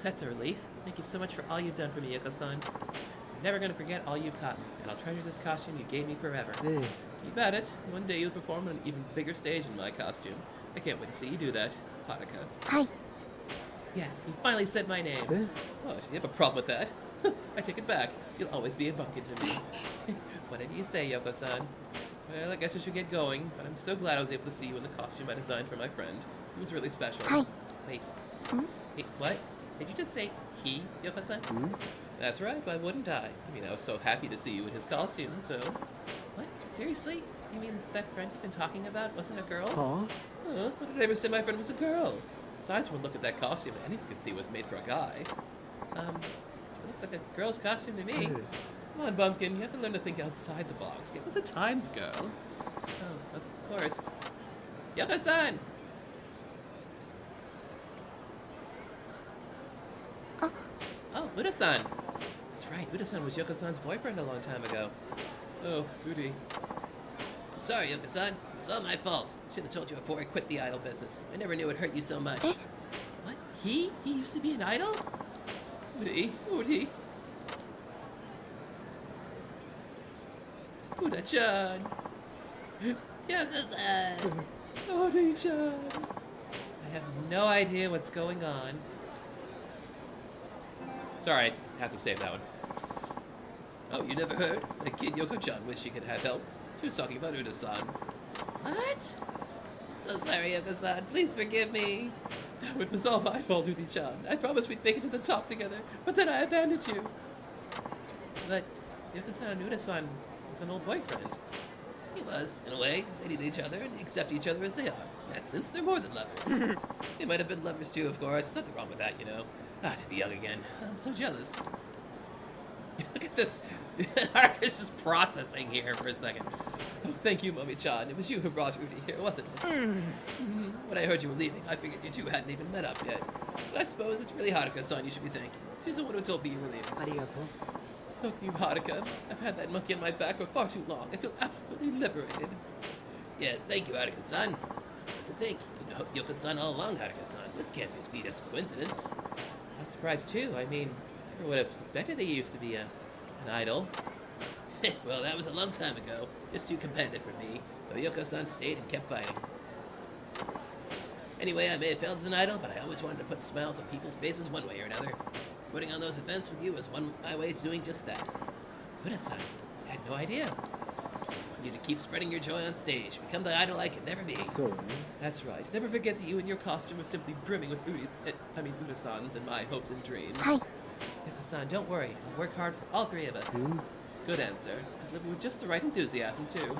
That's a relief. Thank you so much for all you've done for me, Yoko-san. I'm never gonna forget all you've taught me, and I'll treasure this costume you gave me forever. Keep at it. One day you'll perform on an even bigger stage in my costume. I can't wait to see you do that, Haruka. Hi. Yes, you finally said my name. Oh, you have a problem with that? I take it back. You'll always be a Bumpkin to me. Whatever you say, Yoko-san. Well, I guess I should get going, but I'm so glad I was able to see you in the costume I designed for my friend. It was really special. Hi. Wait. Wait, what? Did you just say he, Yoko-san? That's right, why wouldn't I? I mean, I was so happy to see you in his costume, so... What? Seriously? You mean that friend you've been talking about wasn't a girl? Huh? What did I ever say my friend was a girl? Besides, one look at that costume, anyone could see it was made for a guy. It looks like a girl's costume to me. Come on, Bumpkin, you have to learn to think outside the box. Get with the times, girl. Oh, of course. Yoko-san! Oh, Uda-san! That's right, Uda-san was Yoko-san's boyfriend a long time ago. Oh, Udi. I'm sorry, Yoko-san. It was all my fault. Should have told you before I quit the idol business. I never knew it hurt you so much. What? He? He used to be an idol? Udi? Uda-chan! Yoko-san! Udi-chan! I have no idea what's going on. Sorry, I have to save that one. Oh, you never heard? The kid Yoko-chan wished she could have helped. She was talking about Uda-san. What? So sorry, Yoko-san. Please forgive me. No, it was all my fault, Udi-chan. I promised we'd make it to the top together, but then I abandoned you. But Yoko-san and Uda-san was an old boyfriend. He was, in a way. They need each other and accept each other as they are. That since they're more than lovers. They might have been lovers too, of course. Nothing wrong with that, you know. Ah, to be young again. I'm so jealous. Look at this. Haruka's just processing here for a second. Oh, thank you, Mommy-chan. It was you who brought Udi here, wasn't it? When I heard you were leaving, I figured you two hadn't even met up yet. But I suppose it's really Haruka-san you should be thanking. She's the one who told me you were leaving. Arigato. Oh, you, Haruka. I've had that monkey on my back for far too long. I feel absolutely liberated. Yes, thank you, Haruka-san. But to think, you know Yoko-san all along, Haruka-san. This can't be just a coincidence. I'm surprised, too. I mean, I never would have suspected that you used to be an idol. Well, that was a long time ago. Just too competitive for me. But Yoko-san stayed and kept fighting. Anyway, I may have failed as an idol, but I always wanted to put smiles on people's faces one way or another. Putting on those events with you was my way of doing just that. Uda-san, I had no idea. I want you to keep spreading your joy on stage. Become the idol I could never be. So, That's right. Never forget that you and your costume was simply brimming with Uda-san's and my hopes and dreams. Hi. Yoko-san, don't worry. I'll work hard for all three of us. Good answer. Deliver with just the right enthusiasm, too.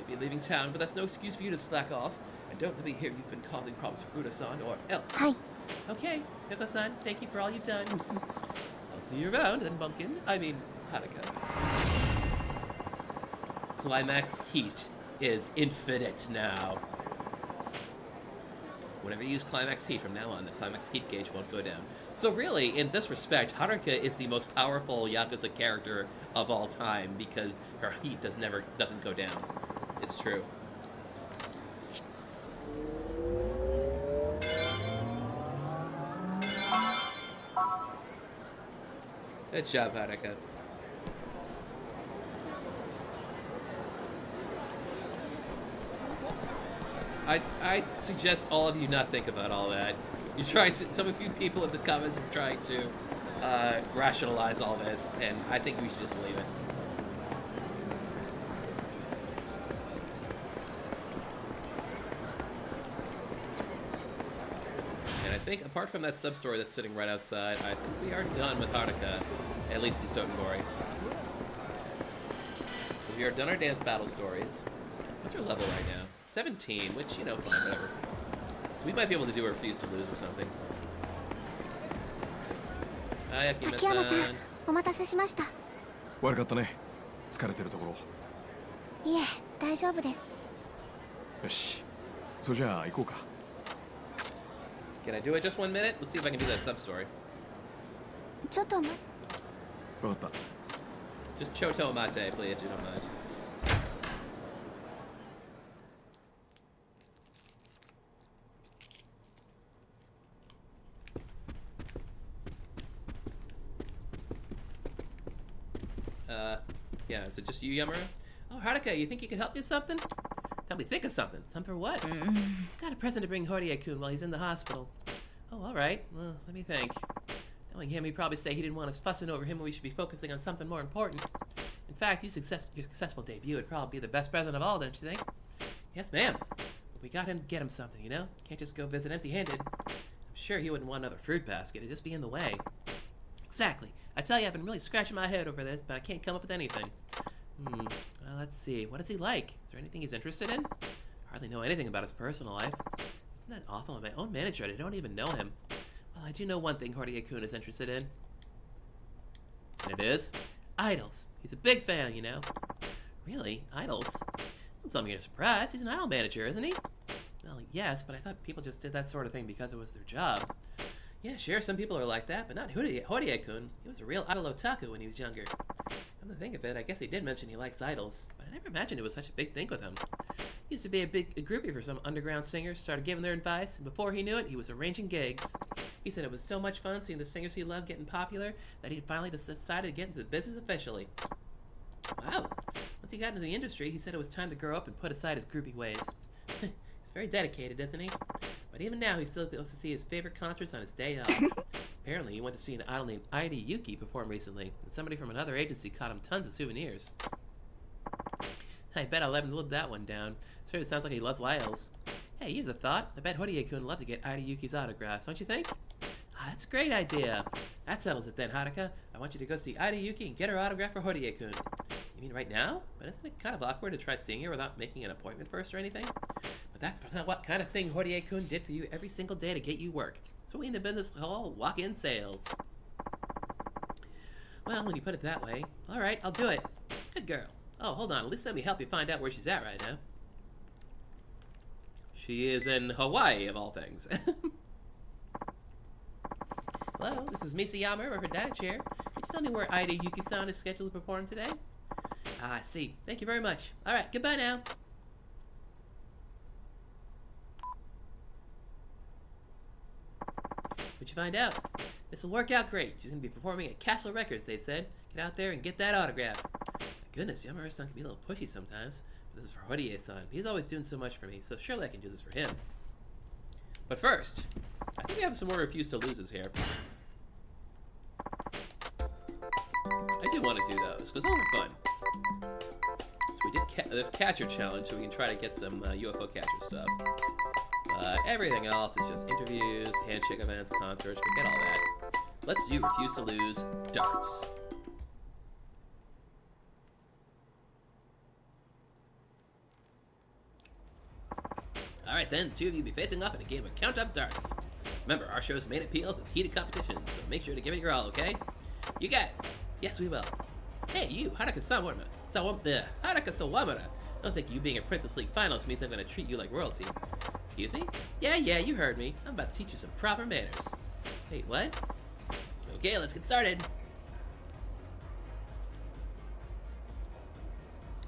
Maybe leaving town, but that's no excuse for you to slack off. And don't let me hear you've been causing problems for Uda-san or else. Hi. Okay, Yoko-san, thank you for all you've done. I'll see you around, then, Bumpkin. I mean, Haruka. Climax heat is infinite now. Whenever you use climax heat from now on, the climax heat gauge won't go down. So really, in this respect, Haruka is the most powerful Yakuza character of all time because her heat doesn't go down. It's true. Good job, Haruka. I suggest all of you not think about all that. You tried to, some of you people in the comments are trying to rationalize all this, and I think we should just leave it. And I think, apart from that sub-story that's sitting right outside, I think we are done with Haruka, at least in Sotenbori. We are done our dance battle stories. What's our level right now? 17, which, you know, fine, whatever. We might be able to do a refuse to lose or something. Hi, Akiyama-san. お待たせしました。悪かったね。疲れてるところ。いえ、大丈夫です。よし。それじゃあ行こうか。Can I do it just 1 minute? Let's see if I can do that sub-story. ちょっと待っわかった。Just Choto Mate, please, if you don't mind. Yeah, is it just you, Yamura? Oh, Haruka, you think you can help me with something? Help me think of something. Something for what? Got a present to bring Horie-kun while he's in the hospital. Oh, all right. Well, let me think. Knowing him, he'd probably say he didn't want us fussing over him when we should be focusing on something more important. In fact, your successful debut would probably be the best present of all, don't you think? Yes, ma'am. But we got him to get him something, you know? Can't just go visit empty-handed. I'm sure he wouldn't want another fruit basket. It'd just be in the way. Exactly. I tell you, I've been really scratching my head over this, but I can't come up with anything. Well, let's see. What is he like? Is there anything he's interested in? Hardly know anything about his personal life. Isn't that awful? I'm my own manager, and I don't even know him. Well, I do know one thing Horie-kun is interested in. And it is idols. He's a big fan, you know. Really? Idols? Don't tell me you're surprised. He's an idol manager, isn't he? Well, yes, but I thought people just did that sort of thing because it was their job. Yeah, sure, some people are like that, but not Horie-kun. He was a real idol otaku when he was younger. Come to think of it, I guess he did mention he likes idols, but I never imagined it was such a big thing with him. He used to be a groupie for some underground singers, started giving their advice, and before he knew it, he was arranging gigs. He said it was so much fun seeing the singers he loved getting popular that he finally decided to get into the business officially. Wow. Once he got into the industry, he said it was time to grow up and put aside his groupie ways. He's very dedicated, isn't he? But even now, he still goes to see his favorite concerts on his day off. Apparently, he went to see an idol named Ida Yuki perform recently, and somebody from another agency caught him tons of souvenirs. I bet I'll let him live that one down. Certainly sounds like he loves idols. Hey, here's a thought. I bet Horie-kun would love to get Ida Yuki's autographs, don't you think? Ah, that's a great idea. That settles it then, Haruka. I want you to go see Ida Yuki and get her autograph for Horie-kun. You mean right now? But isn't it kind of awkward to try seeing her without making an appointment first or anything? But that's what kind of thing Horie-kun did for you every single day to get you work. So we in the business call walk-in sales. Well, when you put it that way, all right, I'll do it. Good girl. Oh, hold on. At least let me help you find out where she's at right now. She is in Hawaii, of all things. Hello, this is Misayama, Reverend Data Chair. Could you tell me where Ida Yuki-san is scheduled to perform today? Ah, I see. Thank you very much. All right, goodbye now. What'd you find out? This will work out great. She's going to be performing at Castle Records, they said. Get out there and get that autograph. My goodness, Yamura-san can be a little pushy sometimes. But this is for Horie-san. He's always doing so much for me, so surely I can do this for him. But first, I think we have some more refuse to loses here. I do want to do those, because those are fun. So we did there's catcher challenge, so we can try to get some UFO catcher stuff. Everything else is just interviews, handshake events, concerts, forget all that. Let's do refuse to lose darts. Alright then, the two of you will be facing off in a game of count-up darts. Remember, our show's main appeal is its heated competition, so make sure to give it your all, okay? You got it. Yes, we will. Hey, you, Haruka Sawamura. Don't think you being a Princess League finalist means I'm gonna treat you like royalty. Excuse me? Yeah, you heard me. I'm about to teach you some proper manners. Wait, what? Okay, let's get started.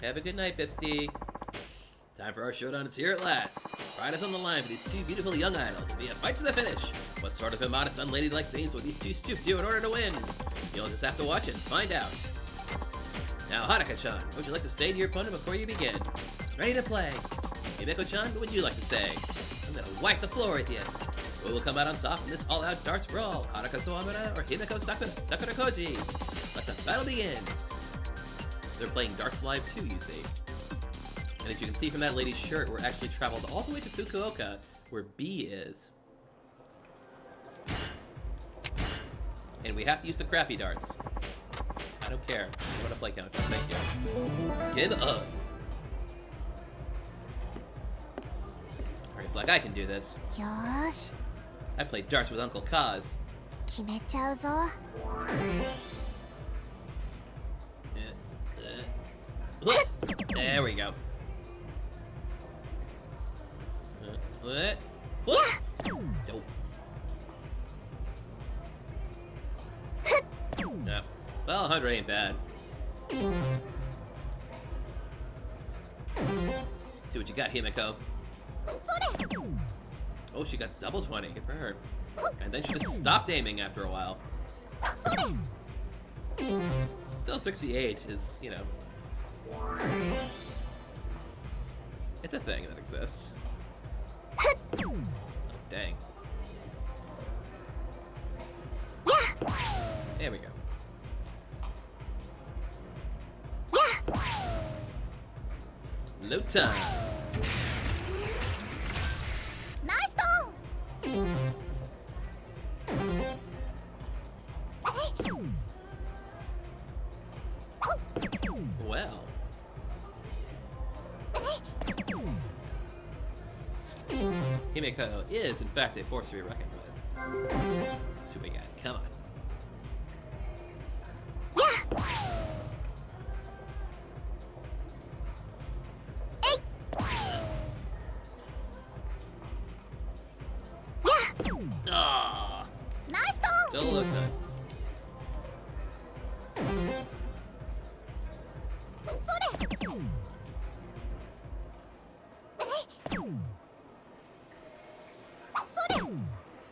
Have a good night, Bipsty. Time for our showdown. It's here at last. Pride is on the line for these two beautiful young idols. It'll be a fight to the finish. What sort of immodest, unladylike things will these two stoop to in order to win? You'll just have to watch and find out. Now, Haruka-chan, what would you like to say to your opponent before you begin? Ready to play. Himeko-chan, what would you like to say? I'm gonna wipe the floor with you. Who will come out on top in this all-out darts brawl? Haruka Sawamura or Himeko Sakura Koji? Let the battle begin. They're playing Darts Live too, you see. And as you can see from that lady's shirt, we're actually traveled all the way to Fukuoka, where B is. And we have to use the crappy darts. I don't care. I want to play counter. Thank you. Give up. It's like I can do this. よーし I played darts with Uncle Kaz. 決めちゃうぞ There we go. What? Nope. No. Well, 100 ain't bad. Let's see what you got, Himeko. Oh, she got double 20. Good for her. And then she just stopped aiming after a while. Still 68 is, you know... It's a thing that exists. Oh, dang. There we go. Load time. Nice tone! Well. Himeko is, in fact, a force to be reckoned with. That's what we got. Come on. Ah! Nice tone! Still low time.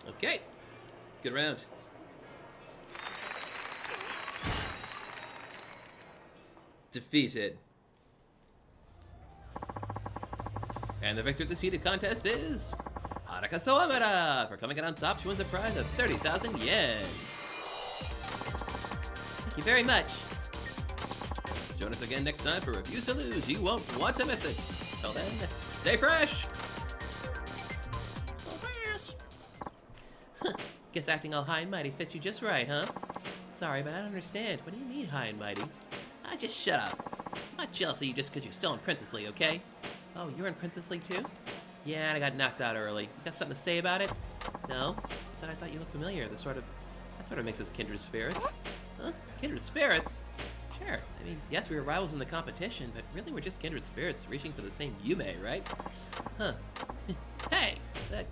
Okay. Good round. Defeated. And the victor of this heated contest is Haruka Sawamura. For coming out on top, she wins a prize of 30,000 yen. Thank you very much. Join us again next time for Reviews to Lose. You won't want to miss it. Till then, stay fresh. Guess acting all high and mighty fits you just right, huh? Sorry, but I don't understand. What do you mean high and mighty? Just shut up. I'm not jealous of you just because you're still in Princess League, okay? Oh, you're in Princess League too? Yeah, and I got knocked out early. You got something to say about it? No? Just that I thought you looked familiar. That sort of makes us kindred spirits. Huh? Kindred spirits? Sure. I mean, yes, we were rivals in the competition, but really we're just kindred spirits reaching for the same Yume, right? Huh. Hey!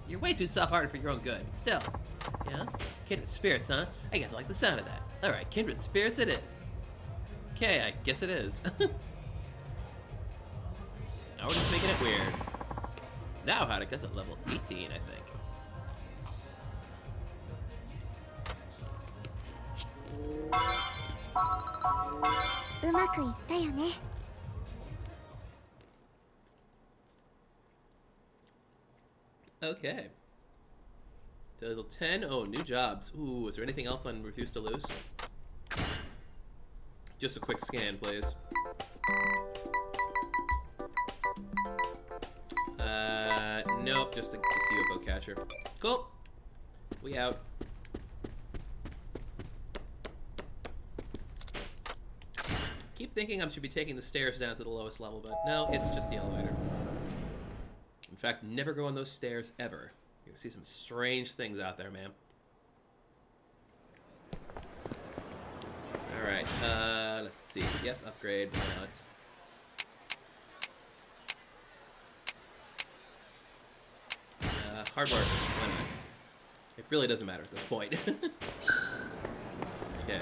You're way too soft-hearted for your own good, but still. Yeah? Kindred spirits, huh? I guess I like the sound of that. Alright, kindred spirits it is. Okay, I guess it is. Now we're just making it weird. Now Haruka's at level 18, I think. Okay. Level 10. Oh, new jobs. Ooh, is there anything else on Refuse to Lose? Just a quick scan, please. Nope, just a UFO catcher. Cool. We out. Keep thinking I should be taking the stairs down to the lowest level, but no, it's just the elevator. In fact, never go on those stairs ever. You're gonna see some strange things out there, man. Alright, let's see. Yes, upgrade. Why not? Hard work. Why not? It really doesn't matter at this point. Okay,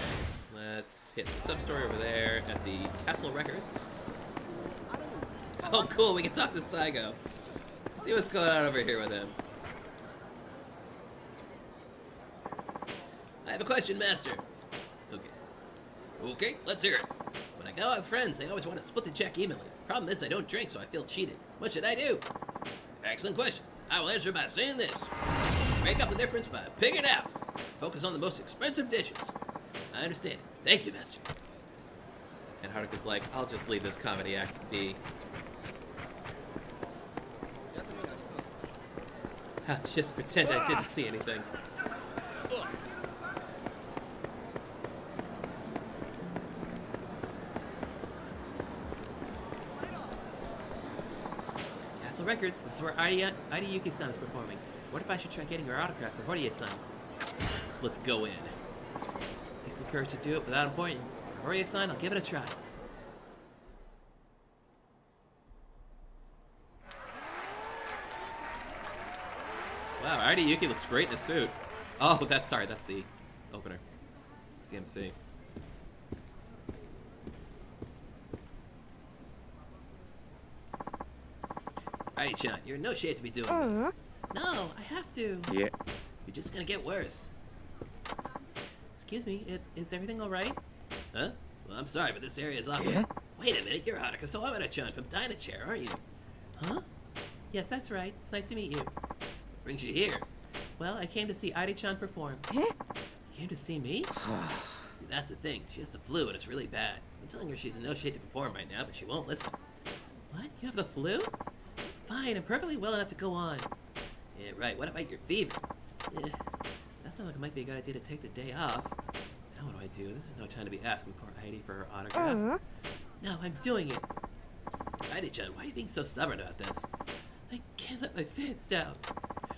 let's hit the sub-story over there at the Castle Records. Oh, cool, we can talk to Saigo. See what's going on over here with him. I have a question, Master. Okay, let's hear it. When I go out with friends, they always want to split the check evenly. Problem is, I don't drink, so I feel cheated. What should I do? Excellent question. I will answer by saying this. Make up the difference by picking it out. Focus on the most expensive dishes. I understand. Thank you, Master. And Haruka's like, I'll just leave this comedy act be. I'll just pretend I didn't see anything. Castle Records, this is where Yuki-san is performing. What if I should try getting her autograph for Horie-san? Let's go in. Take some courage to do it without him pointing. For Horie-san, I'll give it a try. Wow, Yuki looks great in a suit. Oh, that's the opener. CMC. Alright, Sean, you're in no shape to be doing this. No, I have to.いえ You're just gonna get worse. Excuse me, is everything alright? Huh? Well, I'm sorry, but this area is awful. Yeah? Wait a minute, you're Haruka Sawamura-chan from Dynachair, aren't you? Huh? Yes, that's right. It's nice to meet you. What brings you here? Well, I came to see Airi-chan perform. You came to see me? See, that's the thing. She has the flu, and it's really bad. I'm telling her she's in no shape to perform right now, but she won't listen. What? You have the flu? Fine, I'm perfectly well enough to go on. Yeah, right. What about your fever? That sounds like it might be a good idea to take the day off. Now what do I do? This is no time to be asking poor Heidi for her autograph. No, I'm doing it. Heidi-chan, why are you being so stubborn about this? I can't let my fans down.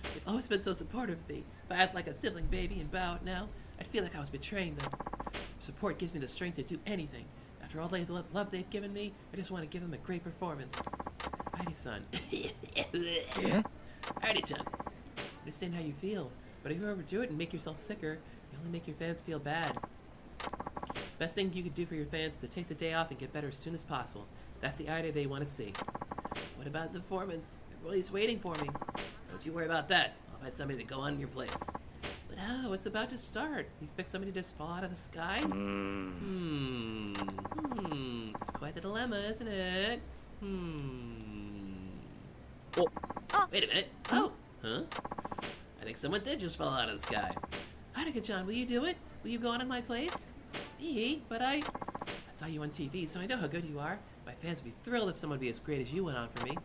They've always been so supportive of me. If I act like a sibling baby and bow out now, I'd feel like I was betraying them. Their support gives me the strength to do anything. After all the love they've given me, I just want to give them a great performance. Heidi-san. Yeah? Heidi-chan. I understand how you feel, but if you overdo it and make yourself sicker, you only make your fans feel bad. Best thing you could do for your fans is to take the day off and get better as soon as possible. That's the idea they want to see. What about the performance? Everybody's waiting for me. Don't you worry about that. I'll find somebody to go on your place. But how? It's about to start. You expect somebody to just fall out of the sky? It's quite the dilemma, isn't it? Oh. Wait a minute. Oh. Huh? I think someone did just fall out of the sky. Haruka-chan, will you do it? Will you go on in my place? Me? But I saw you on TV, so I know how good you are. My fans would be thrilled if someone would be as great as you went on for me.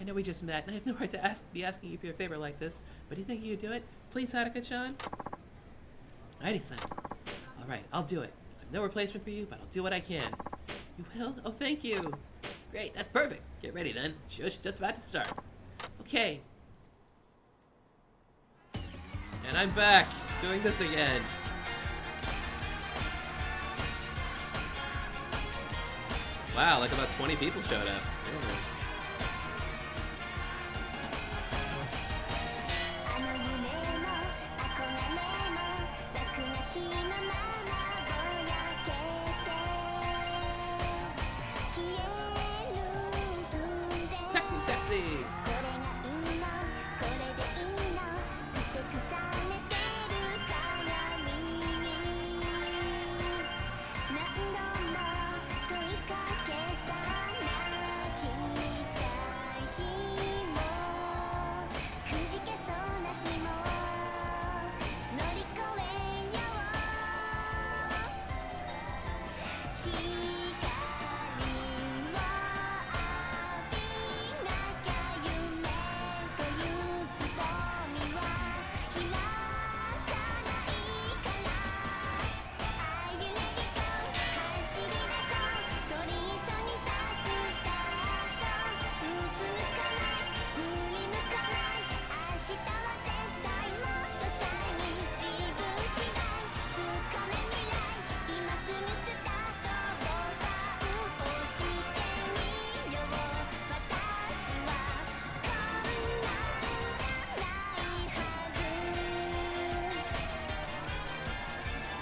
I know we just met, and I have no right to be asking you for your favor like this, but do you think you could do it? Please, Haruka-chan? Heidi-san. Alright, I'll do it. I have no replacement for you, but I'll do what I can. You will? Oh, thank you. Great, that's perfect. Get ready then. Show's just about to start. Okay. And I'm back, doing this again. Wow, like about 20 people showed up. Yeah.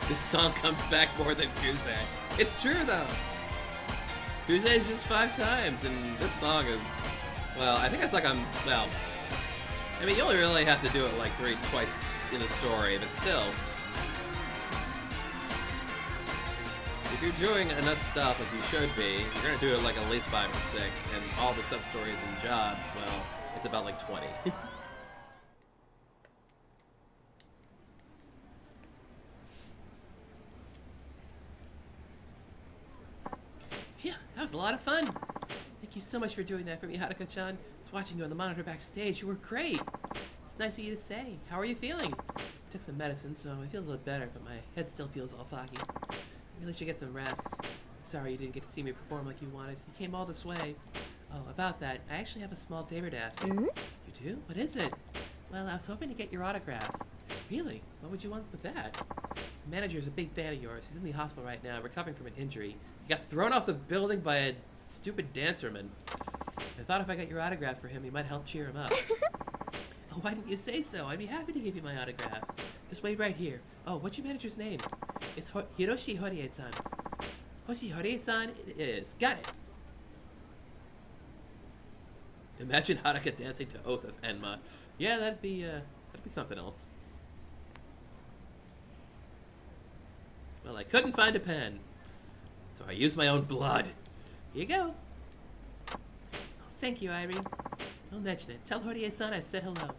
This song comes back more than Kuze. It's true though. Kuze's just 5 times, and this song is, well, I think it's like well, I mean, you only really have to do it like twice in the story, but still. If you're doing enough stuff like you should be, you're gonna do it like at least 5 or 6, and all the sub-stories and jobs, well, it's about like 20. Phew, that was a lot of fun. Thank you so much for doing that for me, Haruka-chan. I was watching you on the monitor backstage. You were great. It's nice of you to say. How are you feeling? I took some medicine, so I feel a little better, but my head still feels all foggy. I really should get some rest. I'm sorry you didn't get to see me perform like you wanted. You came all this way. Oh, about that, I actually have a small favor to ask you. You do? What is it? Well, I was hoping to get your autograph. Really? What would you want with that? The manager's a big fan of yours. He's in the hospital right now, recovering from an injury. He got thrown off the building by a stupid dancerman. I thought if I got your autograph for him, you might help cheer him up. Oh, why didn't you say so? I'd be happy to give you my autograph. Just wait right here. Oh, what's your manager's name? It's Hiroshi Horie-san. Horie-san it is. Got it. Imagine Haruka dancing to Oath of Enma. Yeah, that'd be something else. Well, I couldn't find a pen, so I used my own blood. Here you go. Oh, thank you, Irene. Don't mention it. Tell Horie-san I said hello.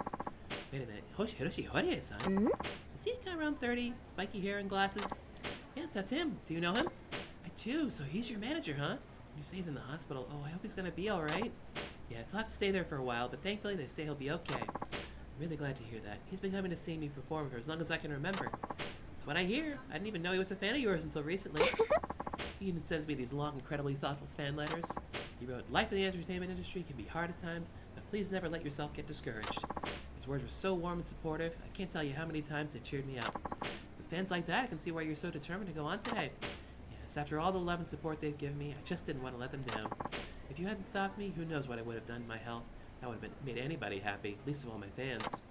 Wait a minute. Hiroshi Horie-san? Is he a guy around 30, spiky hair and glasses? Yes, that's him. Do you know him? I do. So he's your manager, huh? You say he's in the hospital. Oh, I hope he's gonna be all right. Yes, he'll have to stay there for a while, but thankfully they say he'll be okay. I'm really glad to hear that. He's been coming to see me perform for as long as I can remember. That's what I hear. I didn't even know he was a fan of yours until recently. He even sends me these long, incredibly thoughtful fan letters. He wrote, "Life in the entertainment industry can be hard at times, but please never let yourself get discouraged." His words were so warm and supportive. I can't tell you how many times they've cheered me up. With fans like that, I can see why you're so determined to go on today. Yes, after all the love and support they've given me, I just didn't want to let them down. If you hadn't stopped me, who knows what I would have done to my health. That would have made anybody happy, least of all my fans.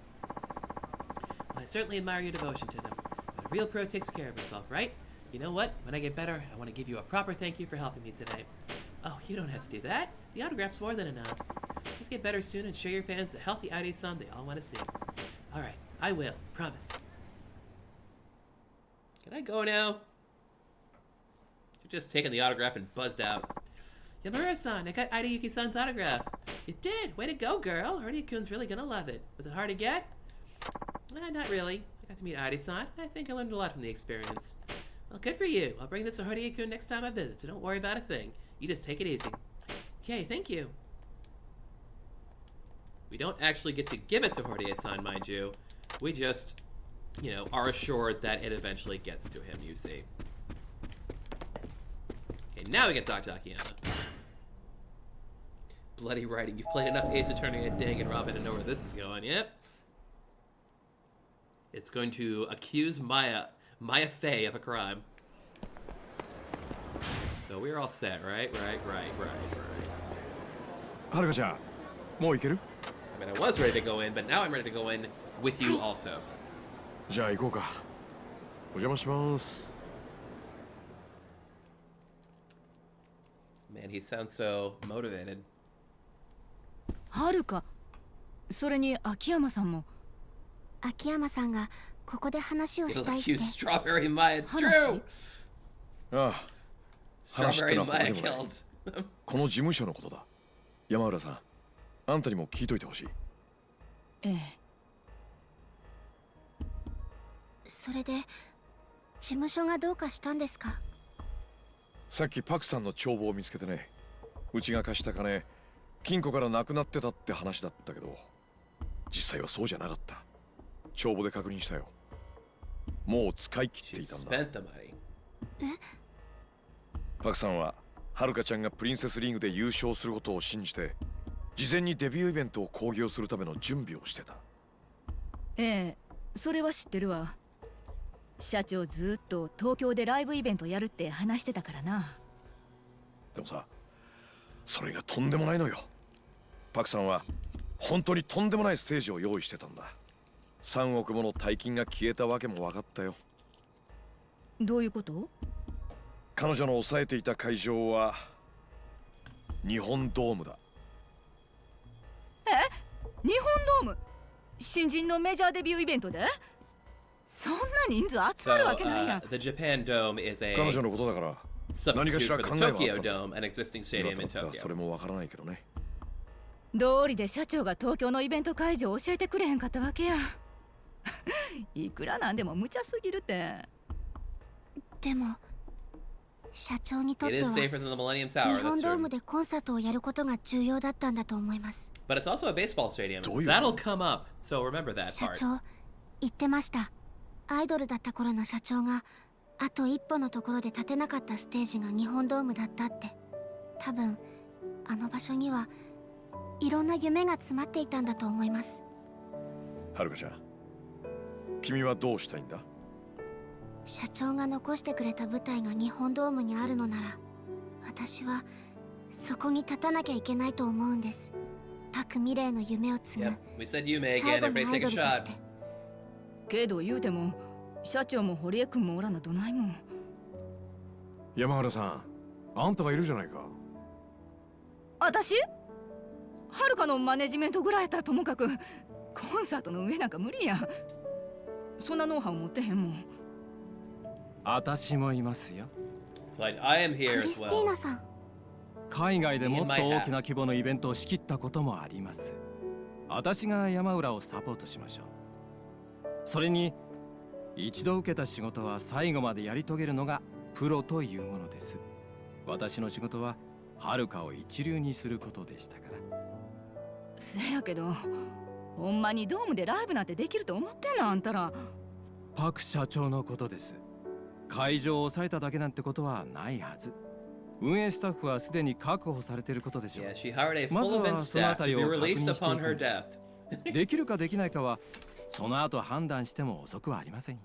Well, I certainly admire your devotion to them. But a real pro takes care of herself, right? You know what? When I get better, I want to give you a proper thank you for helping me today. Oh, you don't have to do that. The autograph's more than enough. Just get better soon and show your fans the healthy Airi-san they all want to see. Alright, I will. Promise. Can I go now? You're just taking the autograph and buzzed out. Yamura-san, I got Airi-yuki-san's autograph. You did! Way to go, girl! Horie-kun's really gonna love it. Was it hard to get? Not really. I got to meet Airi-san. I think I learned a lot from the experience. Well, good for you. I'll bring this to Horie-kun next time I visit, so don't worry about a thing. You just take it easy. Okay, thank you. We don't actually get to give it to Horie-san, mind you. We just, are assured that it eventually gets to him, you see. Okay, now we can talk to Akiyama. Bloody writing. You've played enough Ace Attorney and Danganronpa to know where this is going. Yep. It's going to accuse Maya Fey of a crime. So we're all set, right? Right. Haruka-chan, もう行ける? I mean, I was ready to go in, but now I'm ready to go in with you also. じゃあ行こうか。お邪魔します。 Man, he sounds so motivated. はるか、それに秋山さんも。秋山さんがここで話をしたいって。 You Strawberry Maya, it's true. ああ、話ってのはここでもない。 killed. この事務所のことだ。山浦さん、あんたにも聞いといてほしい。ええ。それで事務所がどうかしたんですか？さっきパクさんの帳簿を見つけてね。うちが貸した金、金庫からなくなってたって話だったけど、実際はそうじゃなかった。帳簿で確認したよ。もう使い切っていたんだ。え？パクさんははるかちゃんがプリンセスリーグで優勝することを信じて、事前にデビューイベントを興行するための準備をしてた。ええ、それは知ってるわ。社長ずっと東京でライブイベントやるって話してたからな。でもさ、それがとんでもないのよ。パクさんは本当にとんでもないステージを用意してたんだ。3億もの大金が消えたわけも分かったよ。どういうこと？彼女の抑えていた会場は日本ドームだ。え？日本ドーム？新人のメジャーデビューイベントでそんな人数集まるわけないやん。 The Japan Dome is a 彼女のことだから何かし substitute ら for 考 the えはあった Tokyo んだ。 Dome, an existing 今 stadium と in なってはそ Tokyo. れもわからないけどね。道理で社長が東京のイベント会場を教えてくれへんかったわけや。いくらなんでも無茶すぎるって。でも社長にとっ It て is は safer than the Millennium Tower, 日本 that's ドー true. ムでコンサートをやることが重要だったんだと思います。 But it's also a baseball stadium. どういう That'll come up, so remember that 社 part. 長言ってました。アイドルだった頃の社長があと一歩のところで立てなかったステージが日本ドームだったって。多分あの場所にはいろんな夢が詰まっていたんだと思います。はるかちゃん、君はどうしたいんだ？社長が残してくれた舞台が日本ドームにあるのなら、私はそこに立たなきゃいけないと思うんです。パク・ミレイの夢を継ぐ Yep, we said you may 最 again, 後の everybody アイ take ド a ルとし shot. て。けど言うても社長も堀江君もおらなどないもん。山原さん、あんたがいるじゃないか。私はるかのマネジメントぐらいやったらともかくコンサートの上なんか無理やん。そんなノウハウ持ってへんもん。私もいますよ。 So I am ク here リ as スティー well. ナさん、海外でもっと大きな規模のイベントを仕切ったこともあります。私が山浦をサポートしましょう。それに一度受けた仕事は最後までやり遂げるのがプロというものです。私の仕事は遥かを一流にすることでしたから。せやけどほんまにドームでライブなんてできると思ってんのあんたら。パク社長のことです。会場を抑えただけなんてことはないはず。運営スタッフはすでに確保されていることでしょう。 Yeah, she hired a まず full event はそのあ staff た to り be を確認 released してい upon く her んです death. できるかできないかはその後判断しても遅くはありませんよ。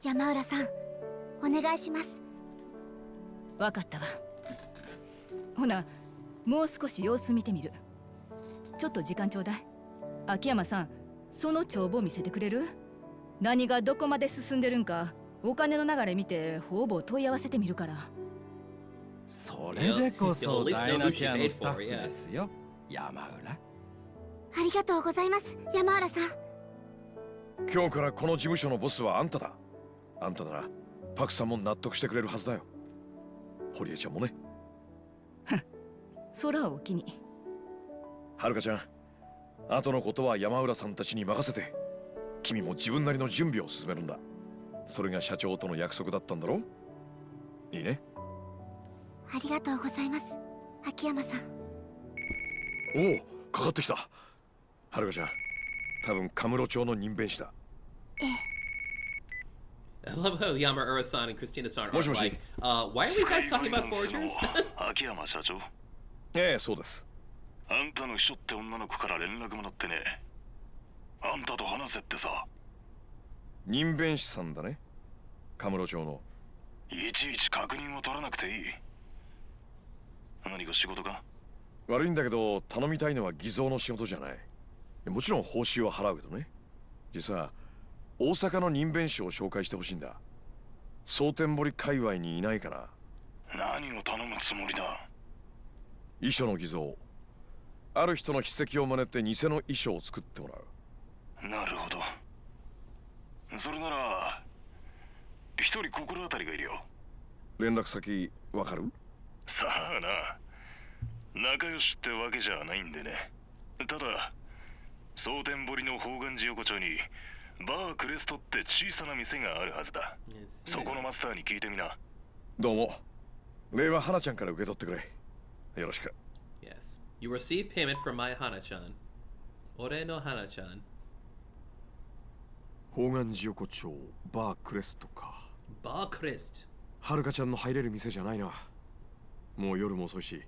山浦さん、お願いします。わかったわ。ほなもう少し様子見てみる。ちょっと時間ちょうだい。秋山さん、その帳簿見せてくれる？何がどこまで進んでるんかお金の流れ見て方々問い合わせてみるから。それでこそダイナティアのスタッフですよ、山浦。ありがとうございます、山浦さん。今日からこの事務所のボスはあんただ。あんたならパクさんも納得してくれるはずだよ。堀江ちゃんもね。空をお気に。はるかちゃん、後のことは山浦さんたちに任せて、君も自分なりの準備を進めるんだ。それが社長との約束だったんだろ？いいね。ありがとうございます、秋山さん。おお、かかってきた。はるかちゃん、多分カムロ町の任弁師だ。I love how Yamaura-san and Christina-san are もしもし。 like, why are we guys talking about forgers? 秋山社長。ええ、そうです。あんたの秘書って女の子から連絡もらってね。あんたと話せってさ。任弁師さんだね、カムロ町の。いちいち確認を取らなくていい。何か仕事か？悪いんだけど頼みたいのは偽造の仕事じゃない。もちろん報酬は払うけどね。実は大阪の任弁師を紹介してほしいんだ。蒼天堀界隈にいないから。何を頼むつもりだ？遺書の偽造。ある人の筆跡を真似て偽の遺書を作ってもらう。なるほど。それなら一人心当たりがいるよ。連絡先わかる？さあな、仲良しってわけじゃないんでね。ただ蒼天堀の宝願寺横丁にバークレストって小さな店があるはずだ。そこのマスターに聞いてみな。どうも。礼は花ちゃんから受け取ってくれ。よろしく。 Yes. You receive payment from my Hana-chan. Ore no Hana-chan. 宝願寺横丁バークレストか。バークレスト。はるかちゃんの入れる店じゃないな。もう夜も遅いし、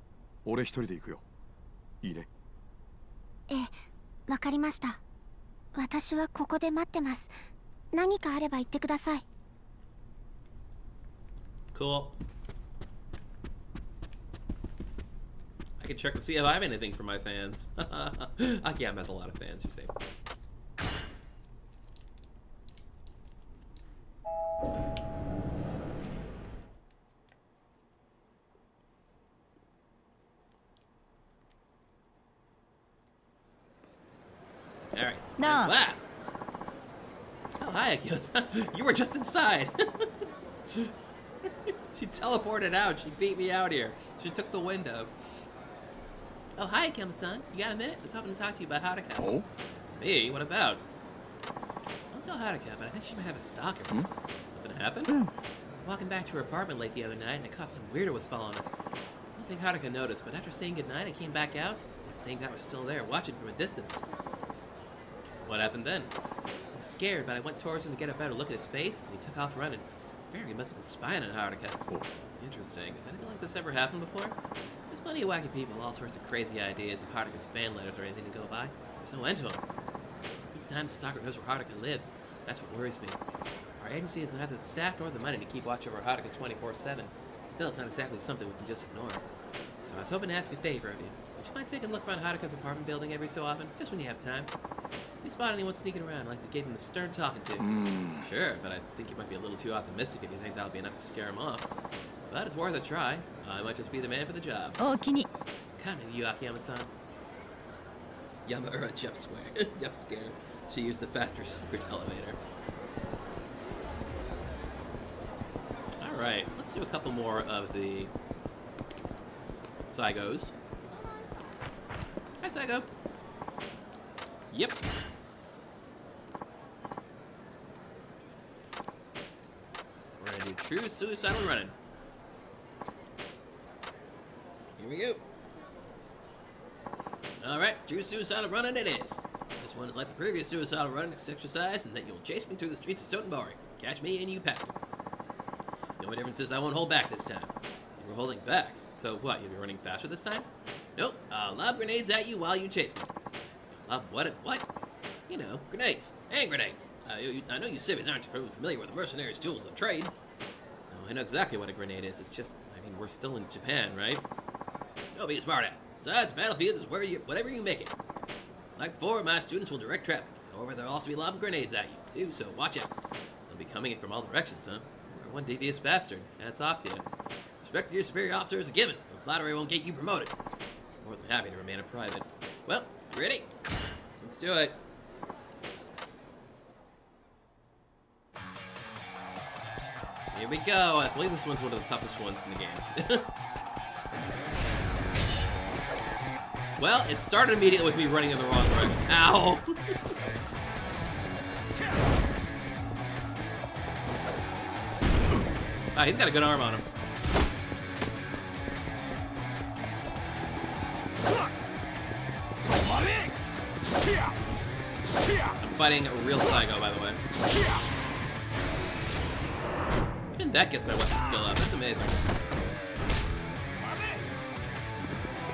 俺一人で行くよ。いいね。ええ、わかりました。私はここで待ってます。何かあれば言ってください。Cool. I can check to see if I have anything for my fans. Akiyama has a lot of fans, you say. Alright. Nah. Wow. Oh, hi, Akiyama. You were just inside. She teleported out. She beat me out here. She took the window. Oh, hi, Akiyama-san. You got a minute? I was hoping to talk to you about Haruka. Oh? Me? What about? Don't tell Haruka, but I think she might have a stalker. Something happened? Walking back to her apartment late the other night, and I caught some weirdo was following us. I don't think Haruka noticed, but after saying goodnight, I came back out. That same guy was still there, watching from a distance. What happened then? I was scared, but I went towards him to get a better look at his face, and he took off running. I figured he must have been spying on Haruka. Interesting. Has anything like this ever happened before? There's plenty of wacky people, all sorts of crazy ideas if Haruka's fan letters or anything to go by. There's no end to them. This time the stalker knows where Haruka lives. That's what worries me. Our agency has neither the staff nor the money to keep watch over Haruka 24/7. Still, it's not exactly something we can just ignore. So I was hoping to ask a favor of you. Would you mind taking a look around Haruka's apartment building every so often, just when you have time? If you spot anyone sneaking around, I'd like to give him a stern talking to. Sure, but I think you might be a little too optimistic if you think that'll be enough to scare him off. But it's worth a try. I might just be the man for the job. Oh, Kini. Kind of you, Akiyama-san. Yama, jump scare. She used the faster secret elevator. Alright, let's do a couple more of the Saigos. Hi, Saigo. Yep. We're gonna do true suicidal running. Here we go. Alright, true suicidal running it is. This one is like the previous suicidal running exercise, and that you'll chase me through the streets of Sotenbori. Catch me and you pass. The only difference is I won't hold back this time. You were holding back. So what, you'll be running faster this time? Nope, I'll lob grenades at you while you chase me. Lob what? You know, grenades. Hand grenades. I know you civvies aren't familiar with the mercenaries' tools of the trade. No, I know exactly what a grenade is. It's just, I mean, we're still in Japan, right? Don't be a smartass. Besides, the battlefield is whatever you make it. Like before, my students will direct traffic. However, they'll also be lobbing grenades at you, too, so watch out. They'll be coming in from all directions, huh? You're one devious bastard. Hats off to you. Respect for your superior officer is a given, but flattery won't get you promoted. More than happy to remain a private. Well, you ready? Let's do it. Here we go. I believe this one's one of the toughest ones in the game. Well, it started immediately with me running in the wrong direction. Ow! Ah, he's got a good arm on him. I'm fighting a real Saigo, by the way. Even that gets my weapon skill up. That's amazing.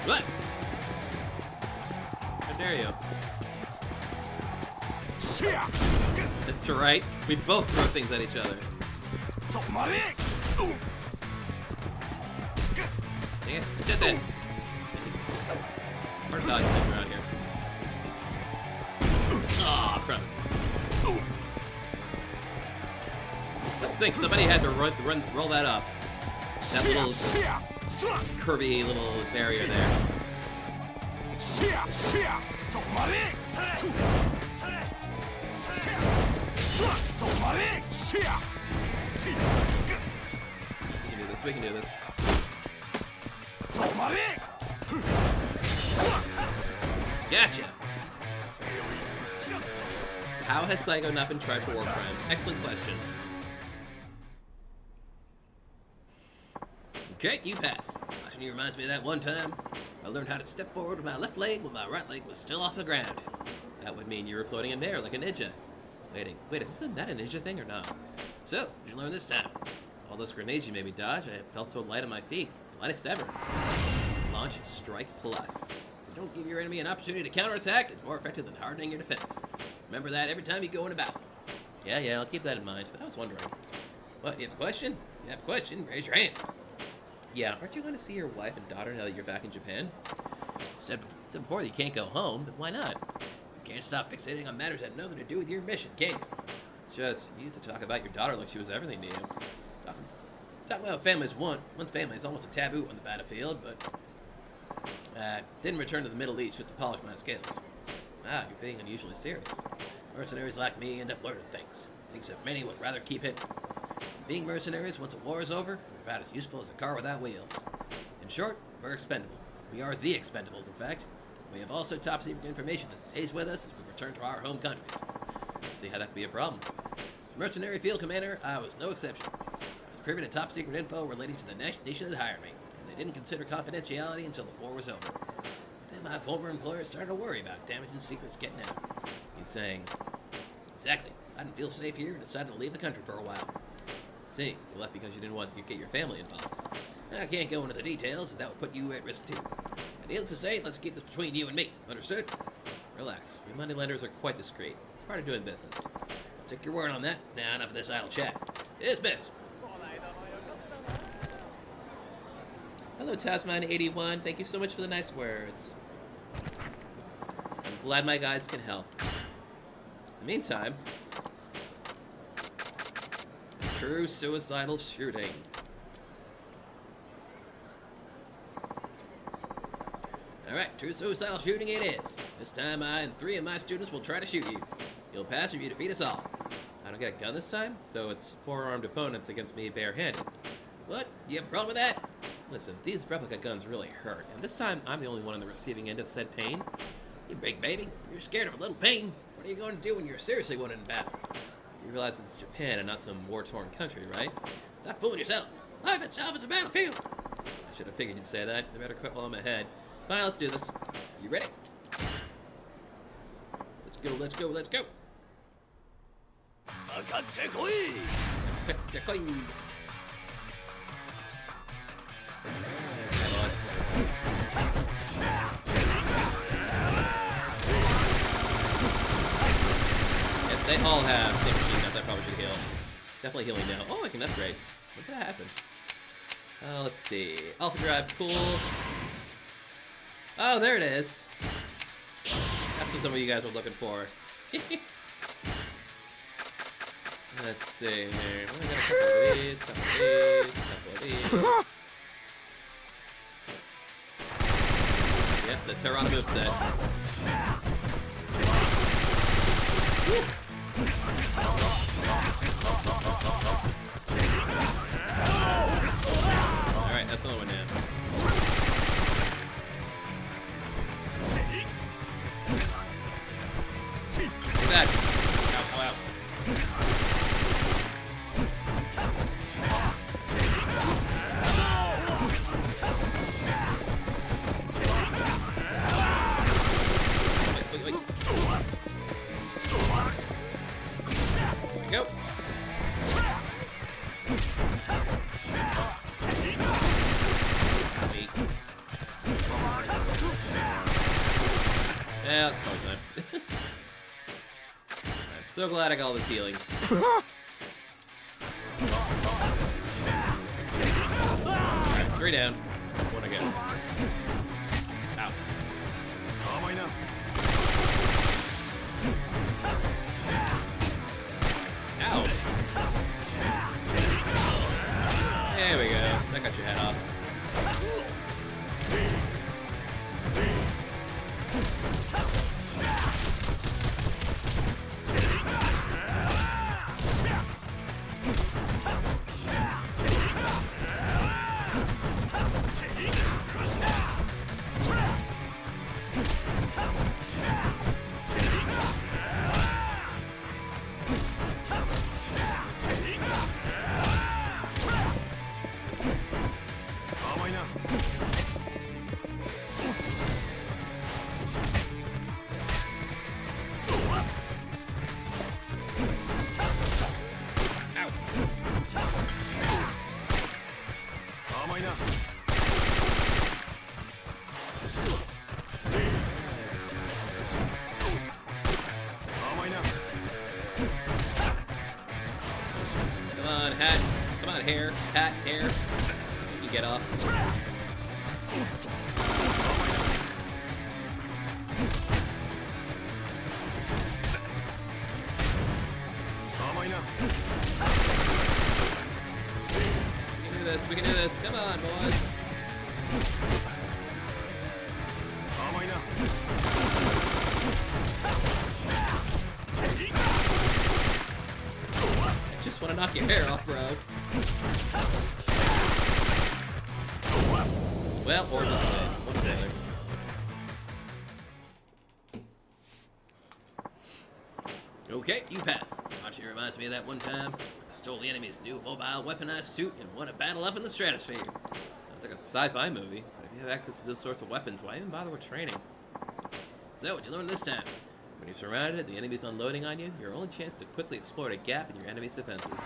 What? How dare you? That's right. We both throw things at each other. Dang it. I did that. Hard to dodge things around here. Aw, crumbs. Just think, somebody had to roll that up. That little curvy little barrier there. We can do this. Gotcha! How has Saigo not been tried for war crimes? Excellent question. Okay, you pass. Watching you reminds me of that one time I learned how to step forward with my left leg when my right leg was still off the ground. That would mean you were floating in there like a ninja. Wait, isn't that a ninja thing or not? So, what did you learn this time? All those grenades you made me dodge, I felt so light on my feet. Lightest ever. Launch Strike Plus. You don't give your enemy an opportunity to counterattack, it's more effective than hardening your defense. Remember that every time you go in a battle. Yeah, I'll keep that in mind, but I was wondering. What, you have a question? If you have a question, raise your hand. Yeah, aren't you going to see your wife and daughter now that you're back in Japan? Said before that you can't go home, but why not? You can't stop fixating on matters that have nothing to do with your mission, can you? It's just, you used to talk about your daughter like she was everything to you. Talking about families one's family is almost a taboo on the battlefield, but didn't return to the Middle East just to polish my skills. Ah, you're being unusually serious. Mercenaries like me end up learning things that many would rather keep hidden. Being mercenaries, once a war is over, we're about as useful as a car without wheels. In short, we're expendable. We are the expendables, in fact. We have also top secret information that stays with us as we return to our home countries. Let's see how that could be a problem. As mercenary field commander, I was no exception. I was privy to top secret info relating to the nation that hired me, and they didn't consider confidentiality until the war was over. But then my former employer started to worry about damaging secrets getting out. He's saying, Exactly. I didn't feel safe here and decided to leave the country for a while. see, you left because you didn't want to get your family involved. I can't go into the details, as that would put you at risk too. And needless to say, let's keep this between you and me. Understood? Relax. We moneylenders are quite discreet. It's part of doing business. I'll take your word on that. Now, enough of this idle chat. Dismissed. Hello, Tasman81. Thank you so much for the nice words. I'm glad my guides can help. In the meantime, true suicidal shooting. Alright, true suicidal shooting it is. This time I and 3 of my students will try to shoot you. You'll pass if you defeat us all. I don't get a gun this time, so it's 4-armed opponents against me barehanded. What? You have a problem with that? Listen, these replica guns really hurt, and this time I'm the only one on the receiving end of said pain. You big baby, you're scared of a little pain. What are you going to do when you're seriously winning in battle? You realize this is Japan and not some war-torn country, right? Stop fooling yourself. Life itself is a battlefield. I should have figured you'd say that. I better quit while I'm ahead. Fine, let's do this. You ready? Let's go, let's go, let's go. Yes, they all have machine guns. I probably should heal. Definitely healing now. Oh, I can upgrade. When did that happen? Let's see. Alpha drive, cool. Oh, there it is. That's what some of you guys were looking for. Let's see here. Well, I got a couple of these, couple of these. Yep, the Terrana moveset. Alright, that's another one down. Look at that. Ow, ow, ow. Wait. There we go. Wait. Yeah, it's probably time. I'm so glad I got all this healing. Alright, 3 down. 1 to go. Ow. Ow. There we go. That got your head off. Come on, hat. Come on, hair. Hat, hair. You can get off. We can do this. We can do this. Come on, boys. Just want to knock your hair off, bro. Well, or not. One or the other. Okay, you pass. Actually reminds me of that one time I stole the enemy's new mobile weaponized suit and won a battle up in the stratosphere. Sounds like a sci-fi movie, but if you have access to those sorts of weapons, why even bother with training? So, what'd you learn this time? When you're surrounded, the enemy's unloading on you, your only chance to quickly exploit a gap in your enemy's defenses.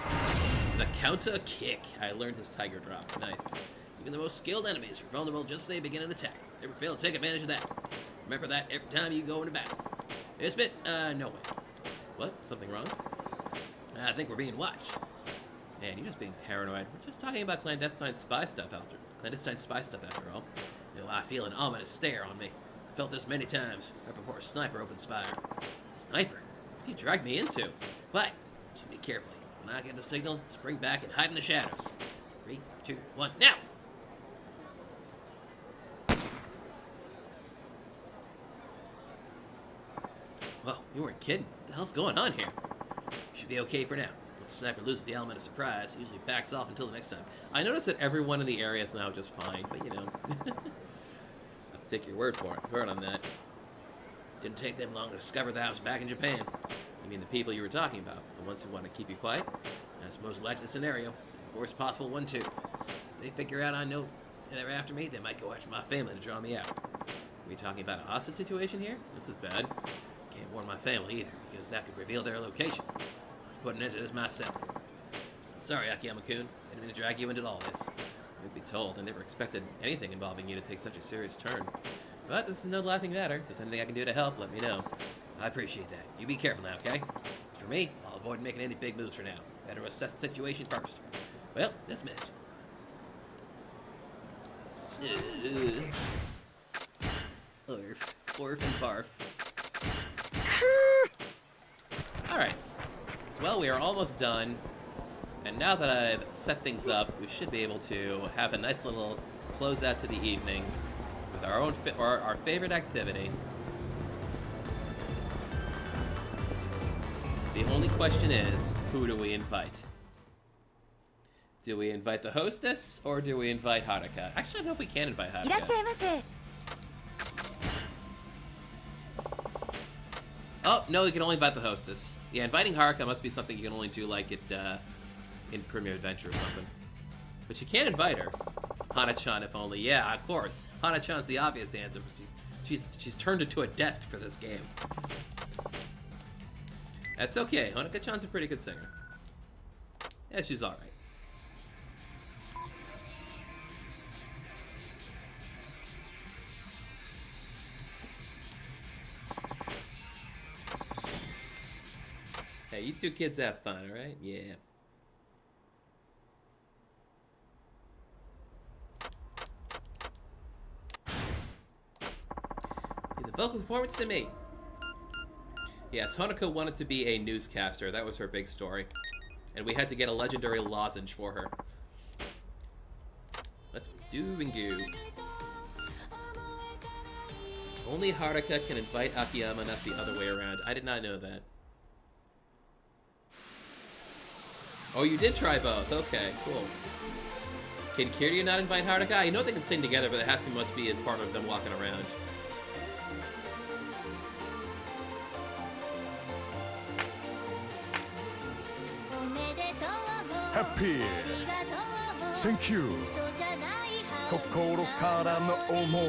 The counter kick. I learned his tiger drop. Nice. Even the most skilled enemies are vulnerable just as they begin an attack. Never fail to take advantage of that. Remember that every time you go into battle. It's been, no way. What? Something wrong? I think we're being watched. Man, you're just being paranoid. We're just talking about clandestine spy stuff after all. You know, I feel an ominous stare on me. I felt this many times, right before a sniper opens fire. Sniper? What you dragged me into? But, should be carefully. When I get the signal, spring back and hide in the shadows. 3, 2, 1, now! Well, you weren't kidding. What the hell's going on here? Should be okay for now. Once the sniper loses the element of surprise, he usually backs off until the next time. I noticed that everyone in the area is now just fine, but you know. I'll take your word for it. Word on that. Didn't take them long to discover that I was back in Japan. You mean the people you were talking about? The ones who want to keep you quiet? That's the most likely scenario. The worst possible one, too. If they figure out I know they're after me, they might go after my family to draw me out. Are we talking about a hostage situation here? This is bad. Can't warn my family either, because that could reveal their location. I was putting an end to this myself. I'm sorry, Akiyama-kun. Didn't mean to drag you into all this. You'd be told. I never expected anything involving you to take such a serious turn. But this is no laughing matter. If there's anything I can do to help, let me know. I appreciate that. You be careful now, okay? As for me, I'll avoid making any big moves for now. Better assess the situation first. Well, dismissed. Orf and barf. Alright. Well, we are almost done. And now that I've set things up, we should be able to have a nice little closeout to the evening with our own our favorite activity. The only question is, who do we invite? Do we invite the hostess, or do we invite Haruka? Actually, I don't know if we can invite Haruka. Oh, no, we can only invite the hostess. Yeah, inviting Haruka must be something you can only do, like, in Premier Adventure or something. But you can invite her. Hana-chan, if only. Yeah, of course. Hana-chan's the obvious answer, but she's turned into a desk for this game. That's okay. Honoka-chan's a pretty good singer. Yeah, she's alright. Hey, you two kids have fun, alright? Yeah. The vocal performance to me. Yes, Honoka wanted to be a newscaster. That was her big story. And we had to get a legendary lozenge for her. Let's do and go. Only Haruka can invite Akiyama, not the other way around. I did not know that. Oh, you did try both. Okay, cool. Can Kiryu not invite Haruka? I know they can sing together, but it must be as part of them walking around. Happy. Thank you. 心からの思い。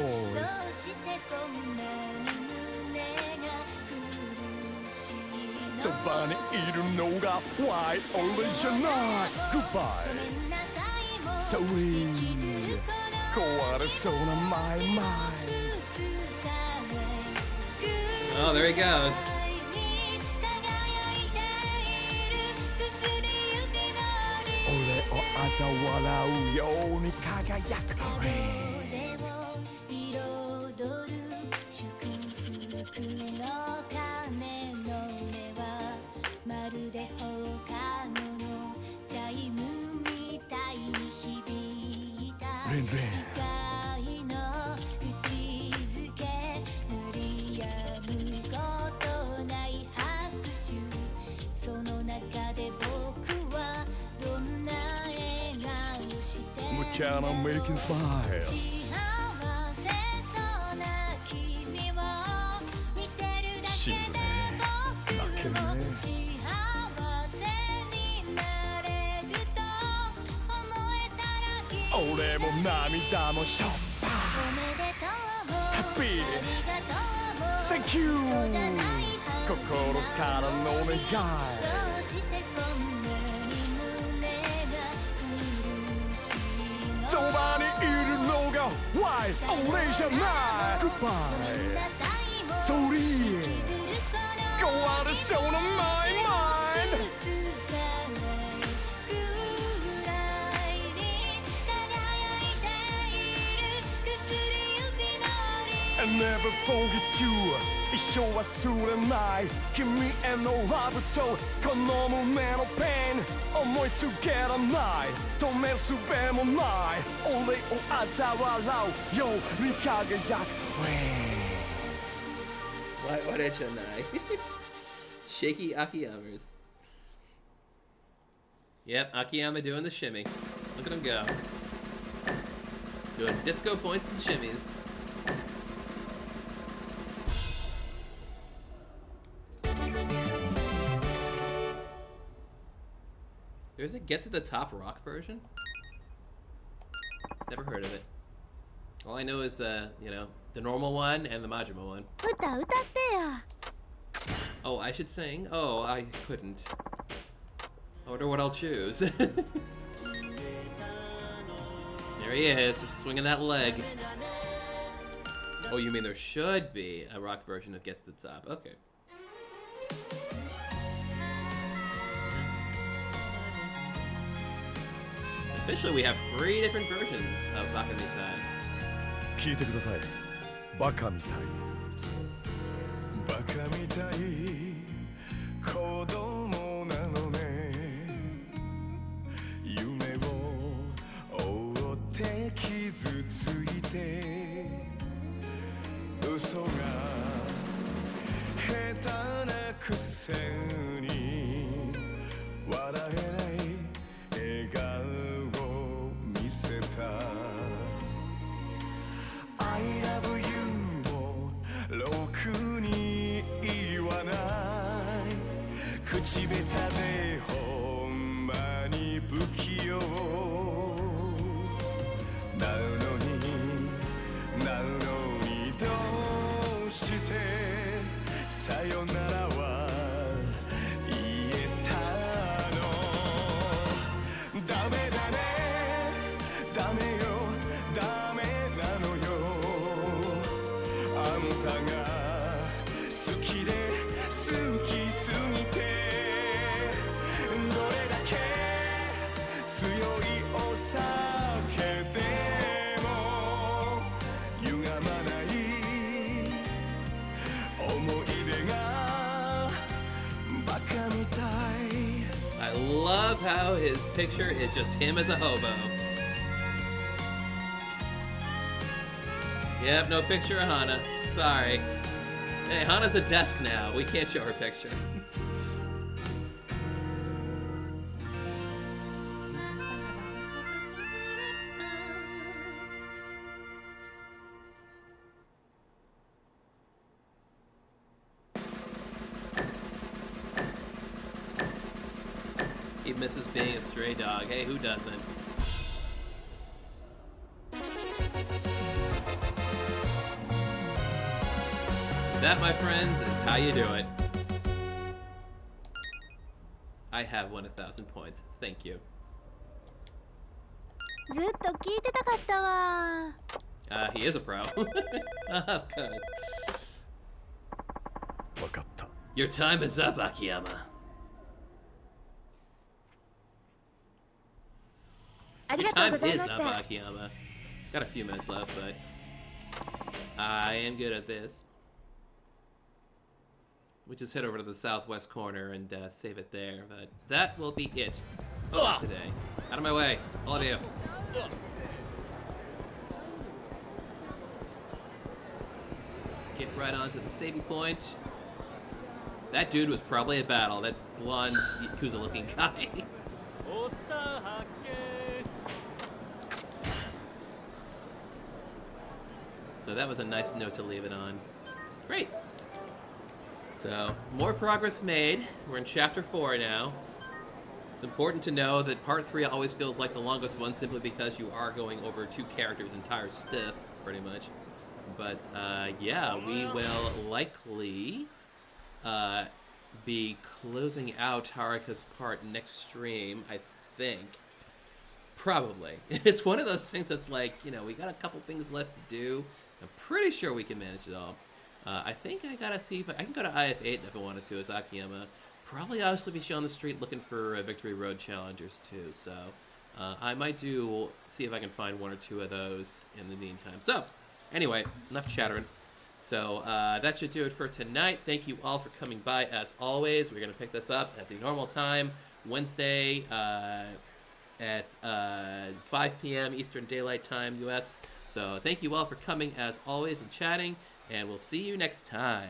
そばにいるのが Why 俺じゃない Goodbye Sorry 壊れそうな My mind Oh, there he goes. Ren Ren. can I make you smile? 幸せそうな君を見てるだけで僕も幸せになれると思えたらいい俺も涙もしょっぱおめでとうハッピーありがとう Thank you そうじゃないはず心からのお願いどうしてこんなに胸が苦しいのそばにいるのが Why 俺じゃない Goodbye それ壊れそうな My mind 映さないくらいに輝いている薬指の I never forget you 一生忘れない君へのラブとこの胸のペン思いつけらない止める術もない俺を嘲笑うように輝く Why did you not? Shaky Akiyamas. Yep, Akiyama doing the shimmy. Look at him go. Doing disco points and shimmies. There's a Get to the Top rock version? Never heard of it. All I know is the normal one and the Majima one. 歌歌ってよ Oh, I should sing? Oh, I couldn't. I wonder what I'll choose. There he is, just swinging that leg. Oh, you mean there should be a rock version of Get to the Top. Okay. Officially, we have 3 different versions of Bakamitai. 聞いてくださいバカみたいバカみたい子供なのね夢を追って傷ついて嘘が下手なくせに笑えない笑顔を見せたI love you もろくに言わない口下手でほんまに不器用なのにどうしてさよならは言えたのダメだねダメよダメなのよあんたが好きで好きすぎてどれだけ強いお酒でも歪まない思い出がバカみたい I love how his picture is just him as a hobo. Yep, no picture of Hana. Sorry. Hey, Hana's a desk now. We can't show her picture. He misses being a stray dog. Hey, who doesn't? That, my friends, is how you do it. I have won 1,000 points. Thank you. ずっと聞いてたかったわ He is a pro. Of course. わかった Your time is up, Akiyama. Your time is up, Akiyama. Got a few minutes left, but I am good at this. We just head over to the southwest corner and save it there, but that will be it for today. Out of my way, all of you. Let's get right on to the saving point. That dude was probably at battle, that blonde Yakuza looking guy. So that was a nice note to leave it on. Great. So, more progress made. We're in Chapter 4 now. It's important to know that Part 3 always feels like the longest one simply because you are going over two characters' entire stuff, pretty much. But, yeah, we will likely be closing out Haruka's part next stream, I think. Probably. It's one of those things that's like, you know, we got a couple things left to do. I'm pretty sure we can manage it all. I think I gotta see if I can go to IF8 if I wanted to as Akiyama. Probably obviously be showing the street looking for Victory Road challengers too. So I might see if I can find one or two of those in the meantime. So anyway, enough chattering. So that should do it for tonight. Thank you all for coming by as always. We're gonna pick this up at the normal time, Wednesday at 5 p.m. Eastern Daylight Time, US. So thank you all for coming as always and chatting, and we'll see you next time.